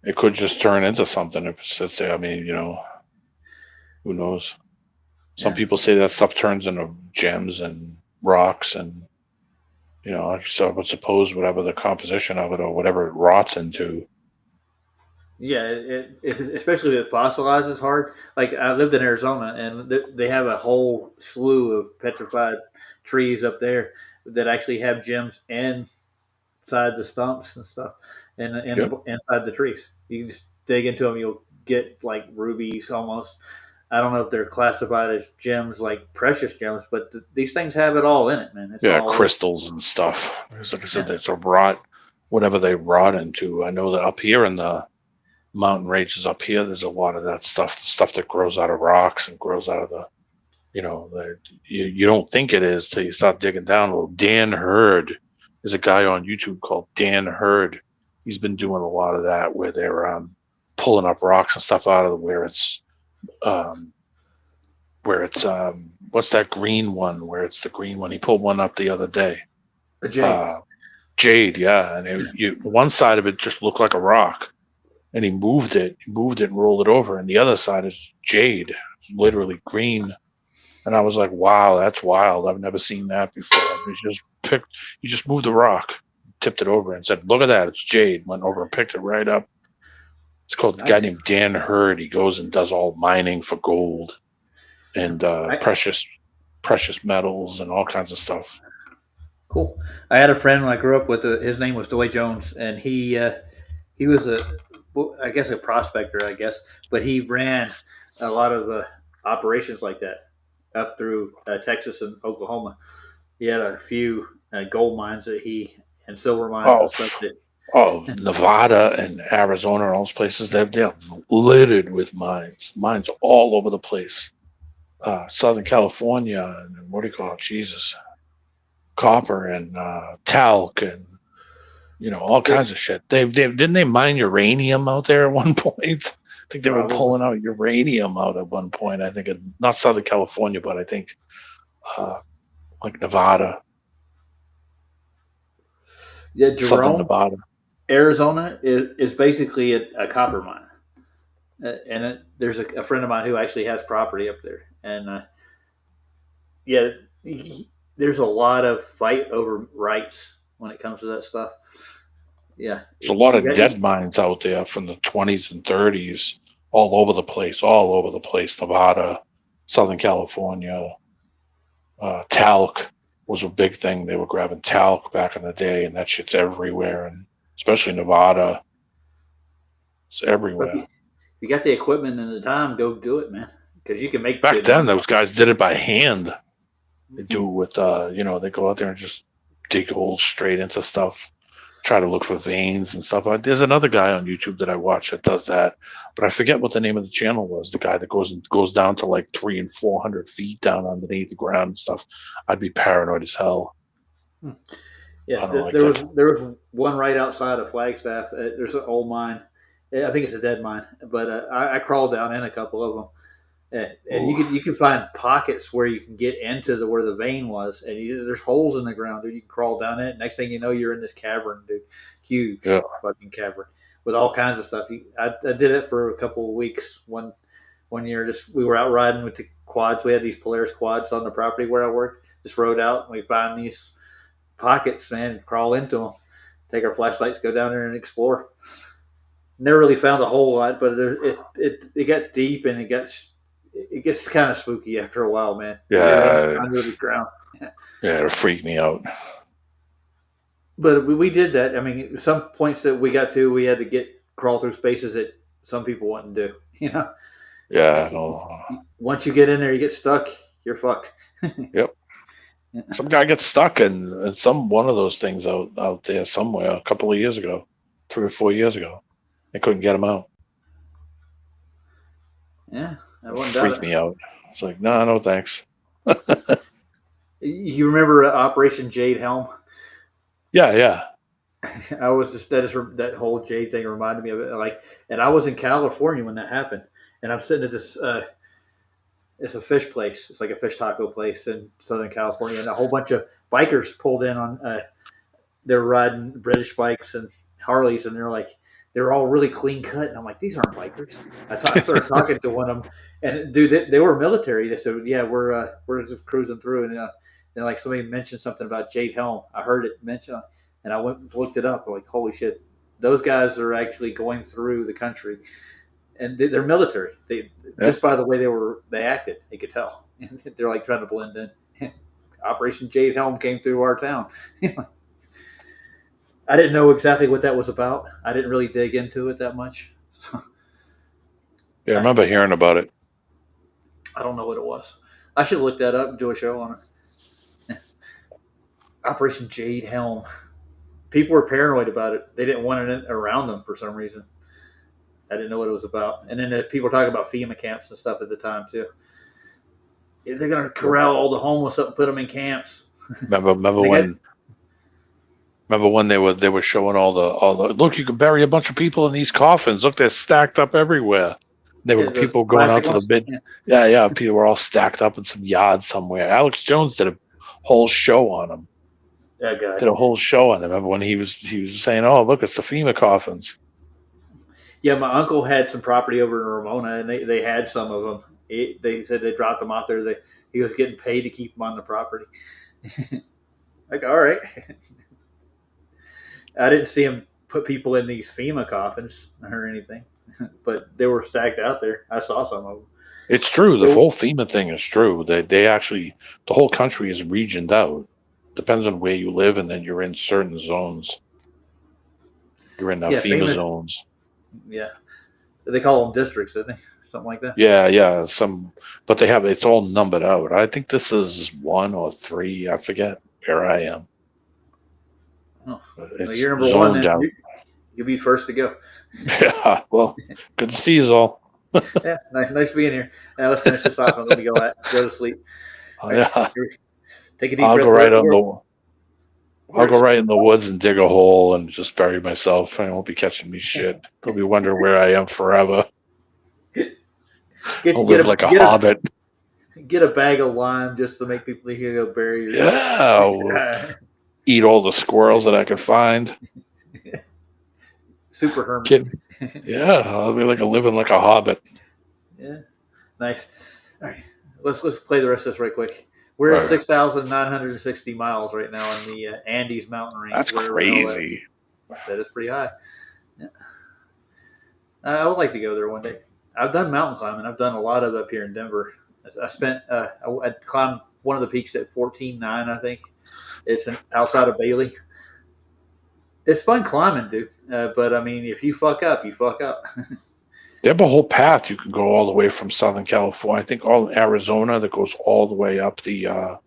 It could just turn into something if it sits there. I mean, who knows? Some people say that stuff turns into gems and rocks, and so I would suppose whatever the composition of it or whatever it rots into. Yeah, especially if it fossilizes hard. Like I lived in Arizona, and they have a whole slew of petrified trees up there that actually have gems inside the stumps and stuff, and inside the trees. You can just dig into them, you'll get like rubies almost. I don't know if they're classified as gems, like precious gems, but these things have it all in it, man. It's all crystals and stuff. Like I said, there's a rot, whatever they rot into. I know that up here in the mountain ranges up here, there's a lot of that stuff, the stuff that grows out of rocks and grows out of the, you don't think it is till you start digging down. Well, Dan Hurd, there's a guy on YouTube called Dan Hurd. He's been doing a lot of that where they're pulling up rocks and stuff out of where it's what's that green one? Where it's the green one? He pulled one up the other day. a jade. Jade, yeah, and one side of it just looked like a rock. And he moved it and rolled it over. And the other side is jade. It's literally green. And I was like, wow, that's wild. I've never seen that before. He just moved the rock, tipped it over and said, look at that. It's jade. Went over and picked it right up. It's called a guy named Dan Hurd. He goes and does all mining for gold and precious metals and all kinds of stuff. Cool. I had a friend when I grew up with, his name was Doy Jones, and he was I guess a prospector, but he ran a lot of operations like that up through Texas and Oklahoma. He had a few gold mines and silver mines and stuff. Nevada and Arizona and all those places, they're littered with mines all over the place. Southern California and what do you call it? Jesus, copper and talc and all kinds of shit. Didn't they mine uranium out there at one point? I think they were pulling out uranium out at one point. I think not Southern California, but I think like Nevada. Yeah, Jerome, Southern Nevada. Arizona is basically a copper mine, and there's a friend of mine who actually has property up there, and there's a lot of fight over rights when it comes to that stuff. Yeah, there's a lot of dead mines out there from the 20s and 30s, all over the place. Nevada, Southern California, talc was a big thing. They were grabbing talc back in the day, and that shit's everywhere, and especially Nevada. It's everywhere. If you got the equipment and the time, go do it, man. Because you can make. Back then, those guys did it by hand. They do it with, they go out there and just dig holes straight into stuff. try to look for veins and stuff. There's another guy on YouTube that I watch that does that, but I forget what the name of the channel was. The guy that goes down to like 300 and 400 feet down underneath the ground and stuff. I'd be paranoid as hell. Yeah, I don't like there that. was there was one right outside of Flagstaff. There's an old mine. I think it's a dead mine, but I crawled down in a couple of them. And you can find pockets where you can get into where the vein was, and there's holes in the ground, dude. You can crawl down it. Next thing you know, you're in this cavern, dude. Huge fucking cavern with all kinds of stuff. I did it for a couple of weeks. One year, just we were out riding with the quads. We had these Polaris quads on the property where I worked. Just rode out, and we find these pockets, man, and crawl into them. Take our flashlights, go down there and explore. Never really found a whole lot, but it got deep and it gets kind of spooky after a while, man. Yeah, under the ground. Yeah, it freaked me out. But we did that. I mean, some points that we got to, we had to crawl through spaces that some people wouldn't do. Yeah. Once you get in there, you get stuck. You're fucked. Yep. Some guy gets stuck in one of those things out there somewhere a couple of years ago, 3 or 4 years ago. They couldn't get him out. Yeah. It freaked me out. It's like, no, thanks. You remember Operation Jade Helm? Yeah. I was just that whole Jade thing reminded me of it. And I was in California when that happened, and I'm sitting at this. It's a fish place. It's like a fish taco place in Southern California, and a whole bunch of bikers pulled in on. They're riding British bikes and Harleys, and they're all really clean cut, and I'm like, these aren't bikers. I started talking to one of them, and dude, they were military. They said, yeah, we're just cruising through, and then like somebody mentioned something about Jade Helm. I heard it mentioned, and I went and looked it up. I'm like, holy shit, those guys are actually going through the country, and they're military. Just by the way they acted, you could tell. They're like trying to blend in. Operation Jade Helm came through our town. I didn't know exactly what that was about. I didn't really dig into it that much. Yeah, I remember hearing about it. I don't know what it was. I should look that up and do a show on it. Operation Jade Helm. People were paranoid about it. They didn't want it around them for some reason. I didn't know what it was about. And then people were talking about FEMA camps and stuff at the time too. They're going to corral all the homeless up and put them in camps. Remember when they were showing all the look, you can bury a bunch of people in these coffins. Look, they're stacked up everywhere. There were people going out to the bid. Yeah. People were all stacked up in some yard somewhere. Alex Jones did a whole show on them. That guy did a whole show on them. Remember when he was saying, "Oh, look, it's the FEMA coffins." Yeah, my uncle had some property over in Ramona, and they had some of them. They said they dropped them out there. He was getting paid to keep them on the property. Like, all right. I didn't see him put people in these FEMA coffins or anything, but they were stacked out there. I saw some of them. It's true. The whole FEMA thing is true. They actually, the whole country is regioned out. Depends on where you live, and then you're in certain zones. You're in FEMA zones. Yeah, they call them districts, don't they? Something like that. Yeah. But it's all numbered out. I think this is 1 or 3. I forget where I am. Oh, you're number 1. Then you'll be first to go. Yeah. Well, good to see you all. Yeah, nice being here. Now let's finish this off. I'm going to go to sleep. Yeah. Take a deep breath. I'll go right in the woods and dig a hole and just bury myself. I won't be catching me shit. They'll be wondering where I am forever. I'll live like a hobbit. Get a bag of lime just to make people think you go bury yourself. Yeah. Eat all the squirrels that I can find. Super hermit. Yeah, I'll be living like a hobbit. Yeah. Nice. All right. Let's play the rest of this right quick. We're at 6,960 miles right now in the Andes mountain range. That's crazy. That is pretty high. Yeah. I would like to go there one day. I've done mountain climbing. I've done a lot of it up here in Denver. I climbed one of the peaks at 14.9, I think. It's outside of Bailey. It's fun climbing, dude. But, I mean, if you fuck up, you fuck up. They have a whole path. You can go all the way from Southern California. I think all Arizona that goes all the way up the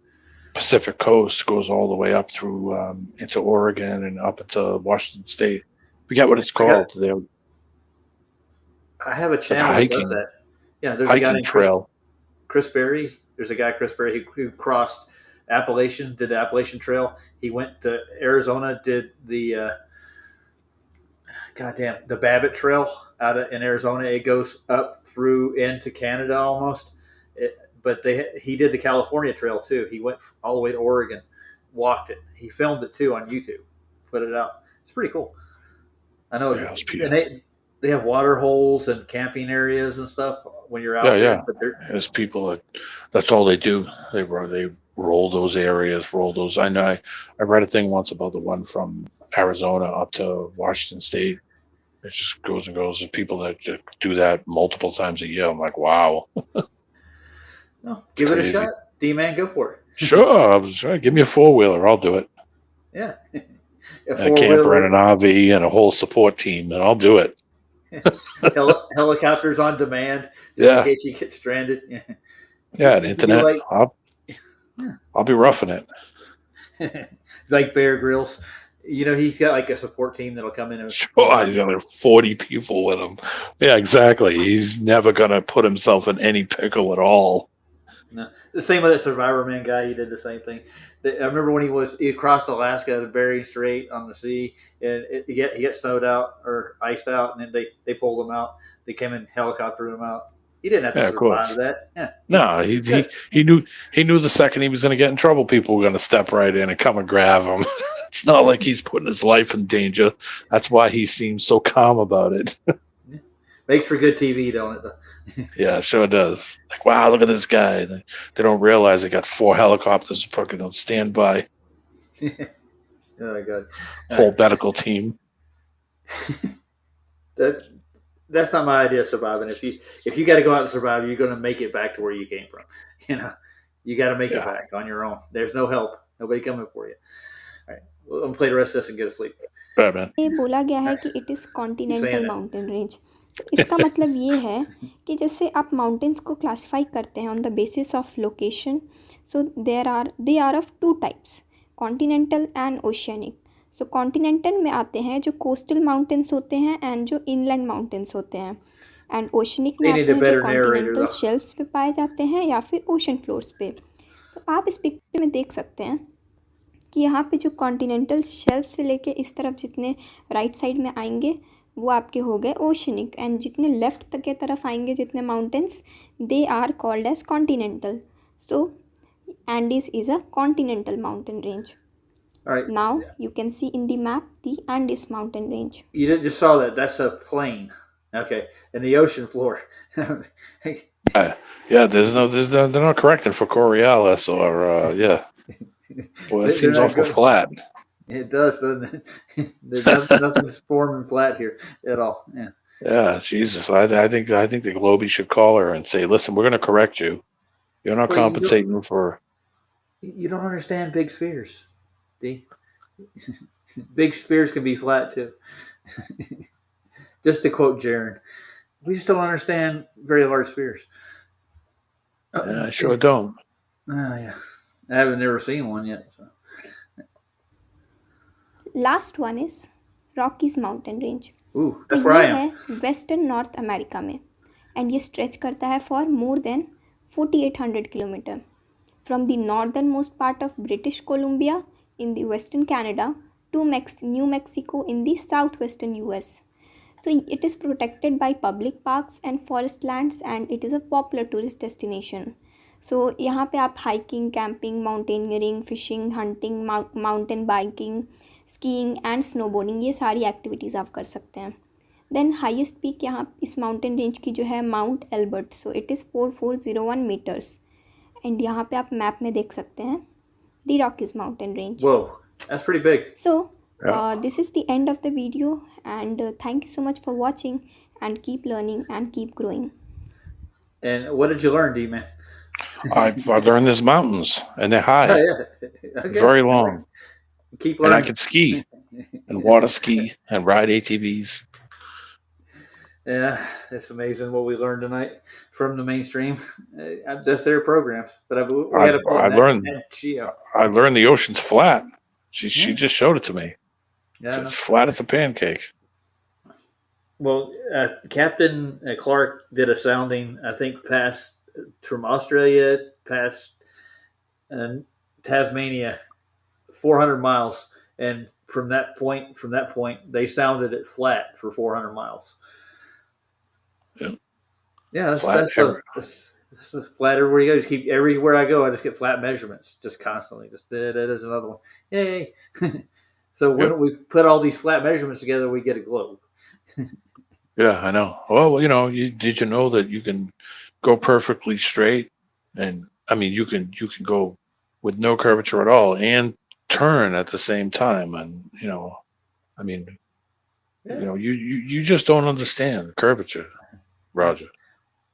Pacific coast goes all the way up through into Oregon and up into Washington State. Forget what it's I got. called. They're I have a it's like a channel that does that. Yeah, there's a guy hiking named trail. Chris Berry. There's a guy, Chris Berry, who crossed Appalachian, did the Appalachian Trail. He went to Arizona, did the the Babbitt Trail in Arizona. It goes up through into Canada almost. But he did the California Trail too. He went all the way to Oregon, walked it. He filmed it too on YouTube, put it out. It's pretty cool. I know, Yeah, and they have water holes and camping areas and stuff when you're out yeah, there. yeah. But There's people that's all they do. They roll those areas, roll those. I know. I read a thing once about the one from Arizona up to Washington State. It just goes and goes. There's people that just do that multiple times a year. I'm like, wow. no, give it a shot, D-Man. Go for it. Sure. Give me a 4-wheeler. I'll do it. Yeah, A camper and an RV and a whole support team, and I'll do it. Helicopters on demand, Yeah. in case you get stranded. Yeah, the internet. I'll be roughing it. Like Bear Grylls. He's got like a support team that'll come in and Sure, he's got like 40 people with him. Yeah, exactly. He's never gonna put himself in any pickle at all. No. The same with that Survivor Man guy. He did the same thing. I remember when he crossed Alaska to Bering Strait on the sea, and he got snowed out or iced out, and then they pulled him out. They came and helicoptered him out. He didn't have to survive that. Yeah. No, he knew the second he was going to get in trouble, people were going to step right in and come and grab him. It's not like he's putting his life in danger. That's why he seems so calm about it. Makes for good TV, don't it? Yeah, sure does. Like, wow, look at this guy. They don't realize they got 4 helicopters fucking on standby. Oh God. Whole medical team. That's not my idea of surviving. If you got to go out and survive, you're going to make it back to where you came from. You got to make it back on your own. There's no help. Nobody coming for you. All right, I'm gonna play the rest of this and get asleep. Right, man. ये बोला गया है कि it is continental mountain range. इसका मतलब ये है कि जैसे आप माउंटेन्स को क्लासिफाई करते हैं on the basis of location, so they are of 2 types, continental and oceanic. So continental में आते हैं जो कोस्टल माउंटेन्स होते हैं एंड जो इनलैंड माउंटेन्स होते हैं, एंड ओशनिक में आते हैं जो कॉन्टिनेंटल शेल्फ्स पे पाए जाते हैं या फिर ओशन फ्लोर्स पे। तो आप इस पिक्चर में देख सकते हैं कि यहाँ पे जो कॉन्टिनेंटल शेल्फ से लेके इस तरफ जितने राइट साइड में आएंगे वो आपके हो गए ओशनिक, एंड जितने लेफ्ट तक के तरफ आएंगे जितने mountains, they are called as continental. So Andes is a continental mountain range. All right. Now you can see in the map the Andes mountain range. You just saw that. That's a plain. Okay. And the ocean floor. Yeah, they're not correcting for Coriolis or yeah. Boy, it seems awful flat. It does, doesn't it? There's nothing's forming flat here at all. Yeah. Yeah, Jesus. I think the Globie should call her and say, "Listen, we're going to correct you. You're not compensating for." You don't understand big spheres, D. Big spheres can be flat too. Just to quote Jaron, we just don't understand very large spheres. Yeah, I sure don't. Yeah. I haven't never seen one yet. So. Last one is Rockies mountain range. Ooh, that's where I am. है western North America में, and ये stretch करता है for more than 4800 kilometre from the northern most part of British Columbia in the western Canada to New Mexico in the south western US. So it is protected by public parks and forest lands, and it is a popular tourist destination. So यहाँ पे आप hiking, camping, mountaineering, fishing, hunting, mountain biking, skiing and snowboarding, ये सारी activities आप कर सकते हैं. Then highest peak यहाँ इस mountain range की जो है Mount Elbert, so it is 4401 meters, and यहाँ पे आप map में देख सकते हैं the Rockies mountain range. Whoa, that's pretty big. So this is the end of the video, and thank you so much for watching, and keep learning and keep growing. And what did you learn, D-Man? I learned there's mountains and they're high, Okay. very long, Keep learning. and I can ski and water ski and ride ATVs. Yeah, it's amazing what we learned tonight from the mainstream. That's their programs, but we I had to pull I Nat, learned Nat Geo. I learned the ocean's flat. She Yeah, just showed it to me. yeah, I It's know. flat as a pancake. Well, Captain Clark did a sounding, I think, past from Australia past uh, Tasmania, 400 miles, and from that point, they sounded it flat for 400 miles. Yeah. Yeah, Flat ever. that's flat everywhere you go. Just keep everywhere I go, I just get flat measurements, just constantly. Just that is another one. Yay! So Yep. when we put all these flat measurements together, we get a globe. Yeah, I know. Well, did you know that you can go perfectly straight, and I mean you can go with no curvature at all and turn at the same time, and I mean Yeah. you just don't understand curvature, Yeah. Roger.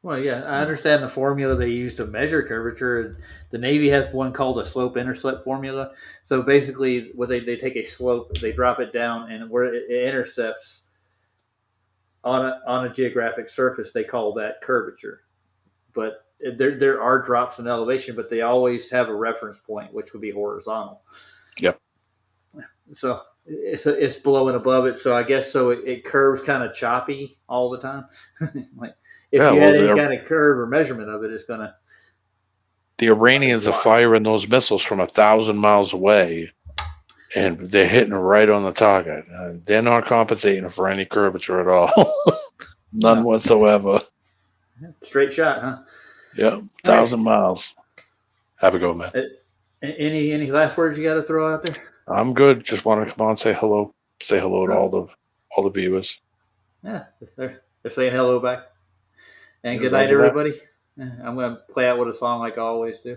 Well, yeah, I Mm. understand the formula they use to measure curvature. The Navy has one called a slope intercept formula. So basically, what they take a slope, they drop it down, and where it intercepts on a geographic surface, they call that curvature. But there are drops in elevation, but they always have a reference point, which would be horizontal. Yep. So it's below and above it. So I guess it curves kind of choppy all the time. Like if Yeah. you Well, had any kind of curve or measurement of it, it's gonna the Iranians are block. firing those missiles from 1,000 miles away, and they're hitting right on the target. They're not compensating for any curvature at all. None No. whatsoever. Straight shot, huh? Yep. All right. 1,000 miles. Have a go, man. Any last words you got to throw out there? I'm good. Just want to come on, say hello. Say hello to all the viewers. Yeah, they're saying hello back. And good night, Roger that. everybody. I'm going to play out with a song like I always do.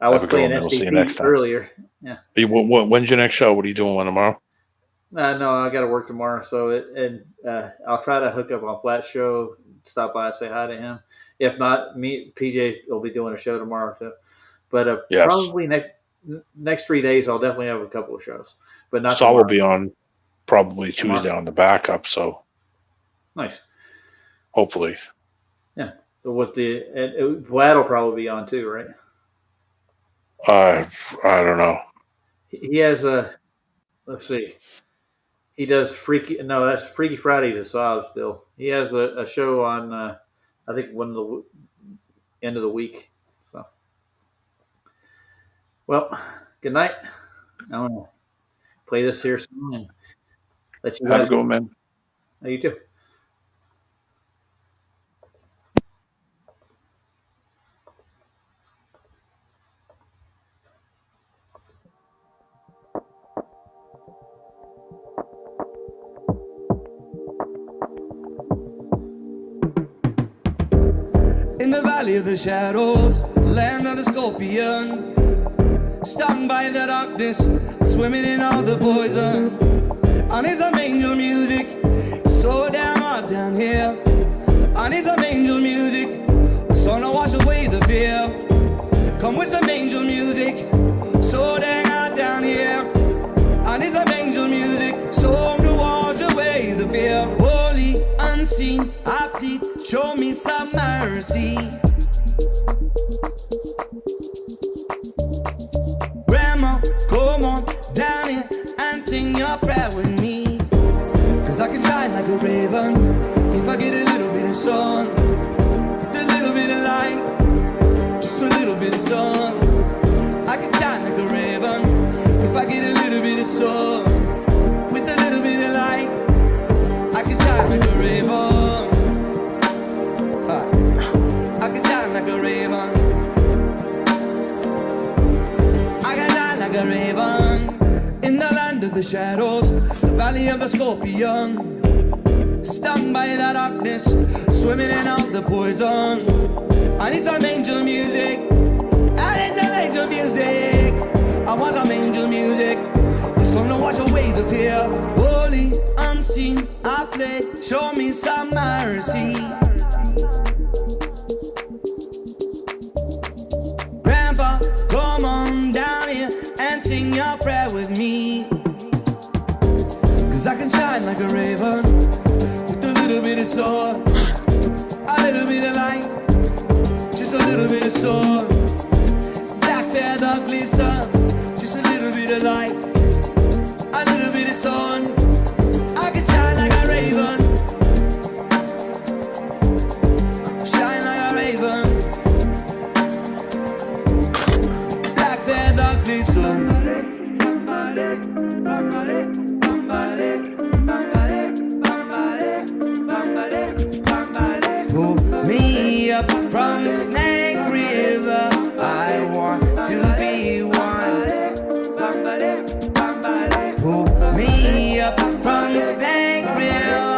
I was Have a good playing one, man. We'll see you SDP next time. earlier. Yeah. When's your next show? What are you doing tomorrow? No, I got to work tomorrow, I'll try to hook up on Flat Show, stop by and say hi to him. If not, PJ will be doing a show tomorrow too. But Yes. probably next 3 days, I'll definitely have a couple of shows, but not Saul will tomorrow. be on probably Tomorrow. Tuesday on the backup, so Nice. hopefully. Yeah. With Vlad will probably be on too, right? I don't know. He has let's see. He does that's Freaky Fridays at Saab still. He has a show on I think one of the end of the week. So, well, good night. I'm gonna play this here song and let you Have guys a go, man. Oh, you too. In the valley of the shadows, land of the scorpion, stung by the darkness, swimming in all the poison. I need some angel music, so damn hot down here. I need some angel music, so to wash away the fear. Come with some angel music, so damn hot down here. I need some angel music, so to wash away the fear. Holy, unseen, I plead, show me some mercy. Grandma, come on down here and sing your prayer with me. Cause I can shine like a raven if I get a little bit of sun. With a little bit of light, just a little bit of sun. I can shine like a raven if I get a little bit of sun. With a little bit of light, I can shine like a raven. I can shine like a raven. I can shine like a raven. In the land of the shadows, the valley of the scorpion, stung by the darkness, swimming in all the poison. I need some angel music. I need some angel music. I want some angel music, the song to wash away the fear. Holy, unseen, I play, show me some mercy. Grandpa, come on down here and sing your prayer with me. Cause I can shine like a raven with a little bit of of soul, a little bit of light, just a little bit of soul. Black feather glisten, just a little bit of light, a little bit of sun. I can shine like a raven, shine like a raven. Black feather glisten. Pull me up from the Snake River, I want to be one. Pull me up from the Snake River.